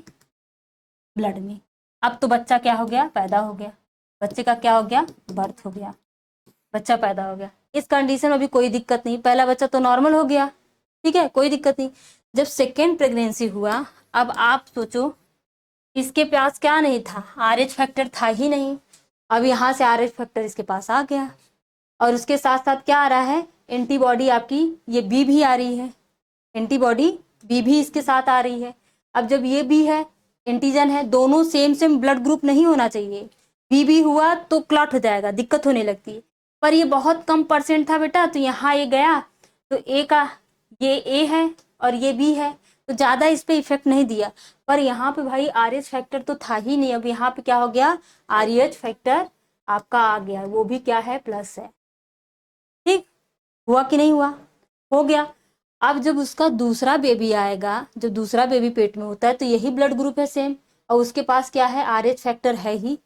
[SPEAKER 1] ब्लड में। अब तो बच्चा क्या हो गया? पैदा हो गया। बच्चे का क्या हो गया? बर्थ हो गया, बच्चा पैदा हो गया। इस कंडीशन में अभी कोई दिक्कत नहीं, पहला बच्चा तो नॉर्मल हो गया। ठीक है, कोई दिक्कत नहीं। जब सेकेंड प्रेगनेंसी हुआ, अब आप सोचो इसके पास क्या नहीं था? आरएच फैक्टर था ही नहीं। अब यहाँ से आरएच फैक्टर इसके पास आ गया और उसके साथ साथ क्या आ रहा है? एंटीबॉडी आपकी ये बी भी आ रही है, एंटीबॉडी बी भी इसके साथ आ रही है। अब जब ये बी है, एंटीजन है, दोनों सेम सेम ब्लड ग्रुप नहीं होना चाहिए। बी भी हुआ तो क्लॉट हो जाएगा, दिक्कत होने लगती है। पर ये बहुत कम परसेंट था बेटा, तो यहाँ ये गया तो ए का, ये ए है और ये बी है, तो ज्यादा इस पे इफेक्ट नहीं दिया। पर यहाँ पे भाई आरएच फैक्टर तो था ही नहीं। अब यहाँ पे क्या हो गया? आरएच फैक्टर आपका आ गया, वो भी क्या है? प्लस है। ठीक, हुआ कि नहीं हुआ? हो गया। अब जब उसका दूसरा बेबी आएगा, जब दूसरा बेबी पेट में होता है तो यही ब्लड ग्रुप है सेम, और उसके पास क्या है? आरएच फैक्टर है ही।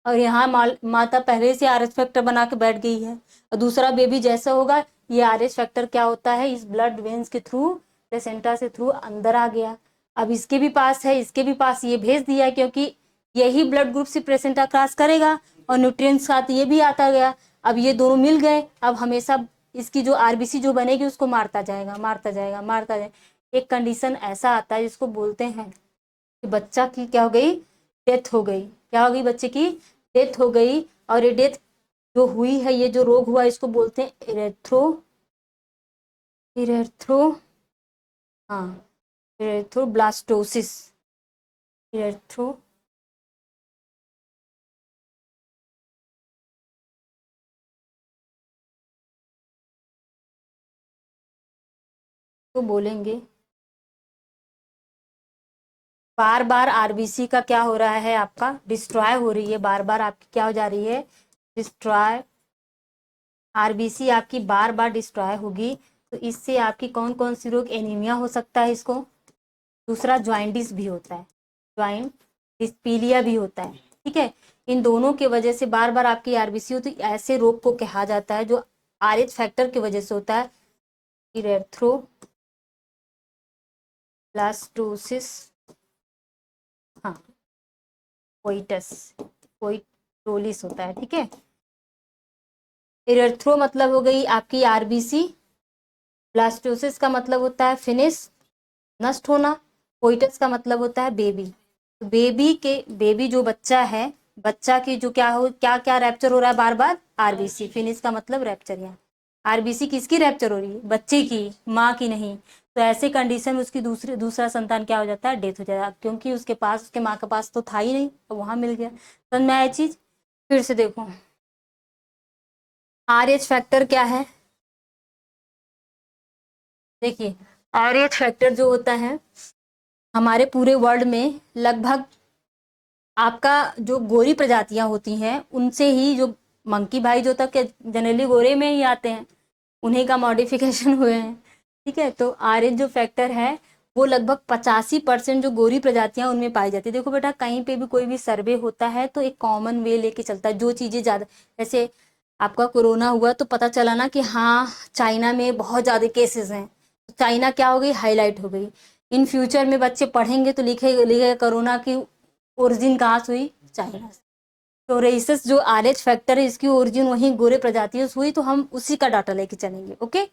[SPEAKER 1] और यहाँ माता पहले से आरएच फैक्टर बना के बैठ गई है, और दूसरा बेबी जैसा होगा ये आरएच फैक्टर क्या होता है? इस ब्लड वेन्स के थ्रू, प्लेसेंटा से थ्रू अंदर आ गया। अब इसके भी पास है, इसके भी पास ये भेज दिया, क्योंकि यही ब्लड ग्रुप से प्लेसेंटा क्रॉस करेगा और न्यूट्रिएंट्स साथ ये भी आता गया। अब ये दोनों मिल गए, अब हमेशा इसकी जो आरबीसी जो बनेगी उसको मारता जाएगा, मारता जाएगा, मारता जाएगा। एक कंडीशन ऐसा आता है जिसको बोलते हैं कि बच्चा की क्या हो गई? डेथ हो गई। क्या हो गई? बच्चे की डेथ हो गई। और ये डेथ जो हुई है, ये जो रोग हुआ इसको बोलते हैं इरेथ्रो हाँ, एरेथ्रोब्लास्टोसिस, एरेथ्रो तो बोलेंगे बार बार आरबीसी का क्या हो रहा है, आपका डिस्ट्रॉय हो रही है, बार बार आपकी क्या हो जा रही है, डिस्ट्रॉय। आरबीसी आपकी बार बार डिस्ट्रॉय होगी, तो इससे आपकी कौन कौन सी रोग, एनीमिया हो सकता है इसको, दूसरा ज्वाइंटिस भी होता है, ज्वाइंट डिस्पीलिया भी होता है, ठीक है। इन दोनों के वजह से बार बार आपकी आरबीसी होती है, ऐसे रोग को कहा जाता है जो आरएच फैक्टर की वजह से होता है, इरेथ्रोब्लास्टोसिस। हाँ, कोइटस, कोइटोलिस होता है, ठीक है। इरेथ्रो मतलब हो गई आपकी आरबीसी, ब्लास्टोसिस का मतलब होता है फिनिश, नष्ट होना, कोइटस का मतलब होता है बेबी। तो बेबी जो बच्चा है, बच्चा की जो क्या हो, क्या क्या रैप्चर हो रहा है बार बार, आरबीसी, फिनिश का मतलब रैप्चर। यहाँ आरबीसी किसकी रैप्चर हो रही है, बच्चे की, माँ की नहीं। तो ऐसे कंडीशन में उसकी दूसरा संतान क्या हो जाता है, डेथ हो जाता है, क्योंकि उसके पास, उसके माँ के पास तो था ही नहीं, तो वहां मिल गया। समझ में आया चीज। फिर से देखो, आर एच फैक्टर क्या है, देखिए आर एच फैक्टर जो होता है हमारे पूरे वर्ल्ड में लगभग, आपका जो गोरी प्रजातियां होती हैं उनसे ही, जो मंकी भाई जो तक जनरली गोरे में ही आते हैं, उन्हीं का मॉडिफिकेशन हुए हैं, ठीक है। तो आर एच जो फैक्टर है वो लगभग 85% जो गोरी प्रजातियां उनमें पाई जाती है। देखो बेटा, कहीं पे भी कोई भी सर्वे होता है तो एक कॉमन वे लेके चलता है, जो चीजें ज्यादा, जैसे आपका कोरोना हुआ तो पता चला ना कि हाँ चाइना में बहुत ज्यादा केसेस हैं, तो चाइना क्या हो गई, हाईलाइट हो गई। इन फ्यूचर में बच्चे पढ़ेंगे तो लिखेगा कोरोना की ओरिजिन कहाँ से हुई, चाइना से। तो रेसिस जो आर एच फैक्टर है इसकी ओरिजिन वहीं गोरे प्रजातियों से हुई, तो हम उसी का डाटा लेके चलेंगे, ओके।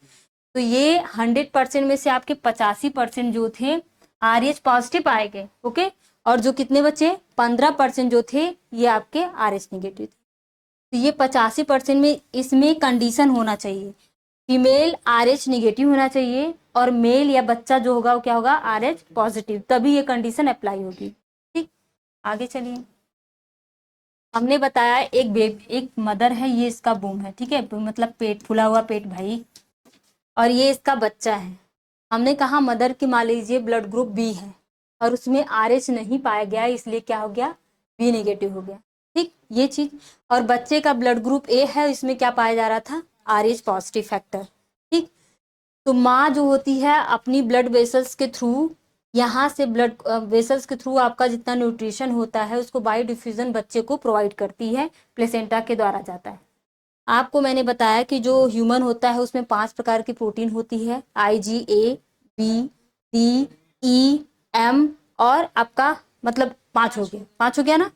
[SPEAKER 1] तो ये 100% में से आपके 85% जो थे आर एच पॉजिटिव पाए गए, ओके। और जो कितने बचे, 15% जो थे ये आपके आर एच निगेटिव थे। तो ये 85% में इसमें कंडीशन होना चाहिए, फीमेल आर एच निगेटिव होना चाहिए और मेल या बच्चा जो होगा वो क्या होगा, आर एच पॉजिटिव, तभी ये कंडीशन अप्लाई होगी, ठीक। आगे चलिए, हमने बताया एक मदर है, ये इसका बूम है, ठीक है, मतलब पेट, फूला हुआ पेट भाई, और ये इसका बच्चा है। हमने कहा मदर की मान लीजिए ब्लड ग्रुप बी है और उसमें आर एच नहीं पाया गया, इसलिए क्या हो गया, बी नेगेटिव हो गया, ठीक, ये चीज। और बच्चे का ब्लड ग्रुप ए है, इसमें क्या पाया जा रहा था, आर एच पॉजिटिव फैक्टर, ठीक। तो माँ जो होती है अपनी ब्लड वेसल्स के थ्रू, यहाँ से ब्लड वेसल्स के थ्रू आपका जितना न्यूट्रिशन होता है उसको बायो डिफ्यूजन बच्चे को प्रोवाइड करती है, प्लेसेंटा के द्वारा जाता है। आपको मैंने बताया कि जो ह्यूमन होता है उसमें 5 प्रकार की प्रोटीन होती है, IgA, B, D, E, M, और आपका मतलब 5 हो गया, 5 हो गया ना,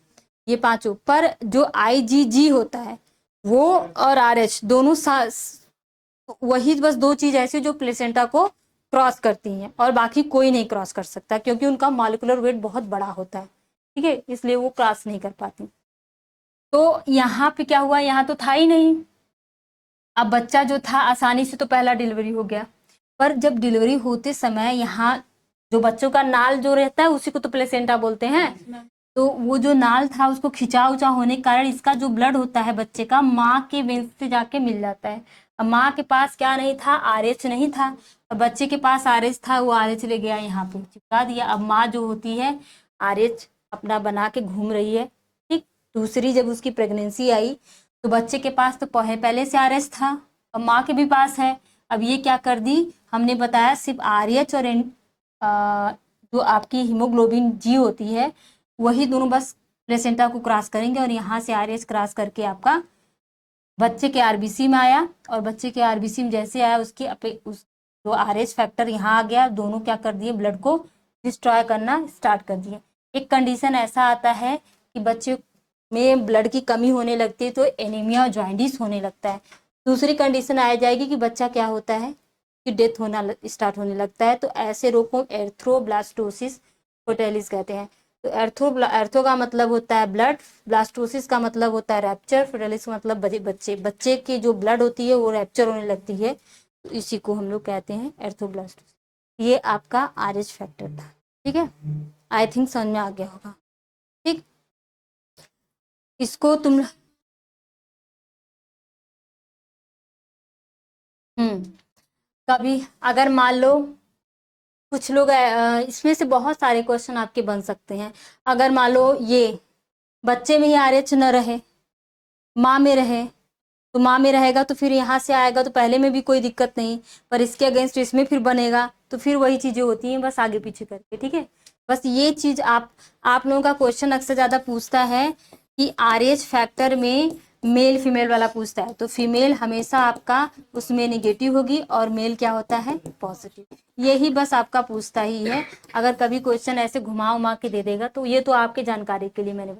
[SPEAKER 1] ये पांचों। पर जो IgG होता है वो और RH दोनों वही बस दो चीज ऐसी जो प्लेसेंटा को क्रॉस करती हैं, और बाकी कोई नहीं क्रॉस कर सकता, क्योंकि उनका मॉलिक्यूलर वेट बहुत बड़ा होता है, ठीक है, इसलिए वो क्रॉस नहीं कर पाती। तो यहाँ पे क्या हुआ, यहाँ तो था ही नहीं, अब बच्चा जो था आसानी से तो पहला डिलीवरी हो गया, पर जब डिलीवरी होते समय यहाँ जो बच्चों का नाल जो रहता है उसी को तो प्लेसेंटा बोलते हैं, तो वो जो नाल था उसको खिंचा उचा होने के कारण इसका जो ब्लड होता है बच्चे का माँ के वेन से जाके मिल जाता है। अब माँ के पास क्या नहीं था, आरएच नहीं था, अब बच्चे के पास आरएच था, वो आरएच ले गया यहाँ पे चिपका दिया। अब माँ जो होती है आरएच अपना बना के घूम रही है, ठीक। दूसरी जब उसकी प्रेगनेंसी आई तो बच्चे के पास तो पहले से आरएच था, अब माँ के भी पास है। अब ये क्या कर दी, हमने बताया सिर्फ आरएच और जो आपकी हीमोग्लोबिन जी होती है वही दोनों बस प्लेसेंटा को क्रॉस करेंगे, और यहाँ से आरएच क्रॉस करके आपका बच्चे के आरबीसी में आया, और बच्चे के आरबीसी में जैसे आया उसकी उस जो आरएच फैक्टर यहाँ आ गया, दोनों क्या कर दिए, ब्लड को डिस्ट्रॉय करना स्टार्ट कर दिए। एक कंडीशन ऐसा आता है कि बच्चे में ब्लड की कमी होने लगती है तो एनीमिया और जॉइंडिस होने लगता है। दूसरी कंडीशन आ जाएगी कि बच्चा क्या होता है कि डेथ होना स्टार्ट होने लगता है, तो ऐसे रोग को एर्थ्रोब्लास्टोसिस फोर्टिलिस कहते हैं। तो एर्थो का मतलब होता है ब्लड, ब्लास्टोसिस का मतलब होता है रैप्चर, फोर्टिलिस का मतलब बच्चे की जो ब्लड होती है वो रैप्चर होने लगती है, तो इसी को हम लोग कहते हैं एर्थोब्लास्टोसिस। ये आपका RH फैक्टर था। ठीक है, आई थिंक समझ में आ गया होगा। ठीक, इसको तुम कभी अगर मान लो कुछ लोग इसमें से बहुत सारे क्वेश्चन आपके बन सकते हैं। अगर मान लो ये बच्चे में ही RH न रहे, माँ में रहे, तो माँ में रहेगा तो फिर यहाँ से आएगा तो पहले में भी कोई दिक्कत नहीं, पर इसके अगेंस्ट इसमें फिर बनेगा तो फिर वही चीजें होती हैं, बस आगे पीछे करके। ठीक है, बस ये चीज आप लोगों का क्वेश्चन अक्सर ज्यादा पूछता है कि RH फैक्टर में मेल फीमेल वाला पूछता है, तो फीमेल हमेशा आपका उसमें निगेटिव होगी और मेल क्या होता है, पॉजिटिव। यही बस आपका पूछता ही है। अगर कभी क्वेश्चन ऐसे घुमा उमा के दे देगा तो ये तो आपके जानकारी के लिए मैंने।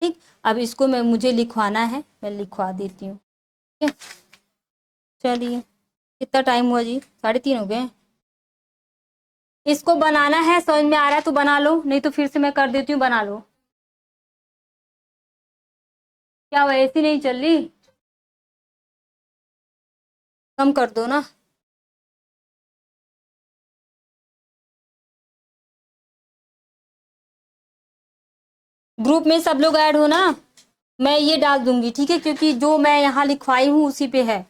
[SPEAKER 1] ठीक, अब इसको मुझे लिखवाना है, मैं लिखवा देती हूँ। ठीक है, चलिए कितना टाइम हुआ जी, 3:30 हो गए। इसको बनाना है, समझ में आ रहा है तो बना लो, नहीं तो फिर से मैं कर देती हूँ, बना लो। क्या वो ऐसी नहीं चल रही, कम कर दो ना। ग्रुप में सब लोग ऐड हो ना, मैं ये डाल दूंगी। ठीक है, क्योंकि जो मैं यहाँ लिखवाई हूँ उसी पे है।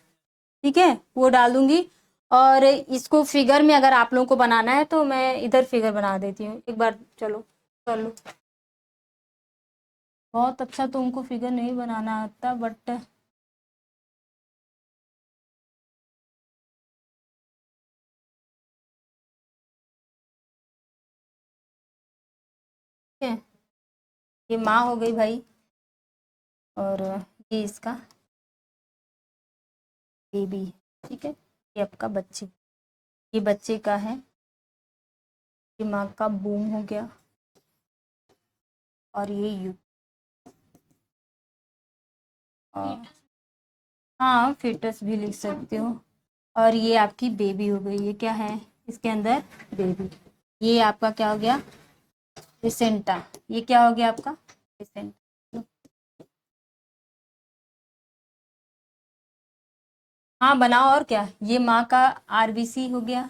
[SPEAKER 1] ठीक है, वो डाल दूंगी। और इसको फिगर में अगर आप लोगों को बनाना है तो मैं इधर फिगर बना देती हूँ एक बार, चलो कर लो। बहुत अच्छा, तुमको फिगर नहीं बनाना आता बट ठीक है। ये माँ हो गई भाई, और ये इसका बेबी। ठीक है, ये आपका बच्चे, ये बच्चे का है, ये माँ का बूम हो गया, और ये यू, और हाँ फिटस भी लिख सकते हो। और ये आपकी बेबी हो गई, ये क्या है इसके अंदर, बेबी। ये आपका क्या हो गया, प्लेसेंटा। ये क्या हो गया आपका, प्लेसेंटा। हाँ बनाओ, और क्या, ये माँ का RBC हो गया,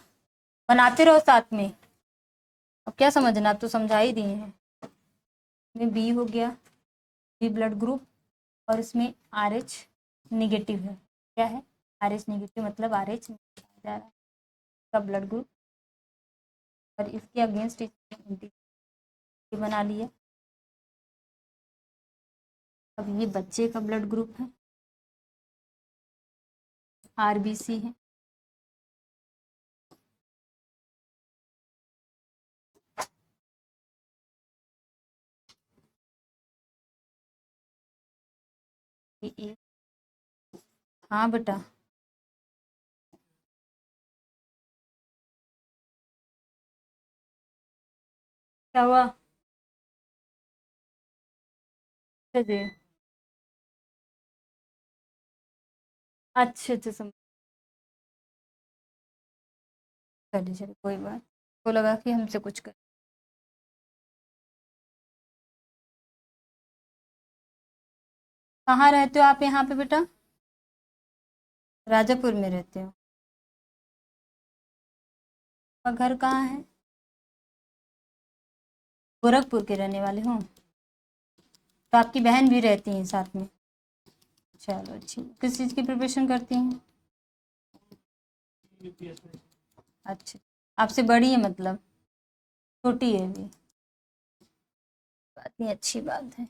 [SPEAKER 1] बनाते रहो साथ में। अब क्या समझना, आप तो समझा ही दिए हैं। इसमें बी हो गया, बी ब्लड ग्रुप, और इसमें RH निगेटिव है। क्या है, RH निगेटिव, मतलब RH जा रहा है का ब्लड ग्रुप, और इसके अगेंस्ट बना लिया। अब ये बच्चे का ब्लड ग्रुप है, RBC है। ये हाँ बेटा, क्या हुआ, अच्छा जी, अच्छे अच्छे समझ, चलिए चलिए कोई बात, को लगा कि हमसे कुछ कर। कहाँ रहते हो आप यहाँ पे बेटा, राजापुर में रहते हो, और घर कहाँ है, गोरखपुर के रहने वाले हो, तो आपकी बहन भी रहती है साथ में। चलो अच्छी, किस चीज़ की प्रिपरेशन करती हैं, अच्छा, आपसे बड़ी है मतलब, छोटी है अभी, बात नहीं, अच्छी बात है।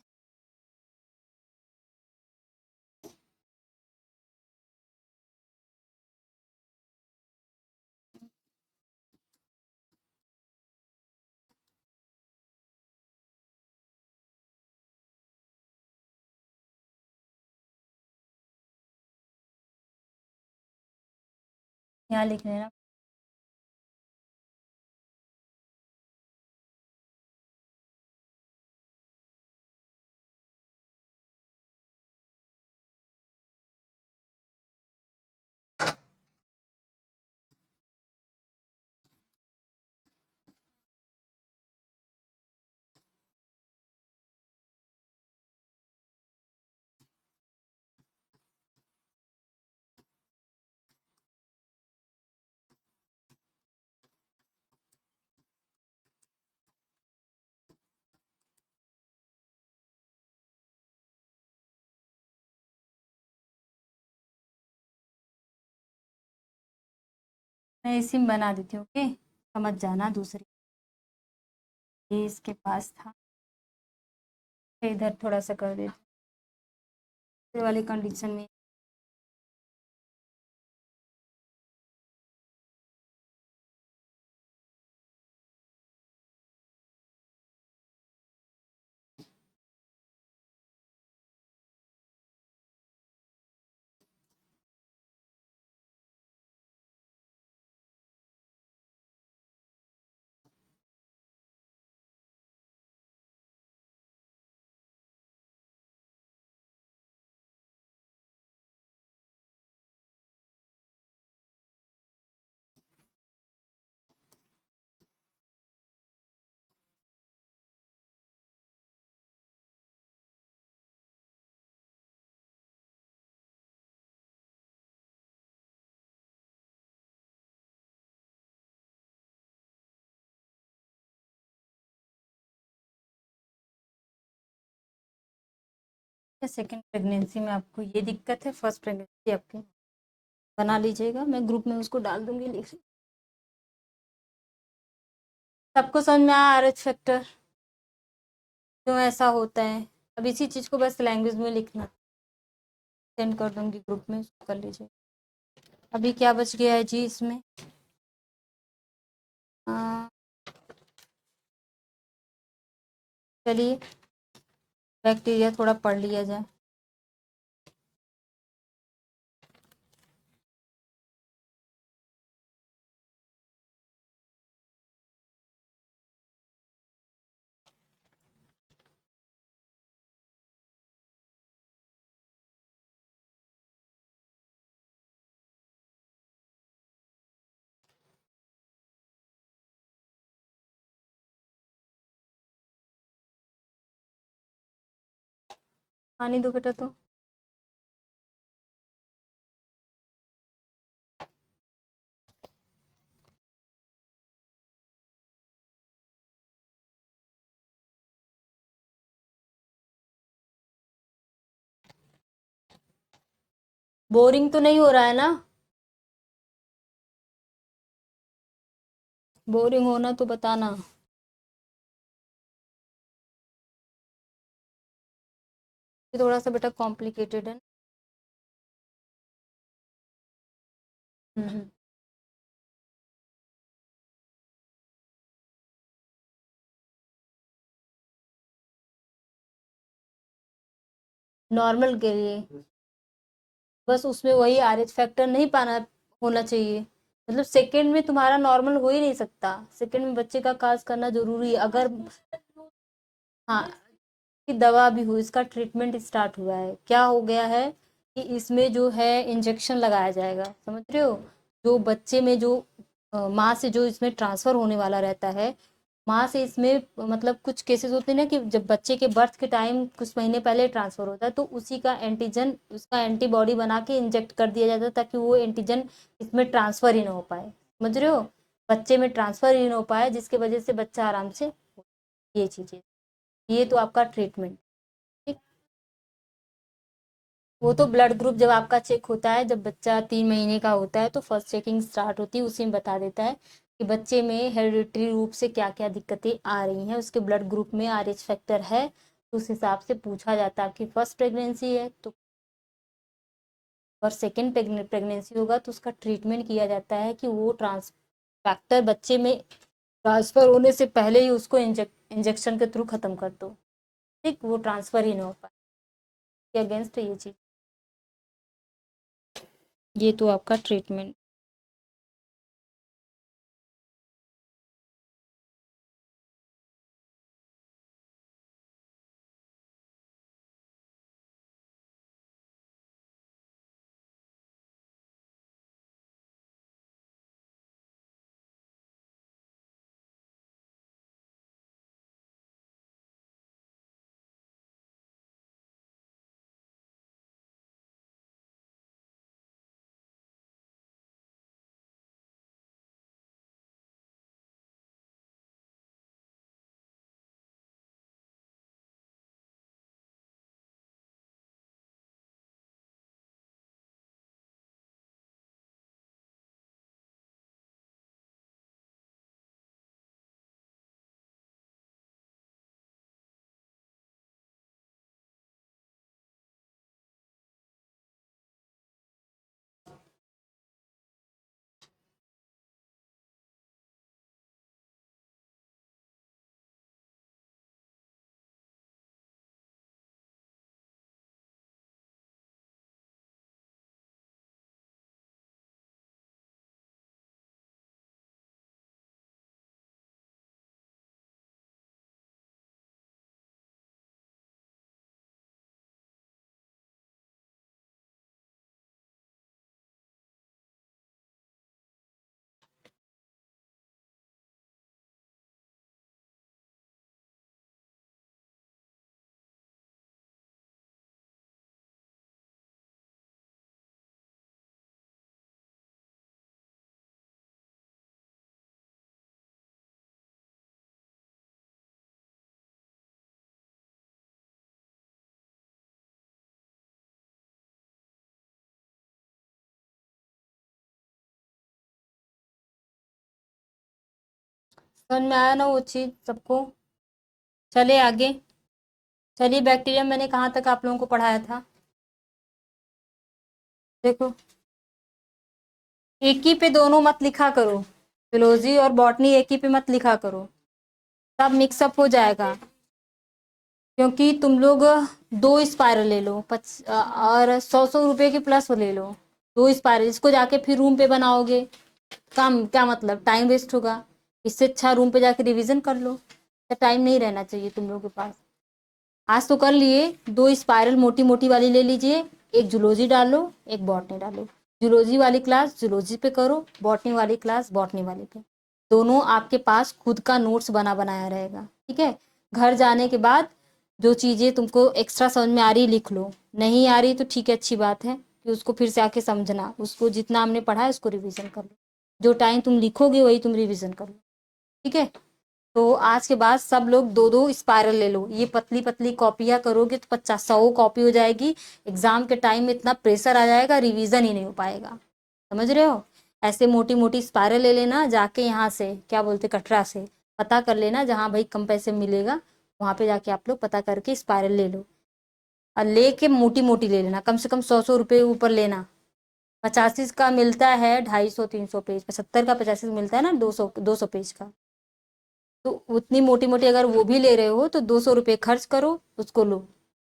[SPEAKER 1] यहाँ लिख लेना। मैं इसी में बना देती हूँ, ओके, समझ जाना। दूसरी ये इसके पास था, इधर थोड़ा सा कर देती हूँ वाली कंडीशन में। सेकेंड प्रेगनेंसी में आपको ये दिक्कत है, फर्स्ट प्रेगनेंसी आपकी बना लीजिएगा, मैं ग्रुप में उसको डाल दूंगी, लिख। सबको समझ में आया RH फैक्टर क्यों ऐसा होता है? अब इसी चीज़ को बस लैंग्वेज में लिखना, सेंड कर दूंगी ग्रुप में, उसको कर लीजिए। अभी क्या बच गया है जी इसमें? चलिए बैक्टीरिया थोड़ा पढ़ लिया जाए। पानी दो बेटा तो। बोरिंग तो नहीं हो रहा है ना? बोरिंग होना तो बताना। ये थोड़ा सा बेटा कॉम्प्लिकेटेड है। हम्म। नॉर्मल के लिए बस उसमें वही RH फैक्टर नहीं पाना होना चाहिए। मतलब सेकंड में तुम्हारा नॉर्मल हो ही नहीं सकता, सेकंड में बच्चे का काज करना जरूरी है। अगर हाँ की दवा भी हो, इसका ट्रीटमेंट स्टार्ट हुआ है, क्या हो गया है कि इसमें जो है इंजेक्शन लगाया जाएगा, समझ रहे हो? जो बच्चे में जो माँ से जो इसमें ट्रांसफर होने वाला रहता है, माँ से इसमें मतलब कुछ केसेस होते हैं ना कि जब बच्चे के बर्थ के टाइम कुछ महीने पहले ट्रांसफर होता है, तो उसी का एंटीजन, उसका एंटीबॉडी बना के इंजेक्ट कर दिया जाता है ताकि वो एंटीजन इसमें ट्रांसफर ही ना हो पाए, समझ रहे हो? बच्चे में ट्रांसफर ही ना हो पाए, जिसके वजह से बच्चा आराम से, ये चीजें, ये तो आपका ट्रीटमेंट। ठीक। वो तो ब्लड ग्रुप जब आपका चेक होता है, जब बच्चा 3 महीने का होता है तो फर्स्ट चेकिंग स्टार्ट होती है, उसी में बता देता है कि बच्चे में हेरिडिटरी रूप से क्या क्या दिक्कतें आ रही हैं, उसके ब्लड ग्रुप में RH फैक्टर है, तो उस हिसाब से पूछा जाता है कि फर्स्ट प्रेगनेंसी है तो, और सेकेंड प्रेगनेंसी होगा तो उसका ट्रीटमेंट किया जाता है कि वो ट्रांस फैक्टर बच्चे में ट्रांसफर होने से पहले ही उसको इंजेक्शन के थ्रू खत्म कर दो। ठीक, वो ट्रांसफर ही ना हो पाए, के अगेंस्ट ये चीज, ये तो आपका ट्रीटमेंट। समझ में आया ना वो चीज़ सबको? चले आगे। चलिए, बैक्टीरिया मैंने कहाँ तक आप लोगों को पढ़ाया था? देखो, एक ही पे दोनों मत लिखा करो, जूलॉजी और बॉटनी एक ही पे मत लिखा करो, सब मिक्सअप हो जाएगा। क्योंकि तुम लोग दो स्पायरल ले लो, और 100-100 रुपए के प्लस ले लो, दो स्पायरल, इसको जाके फिर रूम पे बनाओगे, काम क्या मतलब, टाइम वेस्ट होगा। इससे अच्छा रूम पे जाके रिवीजन कर लो। तो टाइम नहीं रहना चाहिए तुम लोगों के पास। आज तो कर लिए, दो स्पायरल मोटी मोटी वाली ले लीजिए, एक जूलॉजी डालो, एक बॉटनी डालो। जूलॉजी वाली क्लास जूलॉजी पे करो, बॉटनी वाली क्लास बॉटनी वाली पे। दोनों आपके पास खुद का नोट्स बना बनाया रहेगा, ठीक है। घर जाने के बाद जो चीज़ें तुमको एक्स्ट्रा समझ में आ रही लिख लो, नहीं आ रही तो ठीक है, अच्छी बात है कि उसको फिर से आके समझना, उसको जितना हमने पढ़ा है उसको रिवीजन कर लो। जो टाइम तुम लिखोगे वही तुम रिवीजन कर लो, ठीक है। तो आज के बाद सब लोग दो दो स्पायरल ले लो। ये पतली पतली कॉपियाँ करोगे तो 50-100 कॉपी हो जाएगी। एग्जाम के टाइम में इतना प्रेशर आ जाएगा, रिवीजन ही नहीं हो पाएगा। समझ रहे हो? ऐसे मोटी मोटी स्पायरल ले लेना, जाके यहाँ से क्या बोलते कटरा से पता कर लेना, जहाँ भाई कम पैसे में मिलेगा वहाँ पे जाके आप लोग पता करके स्पायरल ले लो। और लेके मोटी मोटी ले लेना, कम से कम 100-100 रुपये ऊपर लेना। 85 का मिलता है, 250-300 पेज, 75 का 85 मिलता है ना, 200-200 पेज का। तो उतनी मोटी मोटी अगर वो भी ले रहे हो तो 200 रुपये खर्च करो, उसको लो।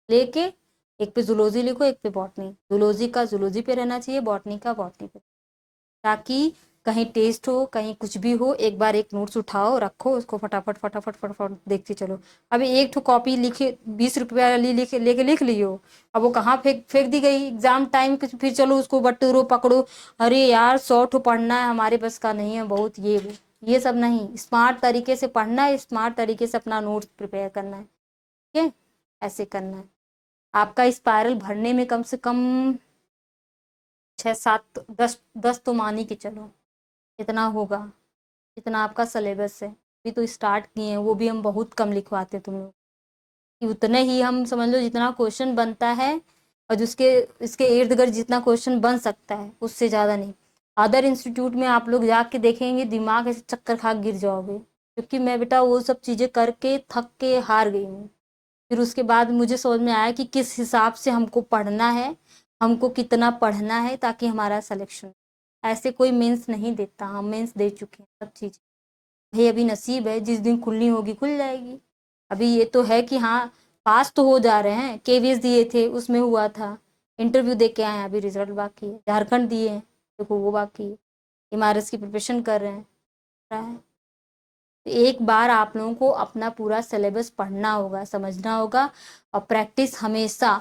[SPEAKER 1] लेके एक पे जूलॉजी लिखो, एक पे बॉटनी। जूलॉजी का जूलॉजी पे रहना चाहिए, बॉटनी का बॉटनी पे, ताकि कहीं टेस्ट हो, कहीं कुछ भी हो, एक बार एक नोट्स उठाओ, रखो उसको, फटाफट फटाफट फटाफट देखते चलो। अभी एक ठो कॉपी लिखे, 20 रुपये वाली लिखे, लेके लिख लियो, अब वो कहाँ फेंक फेंक दी गई एग्जाम टाइम कुछ, फिर चलो उसको बटोरो पकड़ो। अरे यार, 100 ठो पढ़ना है, हमारे बस का नहीं है बहुत, ये वो ये सब नहीं। स्मार्ट तरीके से पढ़ना है, स्मार्ट तरीके से अपना नोट्स प्रिपेयर करना है, ठीक है। ऐसे करना है। आपका स्पायरल भरने में कम से कम 6-7-10 10 तो मान ही के चलो, इतना होगा, इतना आपका सिलेबस है। अभी तो स्टार्ट किए हैं, वो भी हम बहुत कम लिखवाते तुम लोग कि उतने ही हम समझ लो जितना क्वेश्चन बनता है, और जिसके इसके इर्द गिर्द जितना क्वेश्चन बन सकता है, उससे ज़्यादा नहीं। अदर इंस्टीट्यूट में आप लोग जाके देखेंगे, दिमाग ऐसे चक्कर खा गिर जाओगे, क्योंकि मैं बेटा वो सब चीज़ें करके थक के हार गई हूँ। फिर उसके बाद मुझे समझ में आया कि किस हिसाब से हमको पढ़ना है, हमको कितना पढ़ना है, ताकि हमारा सिलेक्शन। ऐसे कोई मेंस नहीं देता, हम मेंस दे चुके हैं सब चीज़। भाई अभी नसीब है, जिस दिन खुलनी होगी खुल जाएगी। अभी ये तो है कि हाँ, पास तो हो जा रहे हैं, केवीएस दिए थे उसमें हुआ था, इंटरव्यू दे के आए हैं, अभी रिजल्ट बाकी है। झारखंड दिए हैं, देखो वो बाकी है। एमआरएस की प्रिपरेशन कर रहे हैं, एक बार आप लोगों को अपना पूरा सिलेबस पढ़ना होगा, समझना होगा, और प्रैक्टिस हमेशा,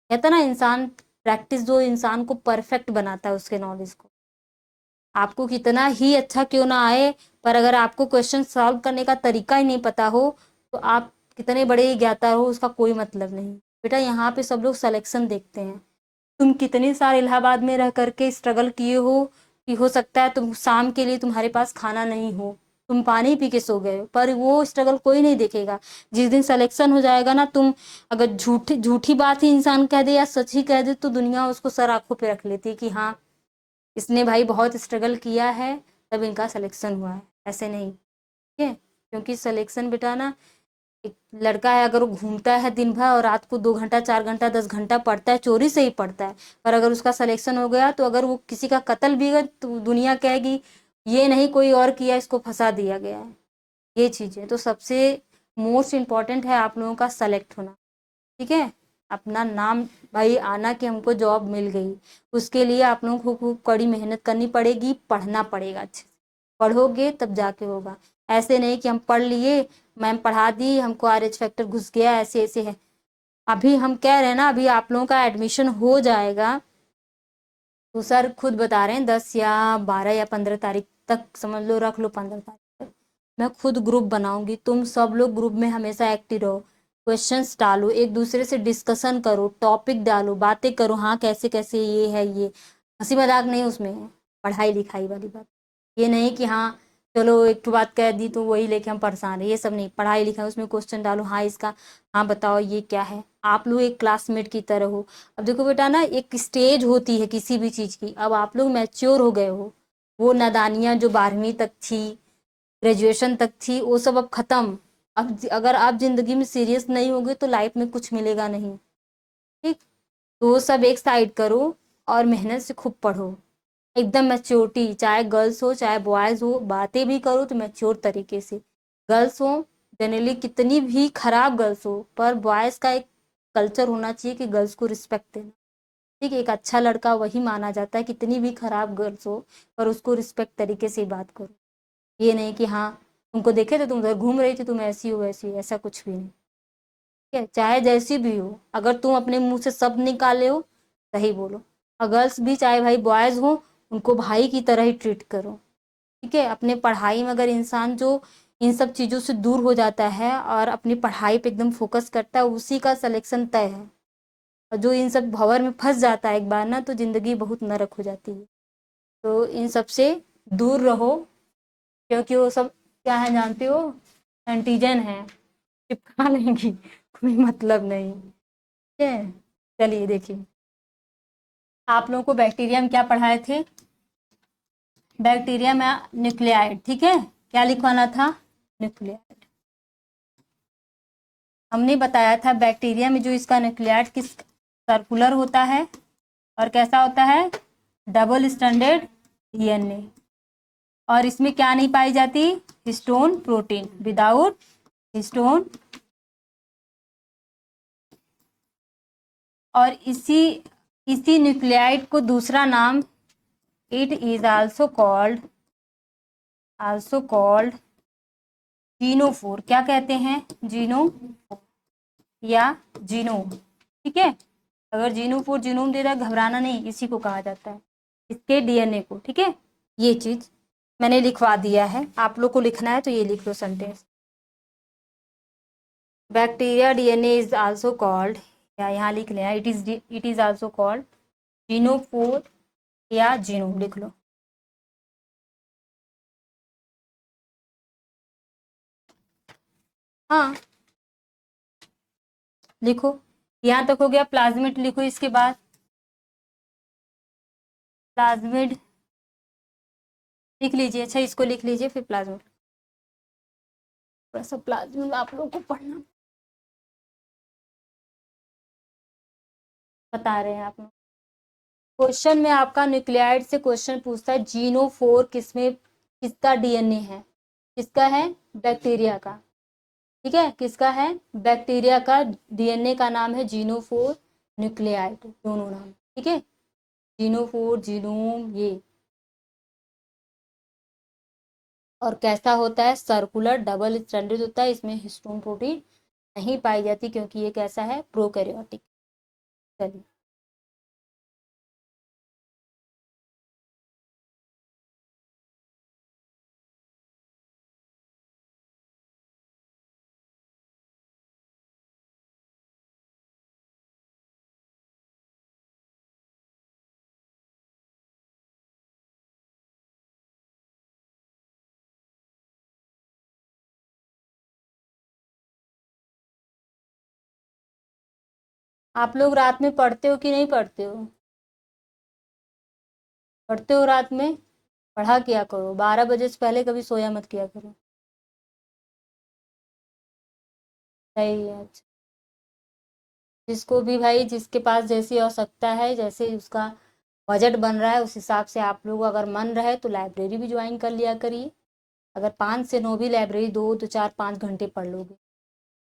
[SPEAKER 1] कहता ना इंसान, प्रैक्टिस जो इंसान को परफेक्ट बनाता है उसके नॉलेज को। आपको कितना ही अच्छा क्यों ना आए, पर अगर आपको क्वेश्चन सॉल्व करने का तरीका ही नहीं पता हो, तो आप कितने बड़े ही ज्ञाता हो, उसका कोई मतलब नहीं। बेटा यहाँ पे सब लोग सिलेक्शन देखते हैं। तुम कितने साल इलाहाबाद में रह करके स्ट्रगल किए हो, कि हो सकता है तुम शाम के लिए तुम्हारे पास खाना नहीं हो, तुम पानी पी के सो गए हो, पर वो स्ट्रगल कोई नहीं देखेगा। जिस दिन सिलेक्शन हो जाएगा ना, तुम अगर झूठी झूठी बात ही इंसान कह दे या सच ही कह दे, तो दुनिया उसको सर आंखों पे रख लेती है कि हाँ, इसने भाई बहुत स्ट्रगल किया है तब इनका सिलेक्शन हुआ है। ऐसे नहीं, ठीक है। क्योंकि सिलेक्शन बेटा ना, एक लड़का है, अगर वो घूमता है दिन भर और रात को 2 घंटा 4 घंटा 10 घंटा पढ़ता है, चोरी से ही पढ़ता है, पर अगर उसका सिलेक्शन हो गया, तो अगर वो किसी का कत्ल भी गया तो दुनिया कहेगी ये नहीं कोई और किया, इसको फंसा दिया गया है। ये चीज़ है। तो सबसे मोस्ट इम्पॉर्टेंट है आप लोगों का सेलेक्ट होना, ठीक है। अपना नाम भाई आना कि हमको जॉब मिल गई, उसके लिए आप लोगों को खूब कड़ी मेहनत करनी पड़ेगी, पढ़ना पड़ेगा अच्छे से। पढ़ोगे तब जाके होगा। ऐसे नहीं कि हम पढ़ लिए, मैम पढ़ा दी, हमको RH फैक्टर घुस गया, ऐसे ऐसे है। अभी हम कह रहे हैं ना, अभी आप लोगों का एडमिशन हो जाएगा, तो सर खुद बता रहे हैं 10 या 12 या 15 तारीख तक समझ लो, रख लो 15 तारीख तक, मैं खुद ग्रुप बनाऊंगी। तुम सब लोग ग्रुप में हमेशा एक्टिव रहो, क्वेश्चंस डालो, एक दूसरे से डिस्कशन करो, टॉपिक डालो, बातें करो, हाँ कैसे कैसे ये है, ये हंसी मजाक नहीं उसमें है, पढ़ाई लिखाई वाली बात। ये नहीं कि हाँ चलो एक तो बात कह दी तो वही लेके हम परेशान है, ये सब नहीं। पढ़ाई लिखाई उसमें क्वेश्चन डालो, हाँ इसका, हाँ बताओ ये क्या है। आप लोग एक क्लासमेट की तरह हो। अब देखो बेटा ना, एक स्टेज होती है किसी भी चीज़ की, अब आप लोग मैच्योर हो गए हो। वो नादानियाँ जो 12वीं तक थी, ग्रेजुएशन तक थी वो सब अब खत्म। अब अगर आप जिंदगी में सीरियस नहीं होगे तो लाइफ में कुछ मिलेगा नहीं। ठीक, तो वो सब एक साइड करो और मेहनत से खूब पढ़ो। एकदम मैच्योरिटी, चाहे गर्ल्स हो चाहे बॉयज हो, बातें भी करो तो मैच्योर तरीके से। गर्ल्स हो, जनरली कितनी भी खराब गर्ल्स हो, पर बॉयज का एक कल्चर होना चाहिए कि गर्ल्स को रिस्पेक्ट देना। ठीक है, एक अच्छा लड़का वही माना जाता है, कितनी भी खराब गर्ल्स हो पर उसको रिस्पेक्ट तरीके से बात करो। ये नहीं कि हाँ तुमको देखे तो तुम उधर घूम रही थी, तुम ऐसी हो वैसी हो, ऐसा कुछ भी नहीं। ठीक है, चाहे जैसी भी हो, अगर तुम अपने मुंह से सब निकाले हो सही बोलो। और गर्ल्स भी चाहे भाई बॉयज हो, उनको भाई की तरह ही ट्रीट करो। ठीक है, अपने पढ़ाई में अगर इंसान जो इन सब चीज़ों से दूर हो जाता है और अपनी पढ़ाई पे एकदम फोकस करता है, उसी का सिलेक्शन तय है। और जो इन सब भंवर में फंस जाता है एक बार ना, तो जिंदगी बहुत नरक हो जाती है। तो इन सब से दूर रहो, क्योंकि वो सब क्या है जानते हो, एंटीजन है, चिपका लेंगी, कोई मतलब नहीं। ठीक है, चलिए देखिए, आप लोगों को बैक्टीरिया में क्या पढ़ाए थे? बैक्टीरिया में न्यूक्लियाइड। ठीक है, क्या लिखवाना था? न्यूक्लियाइड। हमने बताया था बैक्टीरिया में जो इसका न्यूक्लियाइड किस सर्कुलर होता है और कैसा होता है? Double standard DNA. और इसमें क्या नहीं पाई जाती? Histone protein. Without histone. और इसी इसी न्यूक्लियाइड को दूसरा नाम, it is also called genophore. क्या कहते हैं? जीनो या जीनोम। ठीक है, अगर जीनोफोर जीनोम दे रहा है, घबराना नहीं, इसी को कहा जाता है, इसके डीएनए को। ठीक है, ये चीज मैंने लिखवा दिया है, आप लोग को लिखना है तो ये लिख लो sentence. Bacteria DNA is also called, या यहाँ लिख लेना, it is also called genophore या जीनोम, लिख लो। हाँ लिखो, यहाँ तक हो गया। प्लाज्मिड लिखो, इसके बाद प्लाज्मिड लिख लीजिए। अच्छा, इसको लिख लीजिए, फिर प्लाज्मिड। थोड़ा सा प्लाज्मिड आप लोगों को पढ़ना बता रहे हैं आप लोग। क्वेश्चन में आपका न्यूक्लियाइड से क्वेश्चन पूछता है जीनोफोर किसमें, किसका डीएनए है? किसका है? बैक्टीरिया का। ठीक है, किसका है? बैक्टीरिया का डीएनए का नाम है जीनोफोर, न्यूक्लियाइड दोनों नाम। ठीक है, जीनोफोर जीनोम ये। और कैसा होता है? सर्कुलर डबल स्ट्रैंडेड होता है, इसमें हिस्टोन प्रोटीन नहीं पाई जाती, क्योंकि ये कैसा है? प्रोकैरियोटिक। चलिए, आप लोग रात में पढ़ते हो कि नहीं पढ़ते हो? पढ़ते हो रात में? पढ़ा किया करो, 12 बजे से पहले कभी सोया मत किया करो। सही है। अच्छा, जिसको भी भाई, जिसके पास जैसी आवश्यकता है, जैसे उसका बजट बन रहा है, उस हिसाब से आप लोग अगर मन रहे तो लाइब्रेरी भी ज्वाइन कर लिया करिए। अगर 5 से 9 भी लाइब्रेरी, 2 2 4 5 घंटे पढ़ लोगे,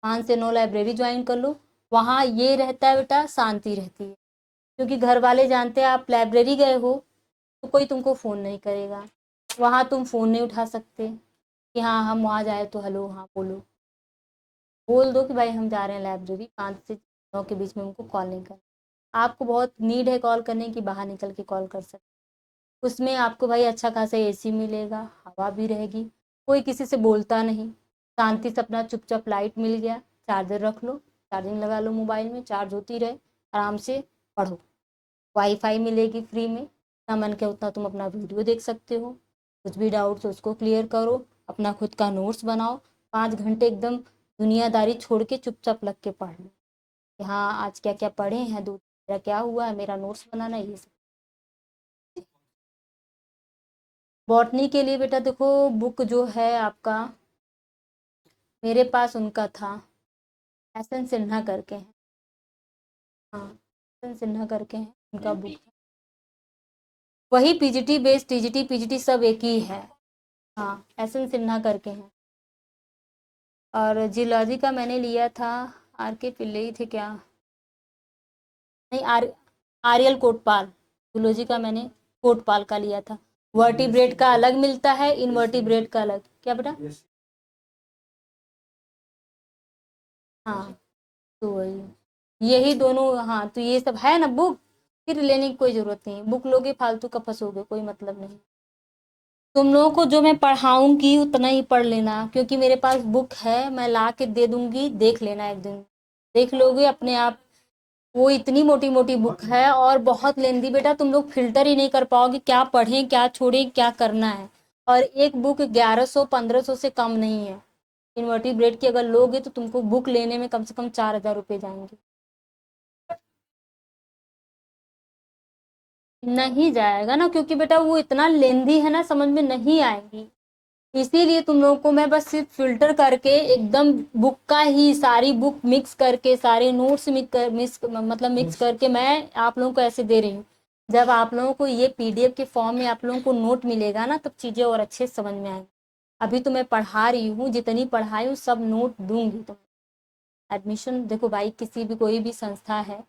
[SPEAKER 1] 5 से 9 लाइब्रेरी ज्वाइन कर लो। वहाँ ये रहता है बेटा, शांति रहती है, क्योंकि घर वाले जानते हैं आप लाइब्रेरी गए हो तो कोई तुमको फ़ोन नहीं करेगा। वहाँ तुम फ़ोन नहीं उठा सकते कि हाँ हम वहाँ जाए तो हेलो हाँ बोलो। बोल दो कि भाई हम जा रहे हैं लाइब्रेरी, 5 से 9 के बीच में उनको कॉल नहीं करना। आपको बहुत नीड है कॉल करने की, बाहर निकल के कॉल कर सकते। उसमें आपको भाई अच्छा खासा एसी मिलेगा, हवा भी रहेगी, कोई किसी से बोलता नहीं, शांति से अपना चुपचाप, लाइट मिल गया, चार्जर रख लो, चार्जिंग लगा लो, मोबाइल में चार्ज होती रहे, आराम से पढ़ो। वाईफाई मिलेगी फ्री में, जितना मन के उतना तुम अपना वीडियो देख सकते हो, कुछ भी डाउट्स उसको क्लियर करो, अपना खुद का नोट्स बनाओ। 5 घंटे एकदम दुनियादारी छोड़ के चुपचाप लग के पढ़ लो कि हाँ आज क्या क्या पढ़े हैं, दूसरा मेरा क्या हुआ है, मेरा नोट्स बनाना, ये सब। बॉटनी के लिए बेटा देखो, बुक जो है आपका, मेरे पास उनका था, एस.एन. सिन्हा करके है। हाँ, एस.एन. सिन्हा करके है उनका बुक। वही पीजीटी बेस्ड, टीजीटी पीजीटी सब एक ही है। हाँ, एस.एन. सिन्हा करके हैं। और जियोलॉजी का मैंने लिया था, आर के पिल्ले ही थे क्या, नहीं, आर्यल कोटपाल। जूलॉजी का मैंने कोटपाल का लिया था। वर्टिब्रेट का अलग मिलता है, इनवर्टिब्रेट का अलग। क्या बेटा? हाँ, तो वही, यही दोनों। हाँ, तो ये सब है ना बुक, फिर लेने की कोई जरूरत नहीं। बुक लोगे फालतू का फंसोगे, कोई मतलब नहीं। तुम लोगों को जो मैं पढ़ाऊंगी उतना ही पढ़ लेना, क्योंकि मेरे पास बुक है, मैं ला के दे दूंगी, देख लेना एक दिन, देख लोगे अपने आप। वो इतनी मोटी मोटी बुक है और बहुत लेंदी बेटा, तुम लोग फिल्टर ही नहीं कर पाओगे, क्या पढ़ें क्या छोड़ें क्या करना है। और एक बुक 1100-1500 से कम नहीं है। इन्वर्टिब्रेट की अगर लोगे तो तुमको बुक लेने में कम से कम 4000 रुपये जाएंगे। नहीं जाएगा ना, क्योंकि बेटा वो इतना लेंदी है ना, समझ में नहीं आएगी। इसीलिए तुम लोगों को मैं बस सिर्फ फिल्टर करके एकदम बुक का ही, सारी बुक मिक्स करके, सारे नोट्स मतलब मिक्स करके मैं आप लोगों को ऐसे दे रही हूँ। जब आप लोगों को ये पीडीएफ के फॉर्म में आप लोगों को नोट मिलेगा ना, तब चीजें और अच्छे से समझ में आएंगी। अभी तो मैं पढ़ा रही हूँ, जितनी पढ़ाई हूँ सब नोट दूंगी। तो एडमिशन देखो भाई, किसी भी कोई भी संस्था है,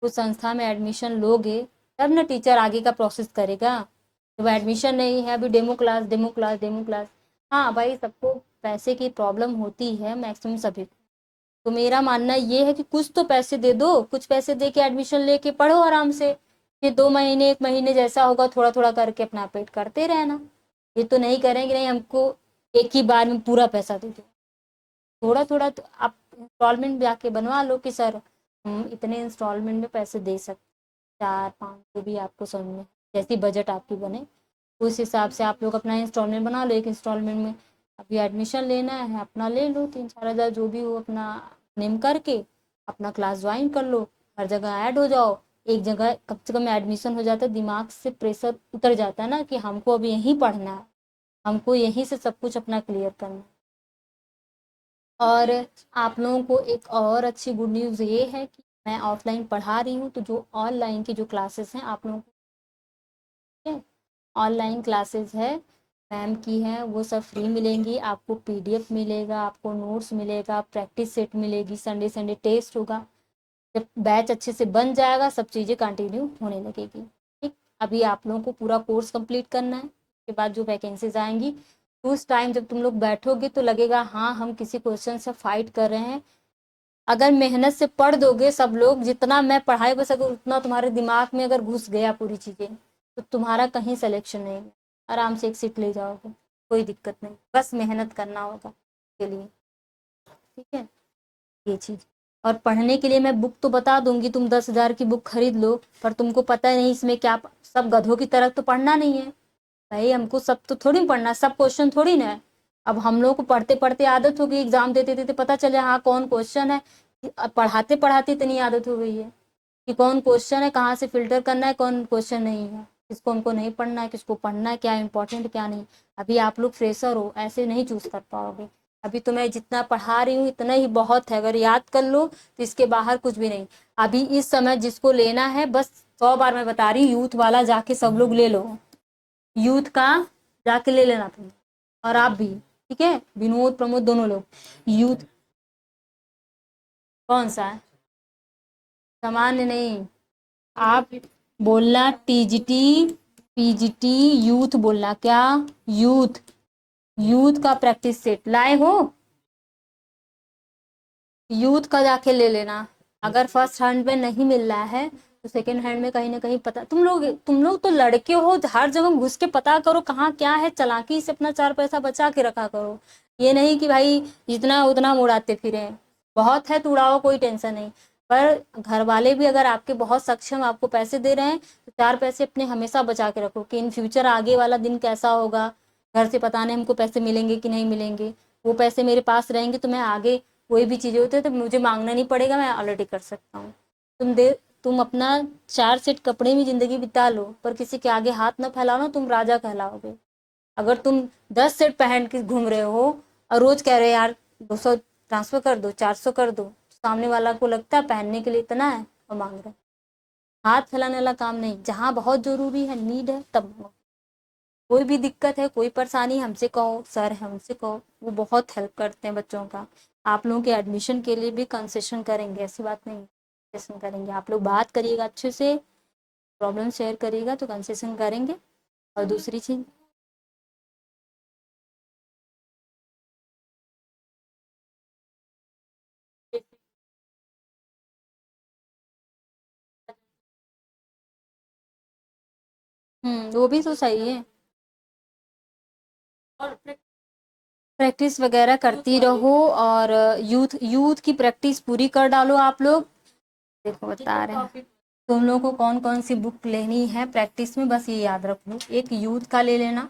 [SPEAKER 1] उस संस्था में एडमिशन लोगे तब ना टीचर आगे का प्रोसेस करेगा। जब एडमिशन नहीं है, अभी demo class demo class demo class. हाँ भाई, सबको पैसे की प्रॉब्लम होती है, मैक्सिमम सभी को। तो मेरा मानना ये है कि कुछ तो पैसे दे दो, कुछ पैसे दे के एडमिशन लेके पढ़ो आराम से। फिर 2 महीने 1 महीने जैसा होगा थोड़ा थोड़ा करके अपना पेड करते रहना। ये तो नहीं करेंगे नहीं हमको एक ही बार में पूरा पैसा दे दो। थोड़ा थोड़ा तो आप इंस्टॉलमेंट जाके बनवा लो कि सर हम इतने इंस्टॉलमेंट में पैसे दे सकते, 4-5 जो भी आपको समझ में, जैसी बजट आपकी बने उस हिसाब से आप लोग अपना इंस्टॉलमेंट बना लो। एक इंस्टॉलमेंट में अभी एडमिशन लेना है, अपना ले लो 3-4 हज़ार जो भी हो, अपना नेम करके अपना क्लास ज्वाइन कर लो, हर जगह ऐड हो जाओ। एक जगह कम से कम एडमिशन हो जाता है, दिमाग से प्रेशर उतर जाता है ना कि हमको अब यहीं पढ़ना है, हमको यहीं से सब कुछ अपना क्लियर करना है। और आप लोगों को एक और अच्छी गुड न्यूज़ ये है कि मैं ऑफलाइन पढ़ा रही हूँ, तो जो ऑनलाइन की जो क्लासेस हैं आप लोगों को, ऑनलाइन क्लासेस है मैम की हैं, वो सब फ्री मिलेंगी आपको। पीडीएफ मिलेगा, आपको नोट्स मिलेगा, प्रैक्टिस सेट मिलेगी, संडे संडे टेस्ट होगा। जब बैच अच्छे से बन जाएगा सब चीज़ें कंटिन्यू होने लगेगी। ठीक, अभी आप लोगों को पूरा कोर्स कंप्लीट करना है, उसके बाद जो वैकेंसीज आएंगी, तो उस टाइम जब तुम लोग बैठोगे तो लगेगा हाँ हम किसी क्वेश्चन से फाइट कर रहे हैं। अगर मेहनत से पढ़ दोगे सब लोग, जितना मैं पढ़ाई बस अगर उतना तुम्हारे दिमाग में अगर घुस गया पूरी चीज़ें, तो तुम्हारा कहीं सिलेक्शन नहीं है, आराम से एक सीट ले जाओगे, कोई दिक्कत नहीं। बस मेहनत करना होगा के लिए। ठीक है, ये चीज़। और पढ़ने के लिए मैं बुक तो बता दूंगी, तुम 10,000 की बुक खरीद लो, पर तुमको पता नहीं इसमें क्या, सब गधों की तरह तो पढ़ना नहीं है भाई। हमको सब तो थोड़ी पढ़ना, सब क्वेश्चन थोड़ी ना है। अब हम लोग को पढ़ते पढ़ते आदत हो गई, एग्जाम देते देते पता चले हाँ कौन क्वेश्चन है। अब पढ़ाते पढ़ाते इतनी आदत हो गई है कि कौन क्वेश्चन है, कहाँ से फिल्टर करना है, कौन क्वेश्चन नहीं है, किसको हमको नहीं पढ़ना है, किसको पढ़ना है, क्या इंपॉर्टेंट क्या नहीं। अभी आप लोग फ्रेशर हो, ऐसे नहीं चूज कर पाओगे। अभी तो मैं जितना पढ़ा रही हूँ इतना ही बहुत है, अगर याद कर लो तो इसके बाहर कुछ भी नहीं। अभी इस समय जिसको लेना है, बस 100 बार मैं बता रही हूँ, यूथ वाला जाके सब लोग ले लो, यूथ का जाके ले लेना तुम, और आप भी। ठीक है, विनोद प्रमोद दोनों लोग। यूथ कौन सा है? सामान्य नहीं, आप बोलना टीजीटी पीजीटी यूथ बोलना। क्या? यूथ, यूथ का प्रैक्टिस सेट लाए हो, यूथ का जाके ले लेना। अगर फर्स्ट हैंड में नहीं मिल रहा है तो सेकंड हैंड में कहीं ना कहीं पता, तुम लोग तो लड़के हो, हर जगह घुस के पता करो कहाँ क्या है, चालाकी से अपना 4 पैसा बचा के रखा करो। ये नहीं कि भाई जितना उतना उड़ाते फिरे। बहुत है तो उड़ाओ, कोई टेंशन नहीं। पर घर वाले भी अगर आपके बहुत सक्षम आपको पैसे दे रहे हैं, तो 4 पैसे अपने हमेशा बचा के रखो कि इन फ्यूचर आगे वाला दिन कैसा होगा, घर से पता नहीं हमको पैसे मिलेंगे कि नहीं मिलेंगे। वो पैसे मेरे पास रहेंगे तो मैं आगे कोई भी चीज़ें होती है तो मुझे मांगना नहीं पड़ेगा, मैं ऑलरेडी कर सकता हूँ। तुम अपना 4 सेट कपड़े में जिंदगी बिता लो, पर किसी के आगे हाथ ना फैलाओ ना, तुम राजा कहलाओगे। अगर तुम 10 सेट पहन के घूम रहे हो और रोज कह रहे हो यार 200 ट्रांसफर कर दो, 400 कर दो, सामने वाला को लगता है पहनने के लिए इतना है और मांग रहे। हाथ फैलाने वाला काम नहीं, जहाँ बहुत जरूरी है, नीड है, तब मांगो। कोई भी दिक्कत है, कोई परेशानी, हमसे कहो, सर है हमसे कहो, वो बहुत हेल्प करते हैं बच्चों का। आप लोगों के एडमिशन के लिए भी कंसेशन करेंगे, ऐसी बात नहीं, कंसेशन करेंगे। आप लोग बात करिएगा अच्छे से, प्रॉब्लम शेयर करिएगा तो कंसेशन करेंगे। और दूसरी चीज, वो भी तो सही है। और प्रैक्टिस वगैरह करती रहो, और यूथ यूथ की प्रैक्टिस पूरी कर डालो आप लोग। देखो बता रहे हैं तुम लोगों को कौन कौन सी बुक लेनी है प्रैक्टिस में, बस ये याद रखो। एक यूथ का ले लेना,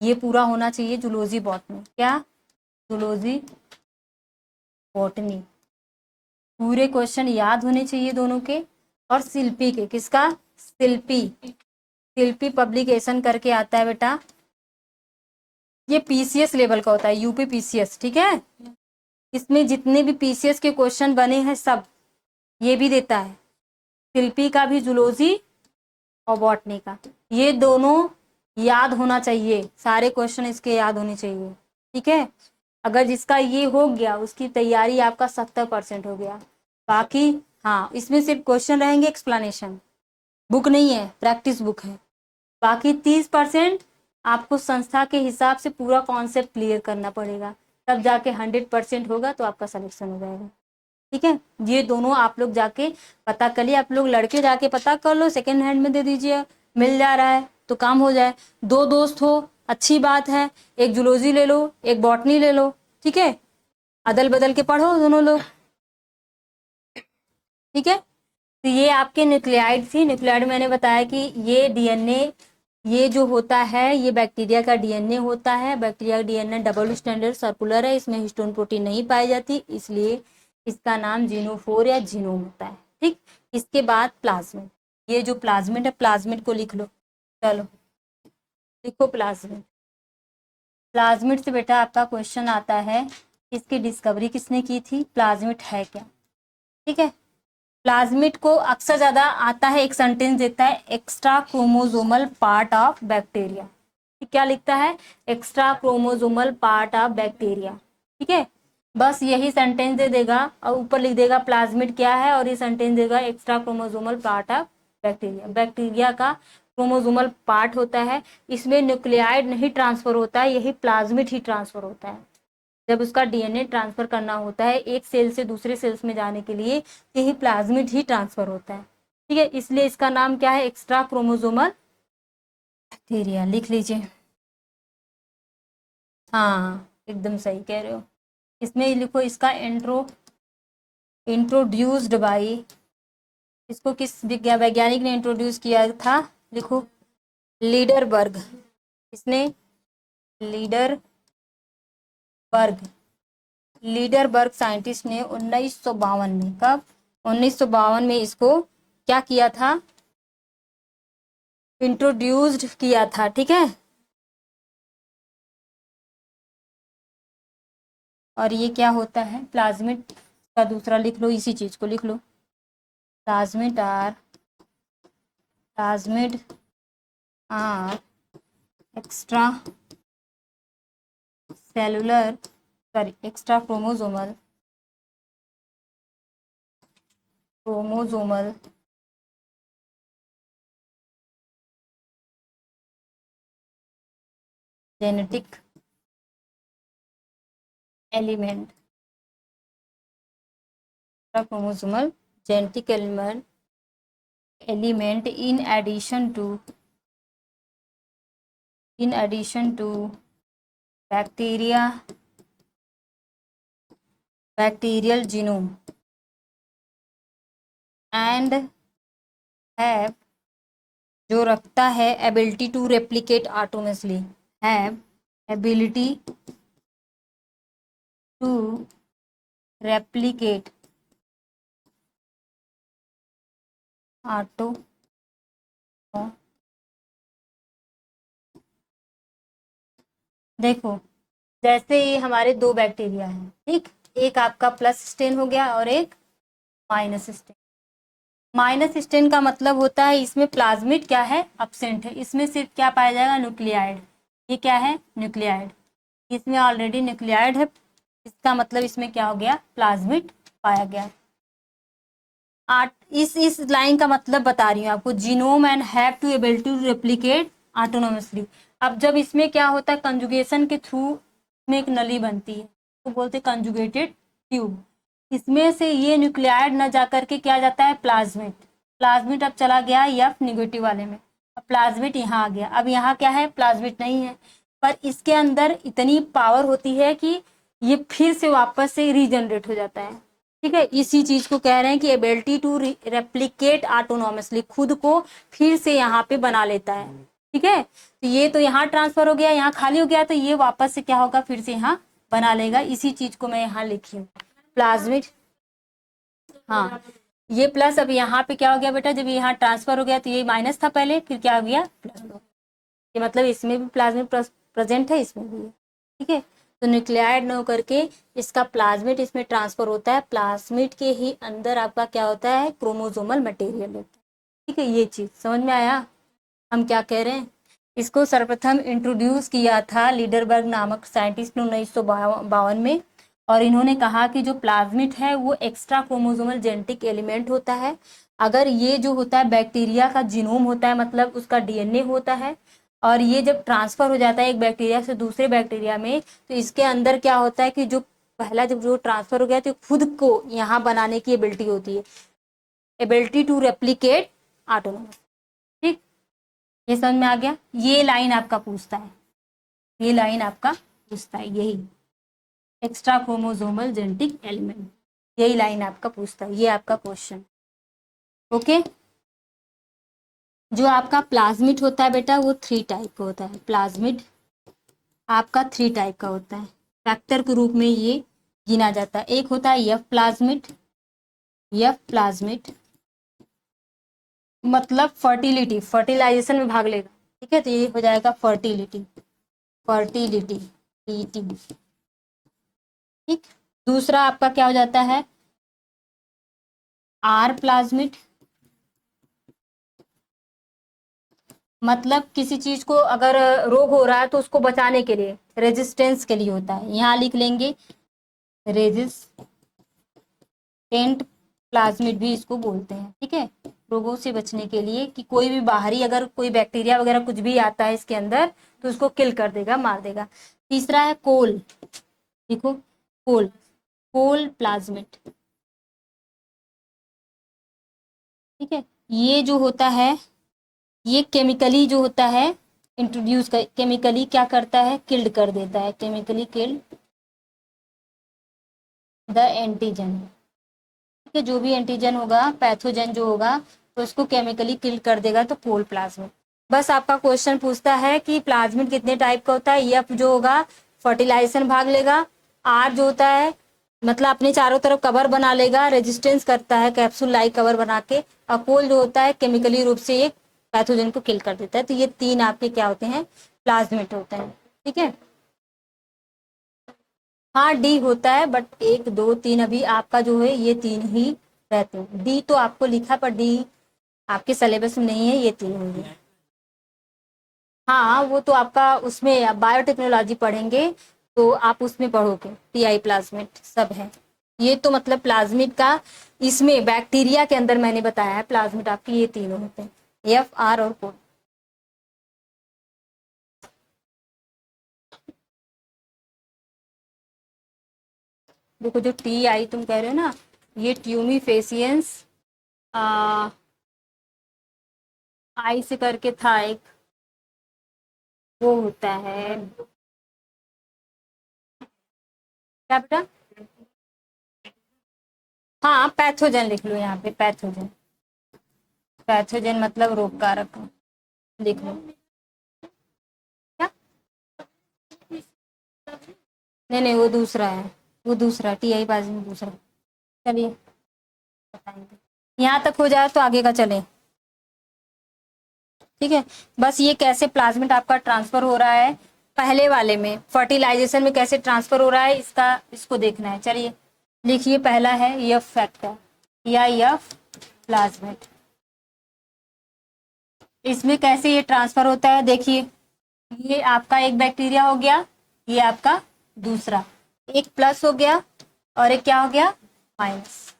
[SPEAKER 1] ये पूरा होना चाहिए। जूलॉजी बॉटनी, क्या जूलॉजी बॉटनी, पूरे क्वेश्चन याद होने चाहिए दोनों के। और शिल्पी के, किसका, शिल्पी, शिल्पी पब्लिकेशन करके आता है बेटा, ये पीसीएस लेवल का होता है, यूपी पीसीएस, ठीक है। इसमें जितने भी पीसीएस के क्वेश्चन बने हैं सब ये भी देता है। शिल्पी का भी, जूलॉजी और बॉटनी का, ये दोनों याद होना चाहिए, सारे क्वेश्चन इसके याद होने चाहिए, ठीक है। अगर जिसका ये हो गया उसकी तैयारी आपका 70% हो गया। बाकी हाँ, इसमें सिर्फ क्वेश्चन रहेंगे, एक्सप्लेनेशन, बुक नहीं है, प्रैक्टिस बुक है। बाकी 30% आपको संस्था के हिसाब से पूरा कॉन्सेप्ट क्लियर करना पड़ेगा, तब जाके 100% होगा, तो आपका सिलेक्शन हो जाएगा, ठीक है। ये दोनों आप लोग जाके पता कर लिए, आप लोग लड़के जाके पता कर लो, सेकेंड हैंड में दे दीजिए, मिल जा रहा है तो काम हो जाए। दो दोस्त हो, अच्छी बात है, एक जूलॉजी ले लो, एक बॉटनी ले लो, ठीक है, अदल बदल के पढ़ो दोनों लोग, ठीक है। तो ये आपके न्यूक्लियाइड थी। न्यूक्लियाइड मैंने बताया कि ये डीएनए, ये जो होता है ये बैक्टीरिया का डीएनए होता है। बैक्टीरिया का डीएनए डबल स्टैंडर्ड सर्कुलर है, इसमें हिस्टोन प्रोटीन नहीं पाई जाती, इसलिए इसका नाम जीनोफोर या जीनोम होता है, ठीक। इसके बाद प्लाज्मिड, ये जो प्लाज्मिड है, प्लाज्मिड को लिख लो, चलो लिखो प्लाज्मिड। प्लाज्मिड से बेटा आपका क्वेश्चन आता है, इसकी डिस्कवरी किसने की थी, प्लाज्मिड है क्या, ठीक है। प्लाज्मिड को अक्सर ज्यादा आता है, एक सेंटेंस देता है, extra chromosomal part of bacteria, क्या लिखता है, extra chromosomal part of bacteria, ठीक है। बस यही सेंटेंस दे देगा और ऊपर लिख देगा प्लाज्मिड क्या है, और ये सेंटेंस देगा extra chromosomal part of bacteria. Bacteria का क्रोमोसोमल पार्ट होता है, इसमें न्यूक्लियाइड नहीं ट्रांसफर होता है, यही प्लाज्मिड ही ट्रांसफर होता है। जब उसका डीएनए ट्रांसफर करना होता है एक सेल से दूसरे सेल्स में जाने के लिए, यही प्लाज्मिड ही ट्रांसफर होता है, ठीक है। इसलिए इसका नाम क्या है, एक्स्ट्रा क्रोमोसोमल बैक्टीरिया, लिख लीजिए। हाँ एकदम सही कह रहे हो। इसमें लिखो, इसका इंट्रोड्यूस्ड बाई, इसको किस वैज्ञानिक ने इंट्रोड्यूस किया था, लिखो लीडरबर्ग। इसने लीडरबर्ग, लीडरबर्ग साइंटिस्ट ने 1952 में, कब, 1952 में इसको क्या किया था, इंट्रोड्यूस्ड किया था, ठीक है। और ये क्या होता है, प्लाज्मिड का दूसरा लिख लो, इसी चीज को लिख लो, plasmid are extracellular, sorry extrachromosomal genetic element, chromosomal genetic element in addition to bacterial genome and have, जो रखता है ability to replicate autonomously, have ability to replicate auto देखो, जैसे ये हमारे दो बैक्टीरिया हैं, ठीक, एक आपका प्लस स्टेन हो गया और एक माइनस स्टेन। माइनस स्टेन का मतलब होता है इसमें प्लाज्मिड क्या है, अब्सेंट है, इसमें सिर्फ क्या पाया जाएगा, न्यूक्लियाइड। ये क्या है, न्यूक्लियाइड, इसमें ऑलरेडी न्यूक्लियाइड है, इसका मतलब इसमें क्या हो गया, प्लाज्मिड पाया गया। आठ, इस लाइन का मतलब बता रही हूँ आपको, genome and have to able to replicate autonomously. अब जब इसमें क्या होता है, कंजुगेशन के थ्रू में एक नली बनती है, तो बोलते हैं कंजुगेटेड ट्यूब। इसमें से ये न्यूक्लियाइड न जाकर के क्या जाता है, प्लाज्मिड। प्लाज्मिड अब चला गया एफ निगेटिव वाले में, अब प्लाज्मिड यहाँ आ गया। अब यहाँ क्या है, प्लाज्मिड नहीं है, पर इसके अंदर इतनी पावर होती है कि ये फिर से वापस से रीजनरेट हो जाता है। ठीक है, इसी चीज को कह रहे हैं कि एबिलिटी टू रेप्लिकेट ऑटोनॉमसली, खुद को फिर से यहाँ पे बना लेता है। ठीक है, तो ये तो यहाँ ट्रांसफर हो गया, यहाँ खाली हो गया, तो ये वापस से क्या होगा, फिर से यहाँ बना लेगा। इसी चीज को मैं यहाँ लिखी हूँ, प्लाज्मिड। हाँ, ये प्लस अब यहाँ पे क्या हो गया बेटा, जब यहाँ ट्रांसफर हो गया तो ये माइनस था पहले, फिर क्या हो गया, प्लस। ये मतलब इसमें भी प्लाज्मिड प्रेजेंट है, इसमें भी है। ठीक है, तो न्यूक्लियाइड न होकर के इसका प्लाज्मिड इसमें ट्रांसफर होता है। प्लाज्मिड के ही अंदर आपका क्या होता है, क्रोमोसोमल मटेरियल होता है। ठीक है, ये चीज समझ में आया हम क्या कह रहे हैं। इसको सर्वप्रथम इंट्रोड्यूस किया था लीडरबर्ग नामक साइंटिस्ट ने 1952 में, और इन्होंने कहा कि जो प्लाज्मिड है वो एक्स्ट्रा क्रोमोसोमल जेनेटिक एलिमेंट होता है। अगर ये जो होता है बैक्टीरिया का जीनोम होता है, मतलब उसका डीएनए होता है, और ये जब ट्रांसफर हो जाता है एक बैक्टीरिया से दूसरे बैक्टीरिया में, तो इसके अंदर क्या होता है कि जो पहला जब जो ट्रांसफर हो गया तो खुद को यहाँ बनाने की एबिलिटी होती है, एबिलिटी टू रेप्लिकेट ऑटोनोमस। ठीक, ये समझ में आ गया। ये लाइन आपका पूछता है, ये लाइन आपका पूछता है, यही एक्स्ट्रा क्रोमोसोमल जेनेटिक एलिमेंट, यही लाइन आपका पूछता है, ये आपका क्वेश्चन। ओके, जो आपका प्लाज्मिड होता है बेटा वो 3 टाइप का होता है। प्लाज्मिड आपका 3 टाइप का होता है, फैक्टर के रूप में ये गिना जाता है। एक होता है एफ प्लाज्मिड, एफ प्लाज्मिड मतलब फर्टिलिटी, फर्टिलाइजेशन में भाग लेगा। ठीक है, तो ये हो जाएगा फर्टिलिटी, फर्टिलिटी टी। ठीक, दूसरा आपका क्या हो जाता है, आर प्लाज्मिड, मतलब किसी चीज को अगर रोग हो रहा है तो उसको बचाने के लिए, रेजिस्टेंस के लिए होता है। यहाँ लिख लेंगे रेजिस्टेंट प्लाज्मिड भी इसको बोलते हैं। ठीक है, रोगों से बचने के लिए कि कोई भी बाहरी अगर कोई बैक्टीरिया वगैरह कुछ भी आता है इसके अंदर तो उसको किल कर देगा, मार देगा। तीसरा है कोल, देखो कोल, कोल प्लाज्मिड। ठीक है, ये जो होता है ये केमिकली जो होता है इंट्रोड्यूस कर, केमिकली क्या करता है, किल्ड कर देता है, केमिकली किल्ड द एंटीजन। ठीक है, जो भी एंटीजन होगा, पैथोजन जो होगा, तो उसको केमिकली किल कर देगा, तो कोल प्लाज्मिड। बस आपका क्वेश्चन पूछता है कि प्लाज्मिड कितने टाइप का होता है। एफ जो होगा फर्टिलाइजेशन भाग लेगा, आर जो होता है मतलब अपने चारों तरफ कवर बना लेगा, रेजिस्टेंस करता है कैप्सूल लाइक कवर बना के, और कोल जो होता है केमिकली रूप से एक पैथोजन को किल कर देता है। तो ये 3 आपके क्या होते हैं, प्लाज्मिड होते हैं। ठीक है, हाँ डी होता है, बट 1 2 3 अभी आपका जो है ये 3 ही रहते हैं। डी तो आपको लिखा, पर डी आपके सिलेबस में नहीं है, ये 3 होंगे। हाँ, वो तो आपका उसमें बायोटेक्नोलॉजी पढ़ेंगे तो आप उसमें पढ़ोगे, टीआई प्लाज्मिड सब है। ये तो मतलब प्लाज्मिड का इसमें बैक्टीरिया के अंदर मैंने बताया है, प्लाज्मिड आपके ये 3 होते हैं, एफ आर और कोल। देखो जो टी आई तुम कह रहे हो ना, ये ट्यूमीफेसियंस आई से करके था एक, वो होता है क्या बेटा, हाँ पैथोजन लिख लो यहाँ पे, पैथोजन, पैथोजन मतलब रोग कारक, लिख लो। क्या, नहीं नहीं वो दूसरा है, वो दूसरा टी आई बाजी में दूसरा। चलिए बताएंगे, यहाँ तक हो जाए तो आगे का चले। ठीक है, बस ये कैसे प्लाज्मिड आपका ट्रांसफर हो रहा है, पहले वाले में फर्टिलाइजेशन में कैसे ट्रांसफर हो रहा है इसको देखना है। चलिए लिखिए, पहला है एफ फैक्टर या एफ प्लाज्मिड। इसमें कैसे ये ट्रांसफर होता है, देखिए ये आपका एक बैक्टीरिया हो गया, ये आपका दूसरा, एक प्लस हो गया और एक क्या हो गया, माइनस।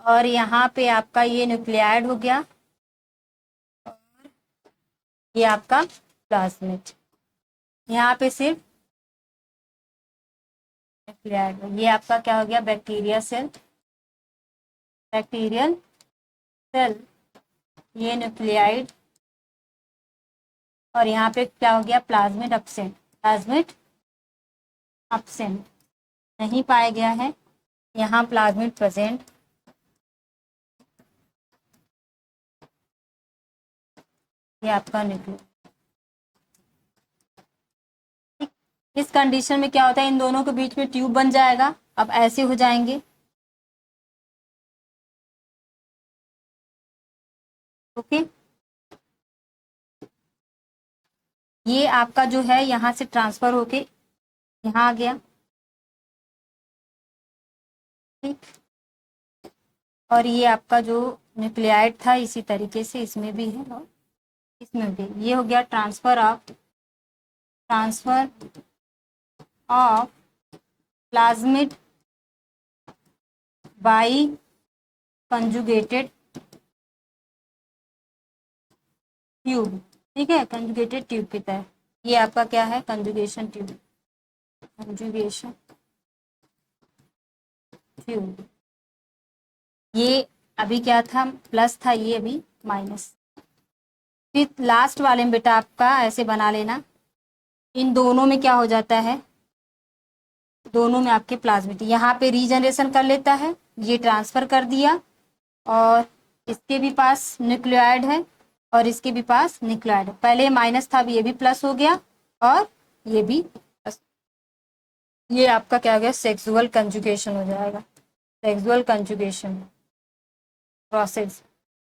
[SPEAKER 1] और यहाँ पे आपका ये न्यूक्लियाइड हो गया और ये आपका प्लाज्मिड। यहाँ पे सिर्फ न्यूक्लियाइड, ये आपका क्या हो गया, बैक्टीरिया सेल, बैक्टीरियल सेल, ये न्यूक्लियाइड। और यहाँ पे क्या हो गया, प्लाज्मिड एब्सेंट, प्लाज्मिड एब्सेंट नहीं पाया गया है, यहाँ प्लाज्मिड प्रेजेंट। ये आपका न्यूक्लियस। इस कंडीशन में क्या होता है, इन दोनों के बीच में ट्यूब बन जाएगा। अब ऐसे हो जाएंगे, ओके। ये आपका जो है यहाँ से ट्रांसफर होके यहाँ आ गया, ठीक। और ये आपका जो न्यूक्लियाइड था इसी तरीके से इसमें भी है और इसमें भी। ये हो गया transfer of plasmid by conjugated tube, ठीक है, कंजुगेटेड ट्यूब की तरह। ये आपका क्या है, कंजुगेशन ट्यूब, कंजुगेशन ट्यूब। ये अभी क्या था, प्लस था, ये अभी माइनस। फिर लास्ट वाले में बेटा आपका ऐसे बना लेना, इन दोनों में क्या हो जाता है, दोनों में आपके प्लाज्मिड यहाँ पे रीजनरेशन कर लेता है, ये ट्रांसफर कर दिया और इसके भी पास न्यूक्लियोइड है और इसके भी पास न्यूक्लियोइड है। पहले माइनस था, अभी ये भी प्लस हो गया और ये भी प्लस। ये आपका क्या हो गया, सेक्सुअल कंजुगेशन हो जाएगा, सेक्सुअल कंजुगेशन प्रोसेस,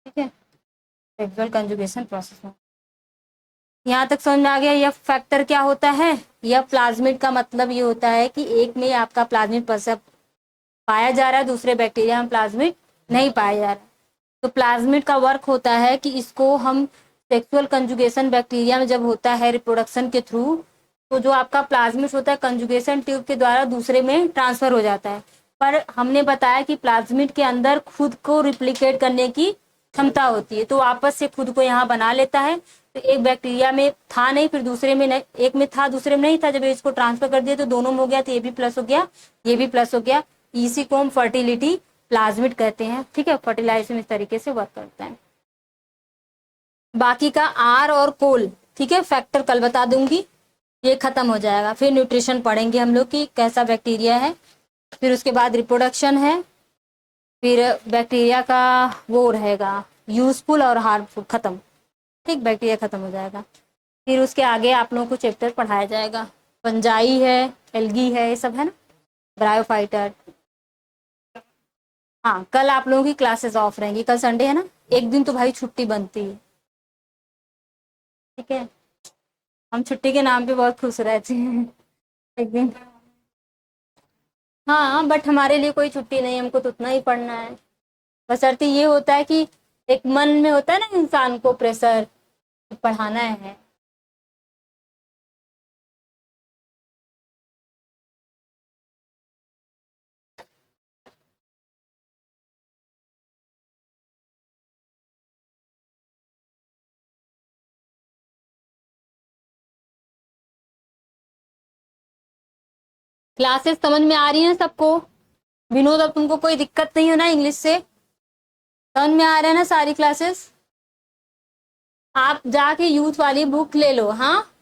[SPEAKER 1] ठीक है, सेक्सुअल कंजुगेशन प्रोसेस में। यहाँ तक समझ में आ गया। यह फैक्टर क्या होता है, यह प्लाज्मिड का मतलब ये होता है कि एक में आपका प्लाज्मिड पाया जा रहा है, दूसरे बैक्टीरिया में प्लाज्मिड नहीं पाया जा रहा है। तो प्लाज्मिड का वर्क होता है कि इसको हम सेक्सुअल कंजुगेशन बैक्टीरिया में जब होता है रिप्रोडक्शन के थ्रू, तो जो आपका प्लाज्मिड होता है कंजुगेशन ट्यूब के द्वारा दूसरे में ट्रांसफर हो जाता है। पर हमने बताया कि प्लाज्मिड के अंदर खुद को रिप्लिकेट करने की क्षमता होती है, तो आपस से खुद को यहाँ बना लेता है। तो एक बैक्टीरिया में था नहीं, फिर दूसरे में नहीं, एक में था दूसरे में नहीं था, जब इसको ट्रांसफर कर दिया तो दोनों में हो गया, तो ये भी प्लस हो गया, ये भी प्लस हो गया। इसी को हम फर्टिलिटी प्लाज्मिड कहते हैं, ठीक है। फर्टिलाइजेशन इस तरीके से वर्क करता है। बाकी का आर और कोल, ठीक है, फैक्टर कल बता दूंगी, ये खत्म हो जाएगा। फिर न्यूट्रिशन पढ़ेंगे हम लोग कि कैसा बैक्टीरिया है, फिर उसके बाद रिप्रोडक्शन है, फिर बैक्टीरिया का वो रहेगा यूजफुल और हार्मफुल, खत्म, ठीक, बैक्टीरिया खत्म हो जाएगा। फिर उसके आगे आप लोगों को चैप्टर पढ़ाया जाएगा, फंजाई है, एल्गी है, ये सब है ना, ब्रायोफाइटर। हाँ, कल आप लोगों की क्लासेस ऑफ रहेंगी, कल संडे है ना, एक दिन तो भाई छुट्टी बनती है, ठीक है। हम छुट्टी के नाम पे बहुत खुश रहते हैं एक दिन। हाँ, बट हमारे लिए कोई छुट्टी नहीं, हमको तो उतना ही पढ़ना है। बशर्ते ये होता है कि एक मन में होता है ना इंसान को प्रेशर, पढ़ाना है। क्लासेस समझ में आ रही है सबको? विनोद, अब तुमको कोई दिक्कत नहीं हो ना इंग्लिश से? समझ में आ रहा है ना सारी क्लासेस? आप जाके यूथ वाली बुक ले लो, हाँ,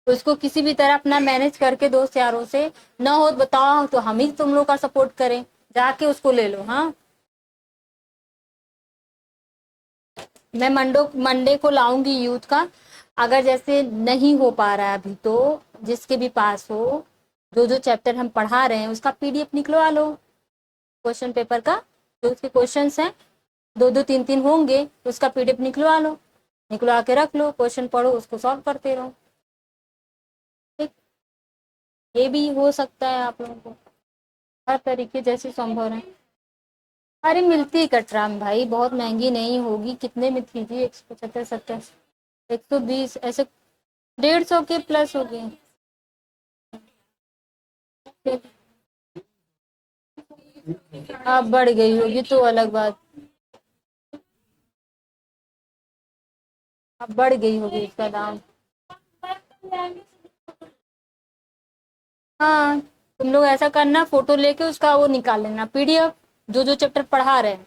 [SPEAKER 1] उसको किसी भी तरह अपना मैनेज करके दोस्त यारों से, ना हो तो बताओ तो हम ही तुम लोग का सपोर्ट करें, जाके उसको ले लो। हाँ, मैं मंडे को लाऊंगी यूथ का। अगर जैसे नहीं हो पा रहा है अभी, तो जिसके भी पास हो, जो जो चैप्टर हम पढ़ा रहे हैं उसका पीडीएफ निकलवा लो, क्वेश्चन पेपर का, जो उसके क्वेश्चंस हैं, दो दो तीन तीन होंगे, तो उसका पीडीएफ निकलवा लो। निकलवा के रख लो, क्वेश्चन पढ़ो, उसको सॉल्व करते रहो। ठीक, ये भी हो सकता है आप लोगों को, हर तरीके जैसे संभव है। अरे मिलती है कटरा में भाई, बहुत महंगी नहीं होगी। कितने में थी जी? 175, 70, 120 ऐसे, 150 के प्लस हो गए। अब बढ़ गई होगी तो अलग बात, अब बढ़ गई होगी इसका दाम। हाँ, तुम लोग ऐसा करना, फोटो लेके उसका वो निकाल लेना पीडीएफ, जो जो चैप्टर पढ़ा रहे हैं।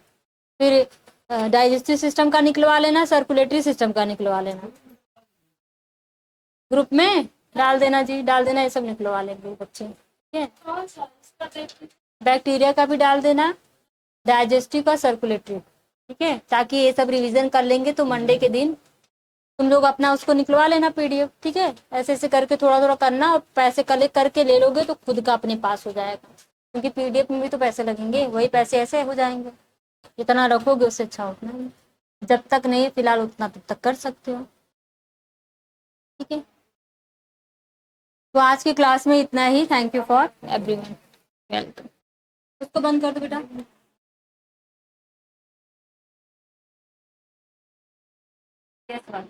[SPEAKER 1] फिर डाइजेस्टिव सिस्टम का निकलवा लेना, सर्कुलेटरी सिस्टम का निकलवा लेना। ग्रुप में डाल देना जी, डाल देना, ये सब निकलवा लेंगे बच्चे। ठीक है, बैक्टीरिया का भी डाल देना, डाइजेस्टिव का, सर्कुलेटरी। ठीक है, ताकि ये सब रिवीजन कर लेंगे तो मंडे के दिन तुम लोग अपना उसको निकलवा लेना पीडीएफ। ठीक है, ऐसे ऐसे करके थोड़ा थोड़ा करना, और पैसे कलेक्ट करके ले लोगे तो खुद का अपने पास हो जाएगा, क्योंकि पीडीएफ में भी तो पैसे लगेंगे, वही पैसे ऐसे हो जाएंगे। जितना रखोगे उससे अच्छा उतना ही। जब तक नहीं फिलहाल उतना तब तक कर सकते हो। ठीक है, तो आज की क्लास में इतना ही। Thank you for everyone, welcome. उसको बंद कर दो बेटा। यस।